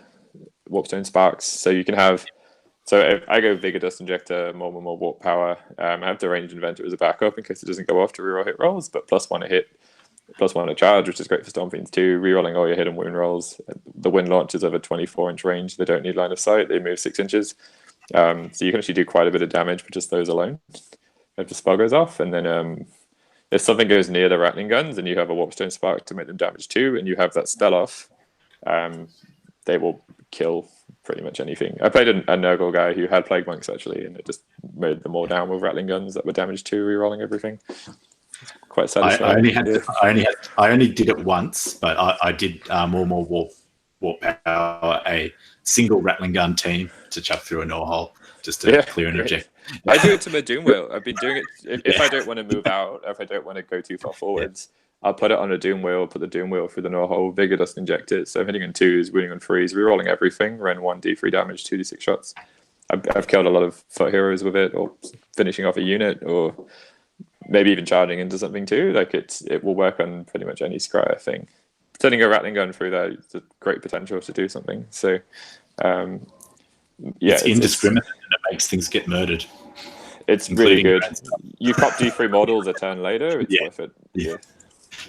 Warpstone sparks. So you can have. So if I go Vigor Dust Injector, more warp power. I have the ranged inventor as a backup in case it doesn't go off to reroll hit rolls, but +1 a hit. +1 a charge, which is great for Storm Fiends too. Rerolling all your hit and wound rolls. The wind launches over 24-inch range. They don't need line of sight. They move 6 inches. So you can actually do quite a bit of damage with just those alone if the spell goes off. And then if something goes near the rattling guns and you have a Warpstone Spark to make them damage too, and you have that spell off, they will kill pretty much anything. I played a Nurgle guy who had Plague Monks actually, and it just mowed them all down with rattling guns that were damage 2, rerolling everything. Quite satisfying. I only did it once, but I did more warp power, a single rattling gun team to chuck through a no hole just to clear an objective. I do it to my Doom Wheel. I've been doing it if I don't want to move out, if I don't want to go too far forwards, I'll put it on a Doom Wheel, put the Doom Wheel through the no hole, Vigor Dust Inject it. So hitting on 2s, winning on 3s, rerolling everything, run 1d3 damage, 2d6 shots. I've killed a lot of foot heroes with it, or finishing off a unit, or maybe even charging into something too. Like it will work on pretty much any Scryer thing. Sending a rattling gun through that is a great potential to do something. So it's indiscriminate and it makes things get murdered. It's really good. You cop D3 models a turn later, it's worth it.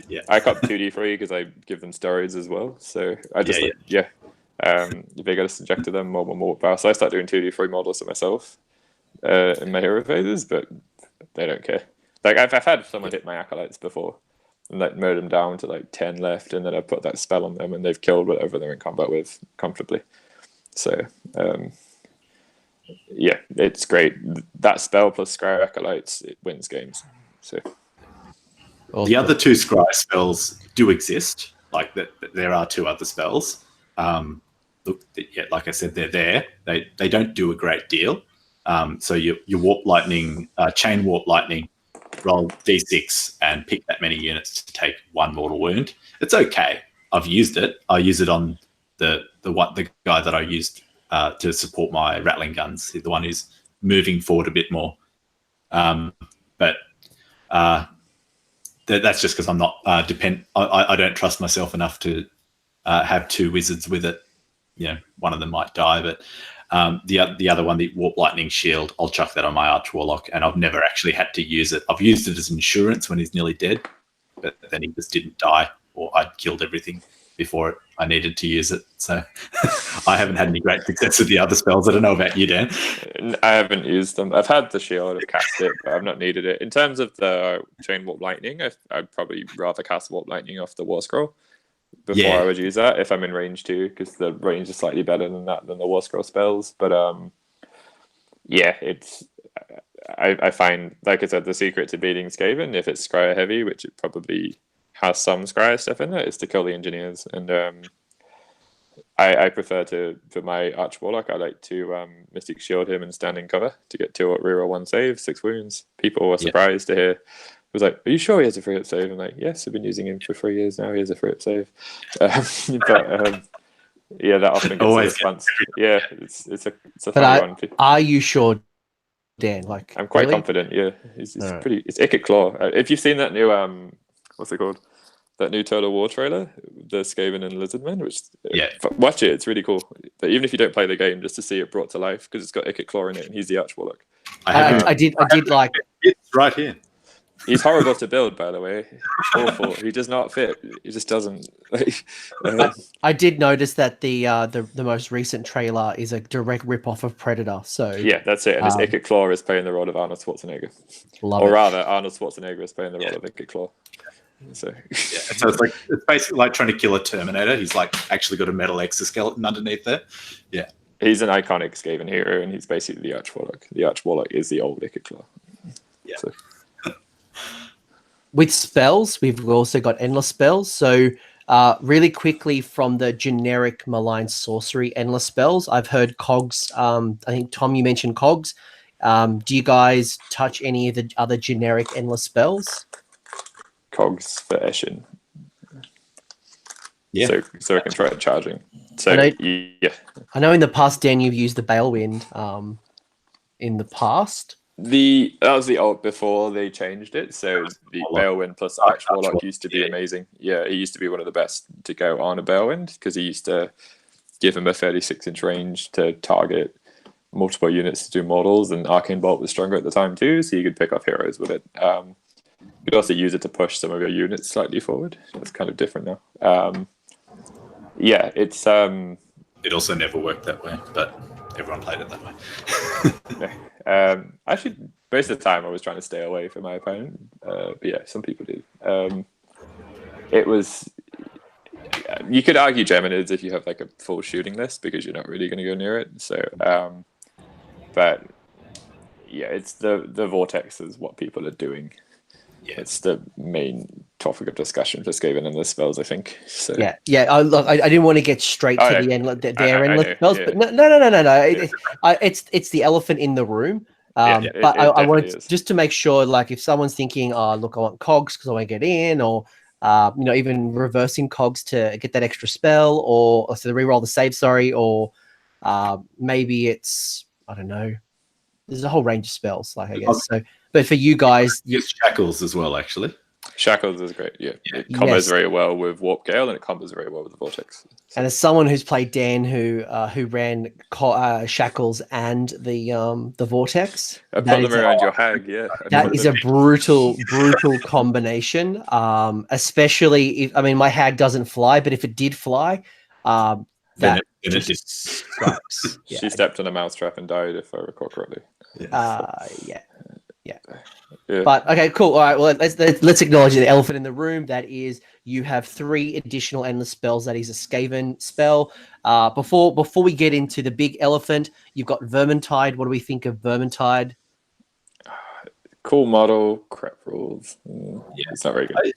Yeah. I cop 2D3 because I give them steroids as well. So I just they got to subject to them more power. So I start doing 2D3 models to myself in my hero phases, but they don't care. Like I've had someone hit my acolytes before and like mowed them down to like 10 left, and then I put that spell on them and they've killed whatever they're in combat with comfortably. So it's great. That spell plus Scryer Acolytes, it wins games. So the other 2 Scryer spells do exist. Like that, there are 2 other spells. Like I said, they're there. They don't do a great deal. So your Warp Lightning, Chain Warp Lightning, roll d6 and pick that many units to take 1 mortal wound. It's okay. I've used it. I use it on the guy that I used to support my rattling guns, the one who's moving forward a bit more. But that's just because I'm not I don't trust myself enough to have 2 wizards with it. One of them might die, but the other one, the Warp Lightning Shield, I'll chuck that on my Arch-Warlock, and I've never actually had to use it. I've used it as insurance when he's nearly dead, but then he just didn't die, or I'd killed everything before I needed to use it. So I haven't had any great success with the other spells. I don't know about you, Dan. I haven't used them. I've had the shield, I've cast it, but I've not needed it. In terms of the Chain Warp Lightning, I'd probably rather cast Warp Lightning off the War Scroll before I would use that if I'm in range 2, because the range is slightly better than the War Scroll spells. But I find, like I said, the secret to beating Skaven, if it's Scryer heavy, which it probably has some Scryer stuff in it, is to kill the engineers. And I prefer for my Arch-Warlock, I like to Mystic Shield him and stand in cover to get 2 reroll 1 save, 6 wounds. People were surprised to hear. Was like, are you sure he has a free up save? I'm like, yes, I've been using him for 3 years now. He has a free up save. That often gets a response. Yeah, it's a funny one. Are you sure, Dan? Like, I'm quite confident. Yeah, it's pretty. It's Icket Claw. If you've seen that new what's it called? That new Total War trailer, the Skaven and Lizardmen, which watch it, it's really cool. But even if you don't play the game, just to see it brought to life, because it's got Ikit Claw in it, and he's the Arch-Warlock. I did like. It's right here. He's horrible to build, by the way. Awful. He does not fit. He just doesn't. I did notice that the most recent trailer is a direct rip-off of Predator. So yeah, that's it. And his Ikit Claw is playing the role of Arnold Schwarzenegger. Rather, Arnold Schwarzenegger is playing the role of Ikit Claw. So so it's basically like trying to kill a Terminator. He's like actually got a metal exoskeleton underneath there. Yeah, he's an iconic Skaven hero, and he's basically the Arch-Warlock. The Arch-Warlock is the old Ikit Claw. Yeah. So. With spells, we've also got endless spells. So really quickly from the generic malign sorcery endless spells, I've heard cogs. I think Tom, you mentioned cogs. Do you guys touch any of the other generic endless spells? Cogs for Eshin. Yeah. So I can try charging. So I know in the past, Dan, you've used the Balewind in the past. That was the alt before they changed it. So the Balewind plus Arch-Warlock used to be amazing. Yeah, he used to be one of the best to go on a Balewind because he used to give him a 36-inch range to target multiple units to do models, and Arcane Bolt was stronger at the time too, so you could pick off heroes with it. You could also use it to push some of your units slightly forward. It's kind of different now. Yeah, it's... It also never worked that way, but everyone played it that way. Actually, most of the time I was trying to stay away from my opponent. But yeah, some people do. It was... You could argue Geminids if you have like a full shooting list because you're not really going to go near it. So, but yeah, it's the Vortex is what people are doing. Yeah, it's the main topic of discussion for Skaven and the spells, I think. So. Yeah. I didn't want to get straight to the endless spells, but no. It's the elephant in the room. But I wanted just to make sure, like, if someone's thinking, look, I want cogs because I want to get in, or even reversing cogs to get that extra spell, or so to reroll the save, or maybe it's, I don't know. There's a whole range of spells, like, I guess. So, but for you guys, use Shackles as well, actually. Shackles is great. Yeah, it combos very well with Warp Gale, and it combos very well with the Vortex. So. And as someone who's played Dan, who ran Shackles and the Vortex, I put them around your hag. Yeah, that is a brutal combination. Especially if my hag doesn't fly, but if it did fly, that just sucks. Yeah. She stepped on a mousetrap and died, if I recall correctly. Yeah. But okay, cool. All right, well, let's acknowledge the elephant in the room. That is, you have 3 additional endless spells. That is a Skaven spell. Before we get into the big elephant, you've got Vermintide. What do we think of Vermintide? Cool model, crap rules. It's not very good.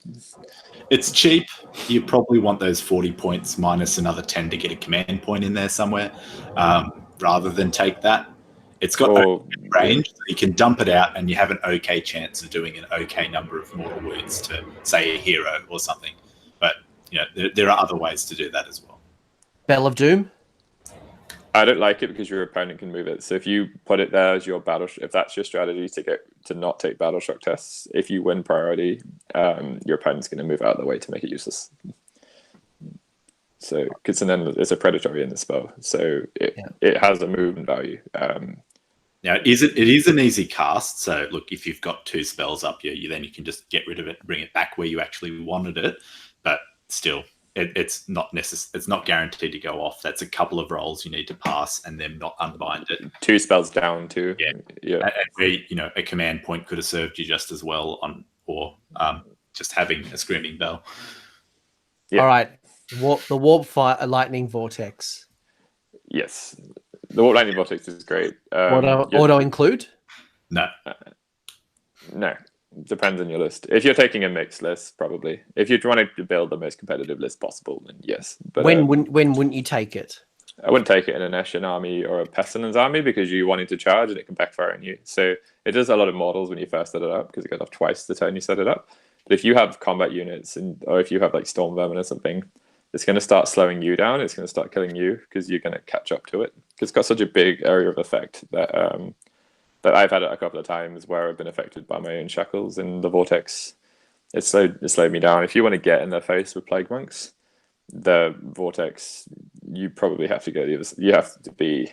It's cheap. You probably want those 40 points minus another 10 to get a command point in there somewhere, rather than take that. It's got range, so you can dump it out and you have an okay chance of doing an okay number of mortal wounds to, say, a hero or something. But there are other ways to do that as well. Bell of Doom? I don't like it because your opponent can move it. So if you put it there as your if that's your strategy to not take battle shock tests, if you win priority, your opponent's going to move out of the way to make it useless. So because then it's a predatory in the spell, so it has a movement value. Now, it is an easy cast. So look, if you've got 2 spells up, then you can just get rid of it, bring it back where you actually wanted it. But still, it's not It's not guaranteed to go off. That's a couple of rolls you need to pass, and then not unbind it. 2 spells down too. Yeah. And a command point could have served you just as well or just having a screaming bell. Yeah. All right. The Warp Fire Lightning Vortex. Yes. The Warp Lightning Vortex is great. Auto include? No. No. Depends on your list. If you're taking a mixed list, probably. If you're trying to build the most competitive list possible, then yes. But when wouldn't you take it? I wouldn't take it in an Eshin army or a Pestilence army because you wanted to charge and it can backfire on you. So it does a lot of models when you first set it up because it goes off twice the turn you set it up. But if you have combat units or if you have like Storm Vermin or something, it's going to start slowing you down. It's going to start killing you because you're going to catch up to it. Because it's got such a big area of effect that that I've had it a couple of times where I've been affected by my own shackles, and the Vortex it slowed me down. If you want to get in their face with Plague Monks, the Vortex, you probably have to go the other. You have to be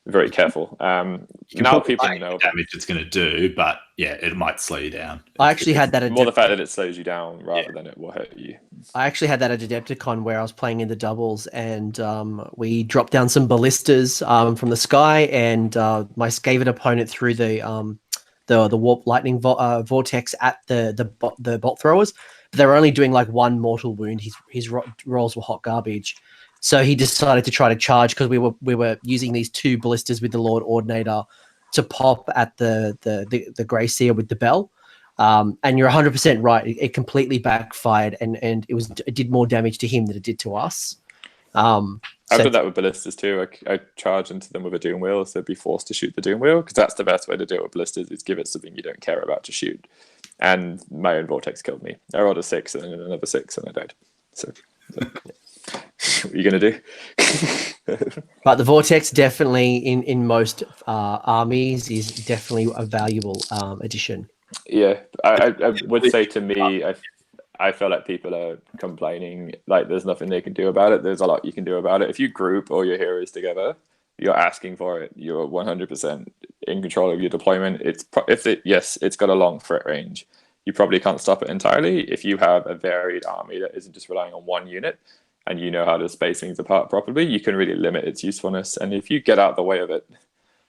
very careful. Now people know the damage it's going to do, but yeah, it might slow you down. I actually had that more the fact that it slows you down rather than it will hurt you. I actually had that at Adepticon where I was playing in the doubles, and we dropped down some ballistas from the sky, and my Skaven opponent threw the warp lightning vortex at the bolt throwers. But they were only doing like one mortal wound. His rolls were hot garbage, so he decided to try to charge because we were using these two ballistas with the Lord Ordinator to pop at the Grey Seer with the bell. And you're 100% right. It completely backfired, and it did more damage to him than it did to us. I've done that with ballistas too. I charge into them with a doom wheel, so be forced to shoot the doom wheel, because that's the best way to deal with ballistas, is give it something you don't care about to shoot. And my own vortex killed me. I rolled a 6 and then another 6 and I died. So what are you gonna do? But the vortex definitely in most armies is definitely a valuable addition. Yeah, I would say, to me, I feel like people are complaining like there's nothing they can do about it. There's a lot you can do about it. If you group all your heroes together, you're asking for it. You're 100% in control of your deployment. It's got a long threat range. You probably can't stop it entirely. If you have a varied army that isn't just relying on one unit, and you know how to space things apart properly, you can really limit its usefulness. And if you get out of the way of it,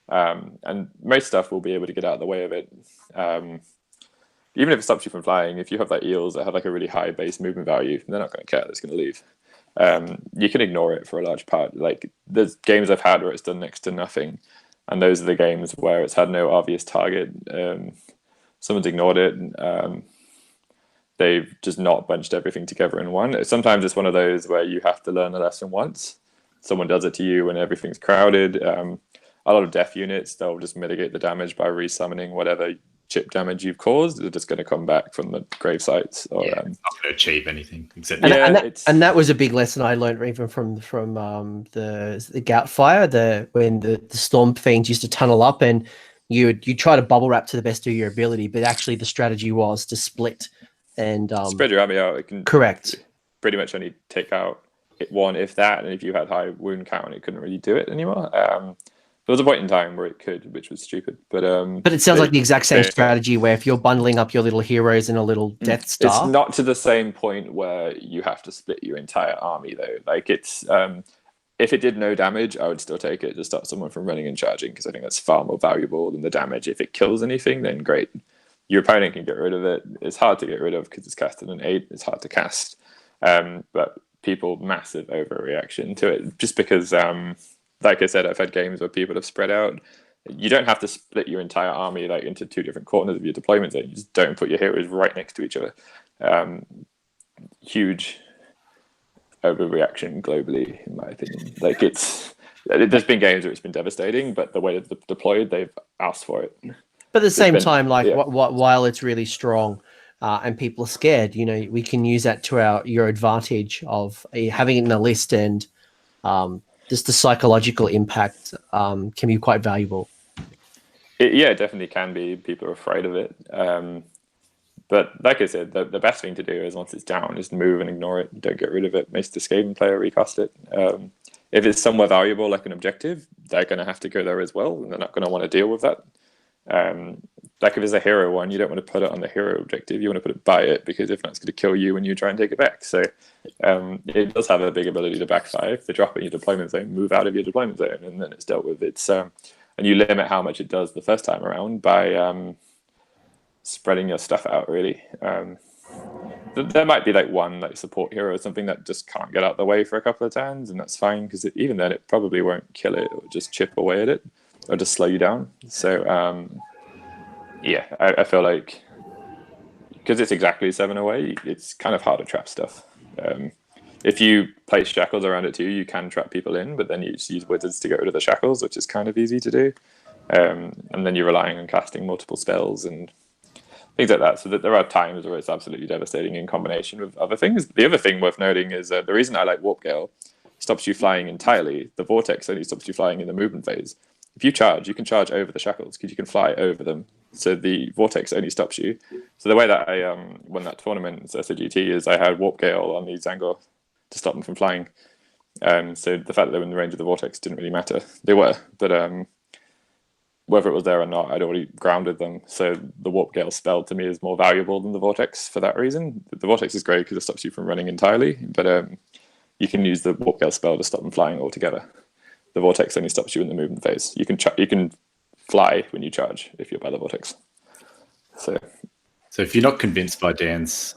and most stuff will be able to get out of the way of it. Even if it stops you from flying, if you have like eels that have like a really high base movement value, they're not going to care. It's going to leave. You can ignore it for a large part. Like, there's games I've had where it's done next to nothing, and those are the games where it's had no obvious target. Someone's ignored it. They've just not bunched everything together in one. Sometimes it's one of those where you have to learn a lesson once. Someone does it to you when everything's crowded. A lot of death units, they'll just mitigate the damage by resummoning whatever chip damage you've caused. They're just going to come back from the grave sites. Or, it's not going to achieve anything. Except and that was a big lesson I learned even from the Gout Fire, when the Storm Fiends used to tunnel up, and you try to bubble wrap to the best of your ability, but actually the strategy was to split and spread your army out. It can pretty much only take out one, if that, and if you had high wound count, it couldn't really do it anymore. There was a point in time where it could, which was stupid. But it sounds like the exact same strategy, where if you're bundling up your little heroes in a little Death Star. It's not to the same point where you have to split your entire army, though. Like, it's if it did no damage, I would still take it to stop someone from running and charging, because I think that's far more valuable than the damage. If it kills anything, then great. Your opponent can get rid of it. It's hard to get rid of because it's casted an 8. It's hard to cast. But people, massive overreaction to it, just because... like I said, I've had games where people have spread out. You don't have to split your entire army like into 2 different corners of your deployment zone. You just don't put your heroes right next to each other. Huge overreaction globally, in my opinion. Like, there's been games where it's been devastating, but the way it's deployed, they've asked for it. But at the same time, while it's really strong and people are scared, we can use that to your advantage of having it in a list, and just the psychological impact can be quite valuable. It definitely can be. People are afraid of it. But like I said, the best thing to do is, once it's down, is move and ignore it. Don't get rid of it. Most the Skaven player recast it. If it's somewhere valuable, like an objective, they're going to have to go there as well, and they're not going to want to deal with that. Like, if it's a hero one, you don't want to put it on the hero objective. You want to put it by it, because if not, it's going to kill you when you try and take it back. So it does have a big ability to backfire. If they drop it in your deployment zone, move out of your deployment zone, and then it's dealt with. And you limit how much it does the first time around by spreading your stuff out, really. There might be like one like support hero or something that just can't get out of the way for a couple of turns, and that's fine, because even then it probably won't kill it, or just chip away at it, or just slow you down. So I feel like, because it's exactly 7 away, it's kind of hard to trap stuff. If you place shackles around it too, you can trap people in, but then you just use wizards to get rid of the shackles, which is kind of easy to do. And then you're relying on casting multiple spells and things like that. So that there are times where it's absolutely devastating in combination with other things. The other thing worth noting is the reason I like Warp Gale stops you flying entirely. The Vortex only stops you flying in the movement phase. If you charge, you can charge over the shackles, because you can fly over them So the vortex only stops you. So the way that I won that tournament in SLGT is I had Warp Gale on the Zangor to stop them from flying. So the fact that they were in the range of the vortex didn't really matter. They were, but whether it was there or not, I'd already grounded them. So the Warp Gale spell to me is more valuable than the vortex for that reason. The vortex is great because it stops you from running entirely, but you can use the Warp Gale spell to stop them flying altogether. The vortex only stops you in the movement phase. You can fly when you charge if you're by the vortex. So if you're not convinced by Dan's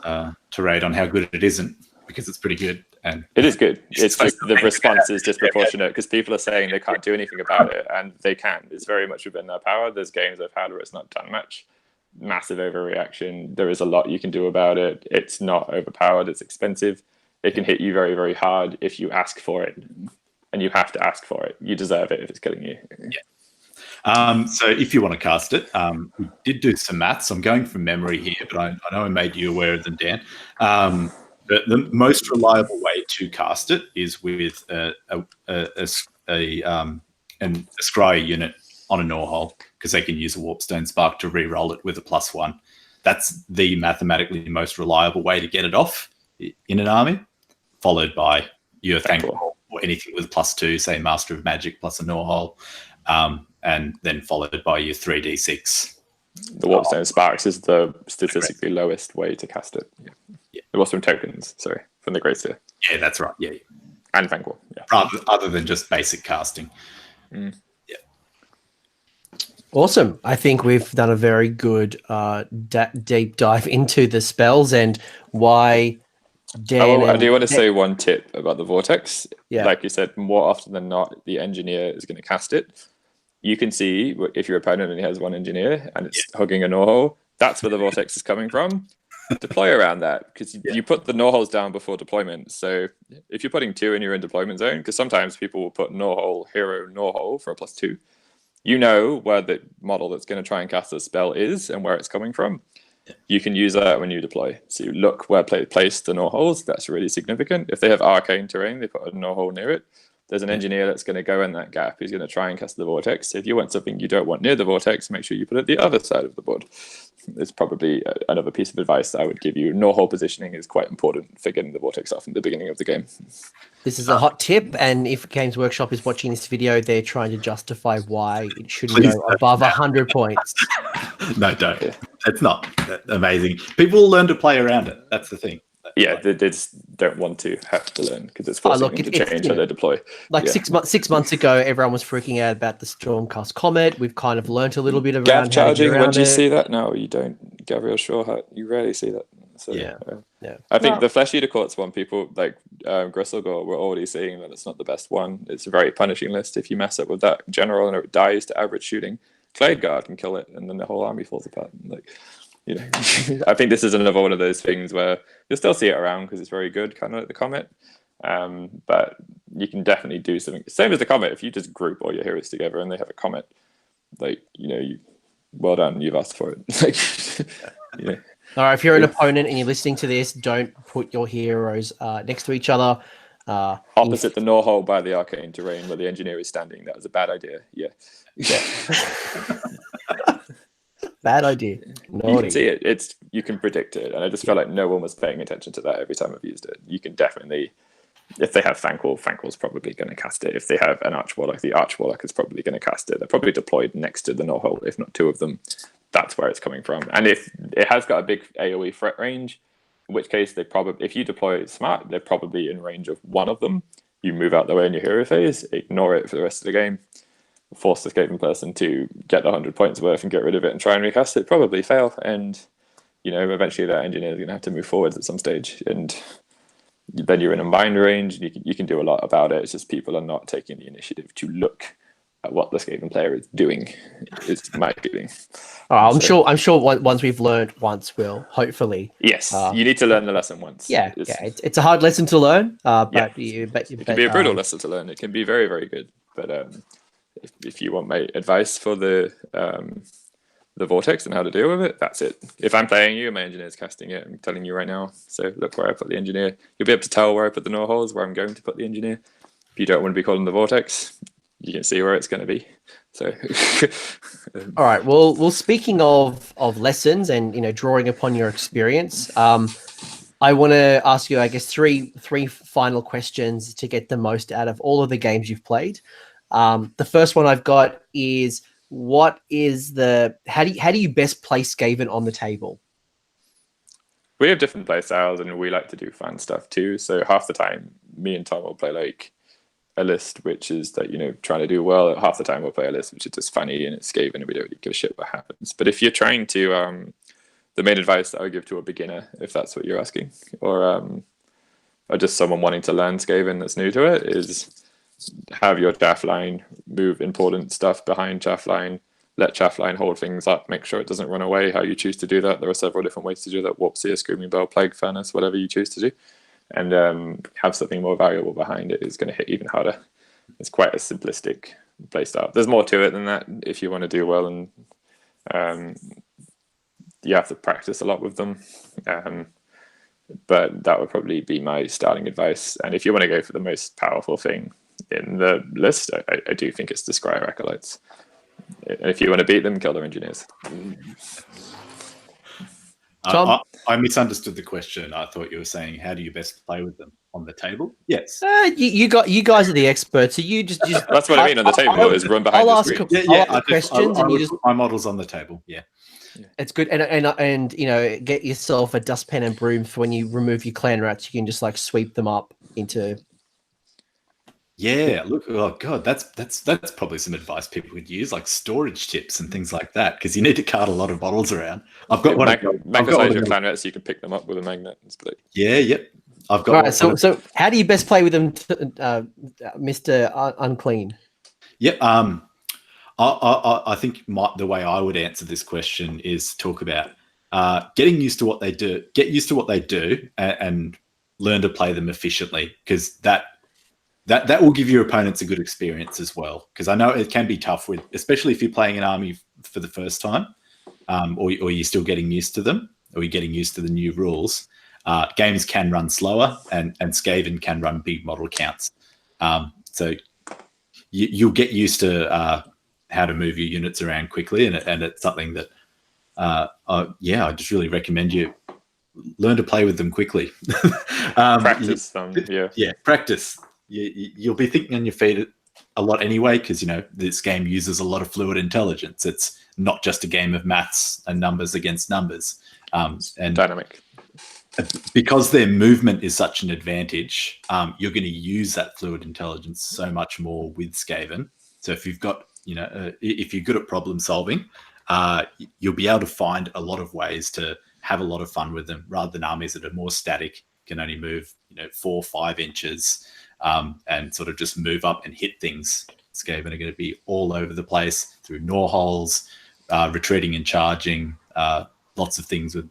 tirade on how good it isn't, because it's pretty good, and it is good. It's just the response is disproportionate because people are saying they can't do anything about it, and they can. It's very much within their power. There's games I've had where it's not done much. Massive overreaction. There is a lot you can do about it. It's not overpowered. It's expensive. It can hit you very, very hard if you ask for it, and you have to ask for it. You deserve it if it's killing you. Yeah. So if you want to cast it, we did do some maths. I'm going from memory here, but I know I made you aware of them, Dan. But the most reliable way to cast it is with a scry unit on a Norhole, because they can use a Warpstone Spark to re-roll it with a +1. That's the mathematically most reliable way to get it off in an army, followed by your Thankwall or anything with +2, say Master of Magic plus a Norhole, and then followed by your 3d6. The Warpstone Sparks is the statistically lowest way to cast it. Yeah. It was from tokens, sorry, from the Great Seer. Yeah, that's right. Yeah. And Thankwall. Yeah. Other than just basic casting. Mm. Yeah. Awesome. I think we've done a very good deep dive into the spells and why Dan. I do want to say one tip about the Vortex. Yeah. Like you said, more often than not, the engineer is going to cast it. You can see if your opponent only has one engineer and it's hugging a Norhole, that's where the Vortex is coming from. Deploy around that, because you put the Norholes down before deployment. So if you're putting 2 and you're in deployment zone, because sometimes people will put Norhole, hero, Norhole for a +2. You know where the model that's going to try and cast the spell is and where it's coming from. You can use that when you deploy. So you look where place the Norholes. That's really significant. If they have arcane terrain, they put a Norhole near it. There's an engineer that's going to go in that gap. He's going to try and cast the Vortex. If you want something you don't want near the Vortex, make sure you put it the other side of the board. It's probably another piece of advice I would give you. Norhole positioning is quite important for getting the Vortex off in the beginning of the game. This is a hot tip, and if Games Workshop is watching this video, they're trying to justify why it shouldn't go above 100 points. No, don't. It's not amazing. People learn to play around it. That's the thing. Yeah, they just don't want to have to learn because it's forcing them to change how they deploy. Like 6 months ago, everyone was freaking out about the Stormcast Comet. We've kind of learnt a little bit around Gav charging. When do you see that? No, you don't. Gabriel Shawhat, you rarely see that. So, yeah. I think the Flesh Eater Courts one, people like Gristlegore were already saying that it's not the best one. It's a very punishing list. If you mess up with that general and it dies to average shooting, Clade Guard can kill it, and then the whole army falls apart. Like, you know, I think this is another one of those things where you'll still see it around because it's very good, kind of like the Comet. But you can definitely do something. Same as the Comet. If you just group all your heroes together and they have a Comet, like, you know, well done, you've asked for it. Like, you know. All right, if you're an opponent and you're listening to this, don't put your heroes next to each other. Opposite the Norhole by the arcane terrain where the engineer is standing. That was a bad idea. Yeah. Bad idea. Naughty. You can see it. You can predict it, and I just felt like no one was paying attention to that every time I've used it. You can definitely, if they have Thankwall's probably going to cast it. If they have an Arch-Warlock, the Arch-Warlock is probably going to cast it. They're probably deployed next to the Norhole, if not 2 of them. That's where it's coming from. And if it has got a big AoE threat range, in which case they probably, if you deploy it smart, they're probably in range of one of them. You move out the way in your hero phase, ignore it for the rest of the game. Force the Skaven person to get the 100 points worth and get rid of it and try and recast it, probably fail. And, you know, eventually that engineer is going to have to move forwards at some stage. And then you're in a mind range and you can do a lot about it. It's just people are not taking the initiative to look at what the Skaven player is doing. Is my feeling. I'm sure once we've learned once, we'll hopefully. Yes, you need to learn the lesson once. Yeah, it's a hard lesson to learn, but it can be a brutal lesson to learn. It can be very, very good. But if you want my advice for the Vortex and how to deal with it, that's it. If I'm playing you and my engineer's casting it, I'm telling you right now. So look where I put the engineer. You'll be able to tell where I put the Norholes, where I'm going to put the engineer. If you don't want to be calling the Vortex, you can see where it's going to be. So, All right. Well, speaking of lessons and drawing upon your experience, I want to ask you, I guess, three final questions to get the most out of all of the games you've played. The first one I've got is, how do you best play Skaven on the table? we have different play styles, and we like to do fun stuff too. So half the time, me and Tom will play like a list which is that trying to do well. Half the time we'll play a list which is just funny and it's Skaven and we don't really give a shit what happens. But if you're trying to the main advice that I would give to a beginner, if that's what you're asking, or just someone wanting to learn Skaven that's new to it, is have your chaff line move important stuff behind chaff line, let chaff line hold things up, make sure it doesn't run away. How you choose to do that, there are several different ways to do that: Warp Seer, Screaming Bell, Plague Furnace, whatever you choose to do. And have something more valuable behind it is going to hit even harder. It's quite a simplistic playstyle. There's more to it than that if you want to do well, and you have to practice a lot with them. But that would probably be my starting advice. And if you want to go for the most powerful thing in the list, I do think it's the Squire Acolytes. And if you want to beat them, kill their engineers. Tom? I misunderstood the question. I thought you were saying, how do you best play with them on the table? Yes. You guys are the experts, so you just that's what I mean on the table is run behind the screen. I'll ask questions, and you just put my models on the table. Yeah. It's good, and get yourself a dustpan and broom for when you remove your clan rats. You can just like sweep them up into. Yeah, look, oh god, that's probably some advice people could use, like storage tips and things like that, because you need to cart a lot of bottles around. I've got one. Magnetize your clan rats so you can pick them up with a magnet and split. Yeah, yep. I've got. All right, so how do you best play with them, Mr. Unclean? Yep. I think the way I would answer this question is talk about getting used to what they do. Get used to what they do and learn to play them efficiently, because that will give your opponents a good experience as well. Because I know it can be tough especially if you're playing an army for the first time, or you're still getting used to them, or you're getting used to the new rules. Games can run slower, and Skaven can run big model counts. So you'll get used to how to move your units around quickly, and it's something that I just really recommend you learn to play with them quickly. Practice them, yeah, practice. You'll be thinking on your feet a lot anyway, because this game uses a lot of fluid intelligence. It's not just a game of maths and numbers against numbers, and dynamic. Because their movement is such an advantage, you're going to use that fluid intelligence so much more with Skaven. So if you've got, if you're good at problem solving, you'll be able to find a lot of ways to have a lot of fun with them, rather than armies that are more static, can only move 4 or 5 inches, and sort of just move up and hit things. Skaven are going to be all over the place through gnaw holes, retreating and charging, lots of things with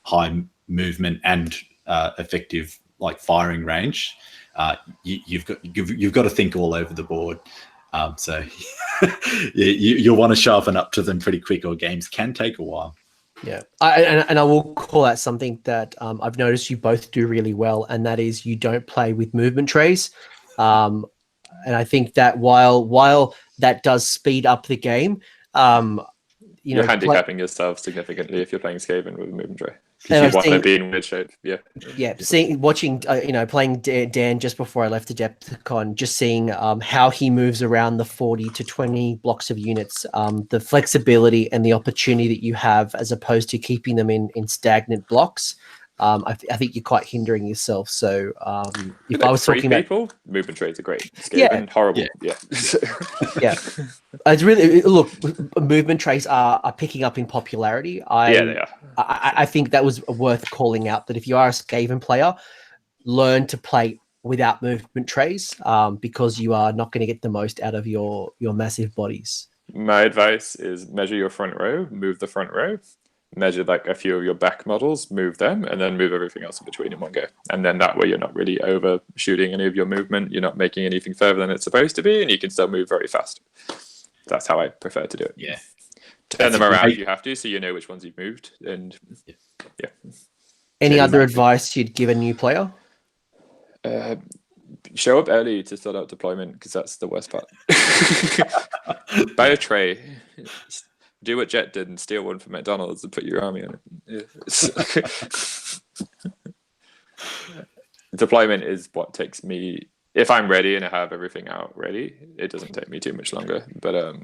high movement and effective firing range. You've got to think all over the board. So you'll want to sharpen up to them pretty quick, or games can take a while. Yeah, I will call out something that I've noticed you both do really well, and that is you don't play with movement trays. And I think that while that does speed up the game, you're handicapping yourself significantly if you're playing Skaven with a movement tray. If you want to be in weird shape, watching, playing Dan just before I left the Adepticon, just seeing how he moves around the 40 to 20 blocks of units, the flexibility and the opportunity that you have, as opposed to keeping them in stagnant blocks. I think you're quite hindering yourself. So if I was talking about movement trays are great. Skaven, horrible. Yeah. It's really, look, movement trays are picking up in popularity. They are. I think that was worth calling out, that if you are a Skaven player, learn to play without movement trays, because you are not going to get the most out of your massive bodies. My advice is measure your front row, move the front row, measure a few of your back models, move them, and then move everything else in between in one go. And then that way you're not really overshooting any of your movement. You're not making anything further than it's supposed to be, and you can still move very fast. That's how I prefer to do it. Yeah. Turn them around if you have to, so you know which ones you've moved. And yeah. Any other advice you'd give a new player? Show up early to sort out deployment, because that's the worst part. Buy a tray. Do what Jet did and steal one from McDonald's and put your army on it. Yeah. Deployment is what takes me. If I'm ready and I have everything out ready, it doesn't take me too much longer. But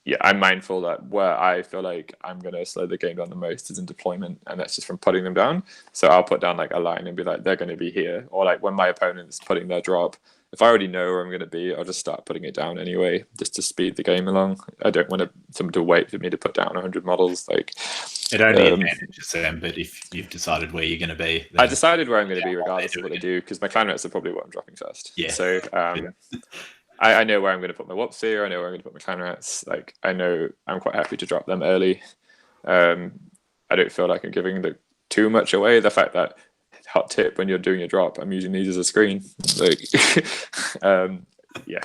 yeah, I'm mindful that where I feel like I'm going to slow the game down the most is in deployment, and that's just from putting them down. So I'll put down like a line and be like, they're going to be here. Or like when my opponent's putting their drop, if I already know where I'm going to be, I'll just start putting it down anyway, just to speed the game along. I don't want someone to wait for me to put down 100 models. Like, it only advantages them, but if you've decided where you're going to be, I decided where I'm going to be regardless of what I do, because my clan rats are probably what I'm dropping first. Yeah. So I know where I'm going to put my Warp Seer. I know where I'm going to put my clan rats. Like, I know I'm quite happy to drop them early. I don't feel like I'm giving too much away. The fact that, hot tip, when you're doing your drop, I'm using these as a screen. Like, yeah.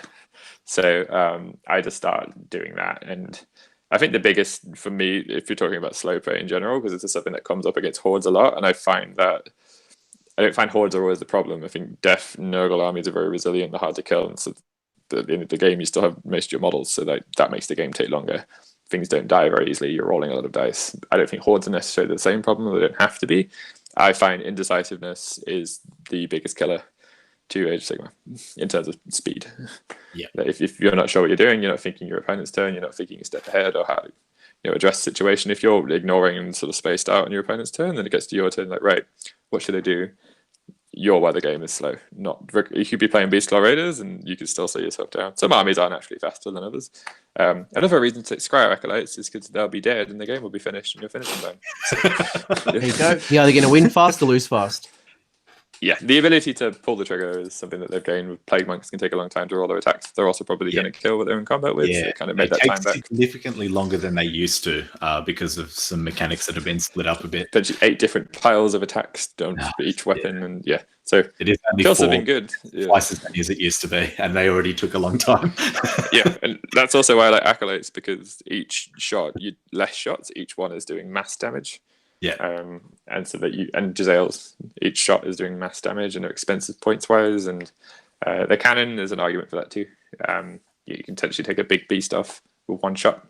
So I just start doing that. And I think the biggest for me, if you're talking about slow play in general, because it's something that comes up against hordes a lot, and I find that I don't find hordes are always the problem. I think Def Nurgle armies are very resilient, they're hard to kill, and so at the end of the game you still have most of your models, so that makes the game take longer. Things don't die very easily, you're rolling a lot of dice. I don't think hordes are necessarily the same problem, they don't have to be. I find indecisiveness is the biggest killer to Age of Sigmar in terms of speed. Yeah. If you're not sure what you're doing, you're not thinking your opponent's turn, you're not thinking a step ahead or how to address the situation. If you're ignoring and sort of spaced out on your opponent's turn, then it gets to your turn, like, right, what should I do? You're why the game is slow. You could be playing Beastclaw Raiders and you could still slow yourself down. Some armies are naturally faster than others. Another reason to take Squire Acolytes is because they'll be dead and the game will be finished and you're finishing them. So, there you go. You're either going to win fast or lose fast. Yeah, the ability to pull the trigger is something that they've gained. With Plague Monks can take a long time to roll their attacks. They're also probably going to kill what they're in combat with. So it kind of made that time back. Significantly longer than they used to because of some mechanics that have been split up a bit. But 8 different piles of attacks down for each weapon, and so it is only kills have been good. Twice as many as it used to be, and they already took a long time. Yeah, and that's also why I like Acolytes, because each shot, less shots, each one is doing mass damage. Yeah. And so that Gisele's, each shot is doing mass damage and they're expensive points wise, and the cannon is an argument for that too. You can potentially take a big beast off with one shot.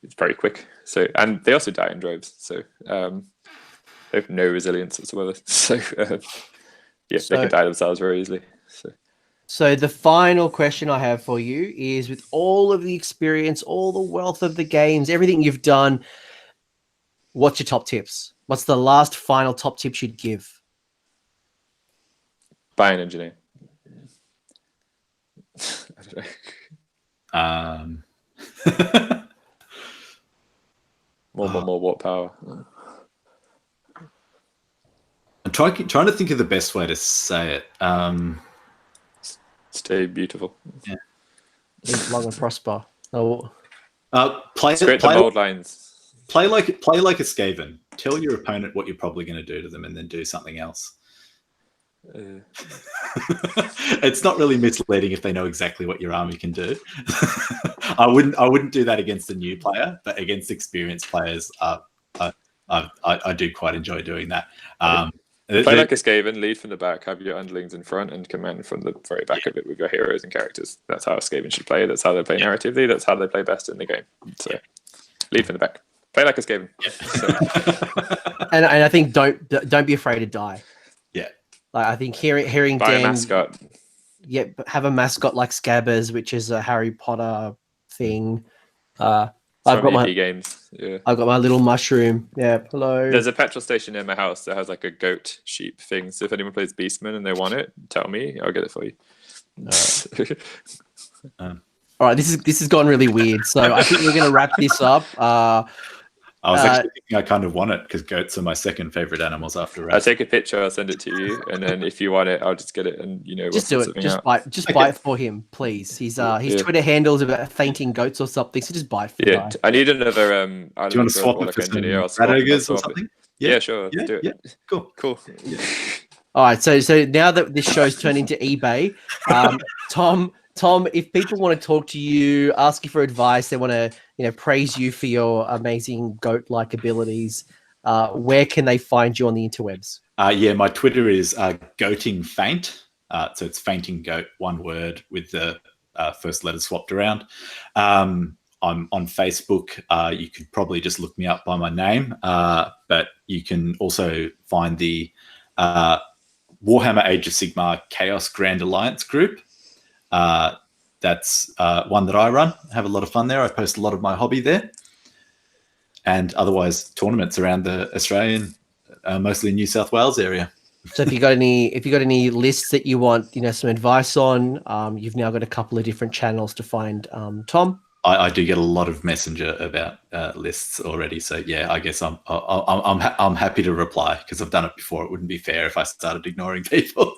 It's very quick. So, and they also die in droves, so they have no resilience whatsoever. So they can die themselves very easily. So the final question I have for you is, with all of the experience, all the wealth of the games, everything you've done, what's your top tips? What's the last final top tips you'd give? Buy an engineer. I don't know. More warp power. I'm trying to think of the best way to say it. Stay beautiful. Yeah. Live long and prosper. Oh. Play the bold lines. Play like a Skaven. Tell your opponent what you're probably going to do to them, and then do something else. It's not really misleading if they know exactly what your army can do. I wouldn't do that against a new player, but against experienced players, I do quite enjoy doing that. Play like a Skaven, lead from the back, have your underlings in front, and command from the very back of it with your heroes and characters. That's how a Skaven should play. That's how they play narratively. That's how they play best in the game. So, lead from the back. Play like a Skaven. So. And I think don't be afraid to die. Yeah. Like, I think hearing Buy Dan, a mascot. Yeah, have a mascot like Scabbers, which is a Harry Potter thing. I've got my games. Yeah. I've got my little mushroom. Yeah, hello. There's a petrol station near my house that has like a goat sheep thing. So if anyone plays Beastman and they want it, tell me. I'll get it for you. All right, this has gone really weird. So I think we're going to wrap this up. I was actually thinking I kind of want it because goats are my second favorite animals after rats. I'll take a picture, I'll send it to you, and then if you want it, I'll just get it and just do it. Just buy it for him, please. His Twitter handle is about fainting goats or something, so just buy it for him. I need another do you want to swap it for some rat ogres or something? Yeah, sure. Let's do it. Yeah. Cool. Yeah. All right, so now that this show's turned into eBay, Tom, if people want to talk to you, ask you for advice, they want to, praise you for your amazing goat-like abilities, where can they find you on the interwebs? My Twitter is goatingfaint. So it's Fainting Goat, one word with the first letter swapped around. I'm on Facebook. You could probably just look me up by my name, but you can also find the Warhammer Age of Sigmar Chaos Grand Alliance group. That's one that I run. I have a lot of fun there. I post a lot of my hobby there. And otherwise, tournaments around the Australian, mostly New South Wales area. So if you got any lists that you want, some advice on, you've now got a couple of different channels to find Tom. I do get a lot of messenger about lists already, so yeah, I guess I'm happy to reply because I've done it before. It wouldn't be fair if I started ignoring people.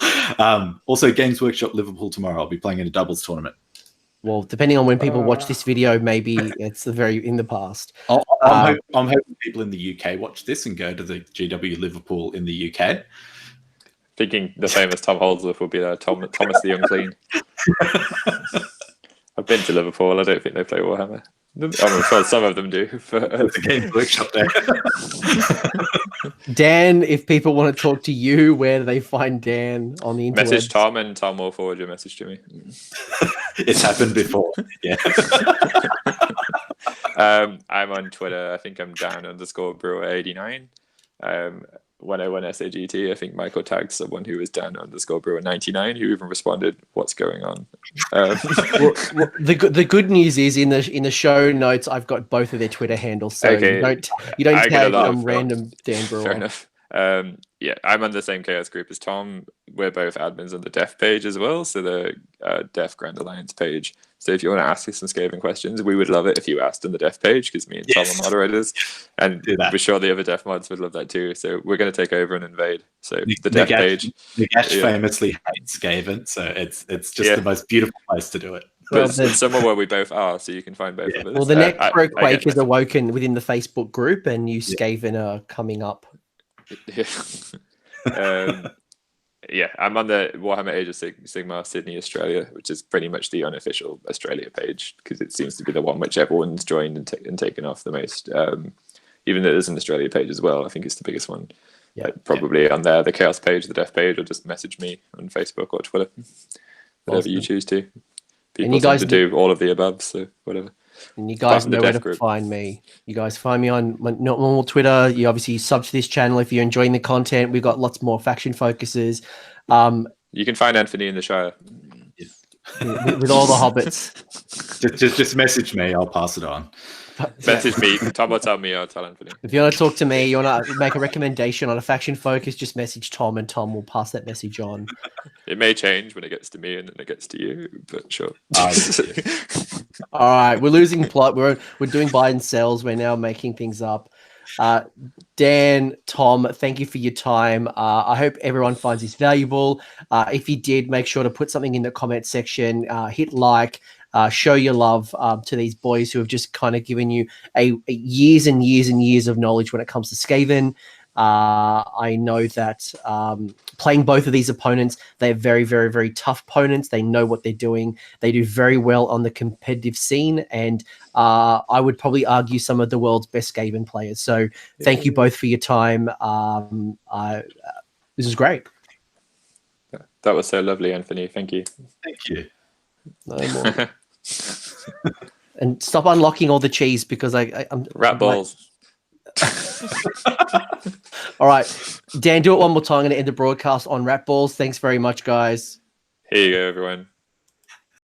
Also, Games Workshop Liverpool tomorrow. I'll be playing in a doubles tournament. Well, depending on when people watch this video, maybe it's in the past. I'm hoping people in the UK watch this and go to the GW Liverpool in the UK. Thinking the famous Tom Holdsworth will be there. Thomas the Unclean. I've been to Liverpool. I don't think they play Warhammer. I'm sure some of them do. The Games Workshop there. Dan, if people want to talk to you, where do they find Dan on the internet? Message Tom, and Tom will forward your message to me. It's happened before. Yeah. I'm on Twitter. I think I'm Dan_Brewer89. 101 SAGT. I think Michael tagged someone who was Dan_Brewer99 who even responded, "What's going on?" Well, the good news is in the show notes I've got both of their Twitter handles, so okay. you don't tag random Dan Brewer. Fair enough. Yeah, I'm on the same chaos group as Tom. We're both admins on the Def page as well, so the Def Grand Alliance page. So if you want to ask us some Skaven questions, we would love it if you asked on the Def page, because me and Tom are moderators, and we're sure the other Def mods would love that too. So we're going to take over and invade. So the Def page. Nagash famously hates Skaven, so it's just the most beautiful place to do it. But it's somewhere where we both are, so you can find both of us. Well, the next Quake is awoken within the Facebook group, and new Skaven are coming up. Yeah, I'm on the Warhammer Age of Sigmar Sydney, Australia, which is pretty much the unofficial Australia page, because it seems to be the one which everyone's joined and taken off the most. Even though there's an Australia page as well, I think it's the biggest one. Yeah, probably on there, the Chaos page, the Def page, or just message me on Facebook or Twitter, whatever you choose to. People seem to do all of the above, so whatever. And you guys know where to find me. You guys find me on my normal Twitter. You obviously sub to this channel if you're enjoying the content. We've got lots more faction focuses. You can find Anthony in the Shire. With all the hobbits. Just message me. I'll pass it on. Message me. Tom will tell me. I'll tell Anthony. If you want to talk to me, you want to make a recommendation on a faction focus, just message Tom, and Tom will pass that message on. It may change when it gets to me and then it gets to you, but sure. All right, we're losing plot. We're doing buy and sells. We're now making things up. Dan, Tom, thank you for your time. I hope everyone finds this valuable. If you did, make sure to put something in the comment section. Hit like. Show your love to these boys who have just kind of given you a years and years and years of knowledge when it comes to Skaven. I know that playing both of these opponents, they're very, very, very tough opponents. They know what they're doing. They do very well on the competitive scene, and I would probably argue some of the world's best Skaven players. So thank you both for your time. This is great. That was so lovely, Anthony. Thank you. Thank you. No more. And stop unlocking all the cheese, because I'm rat balls. All right, Dan, do it one more time. I'm going to end the broadcast on rat balls. Thanks very much, guys. Here you go, everyone.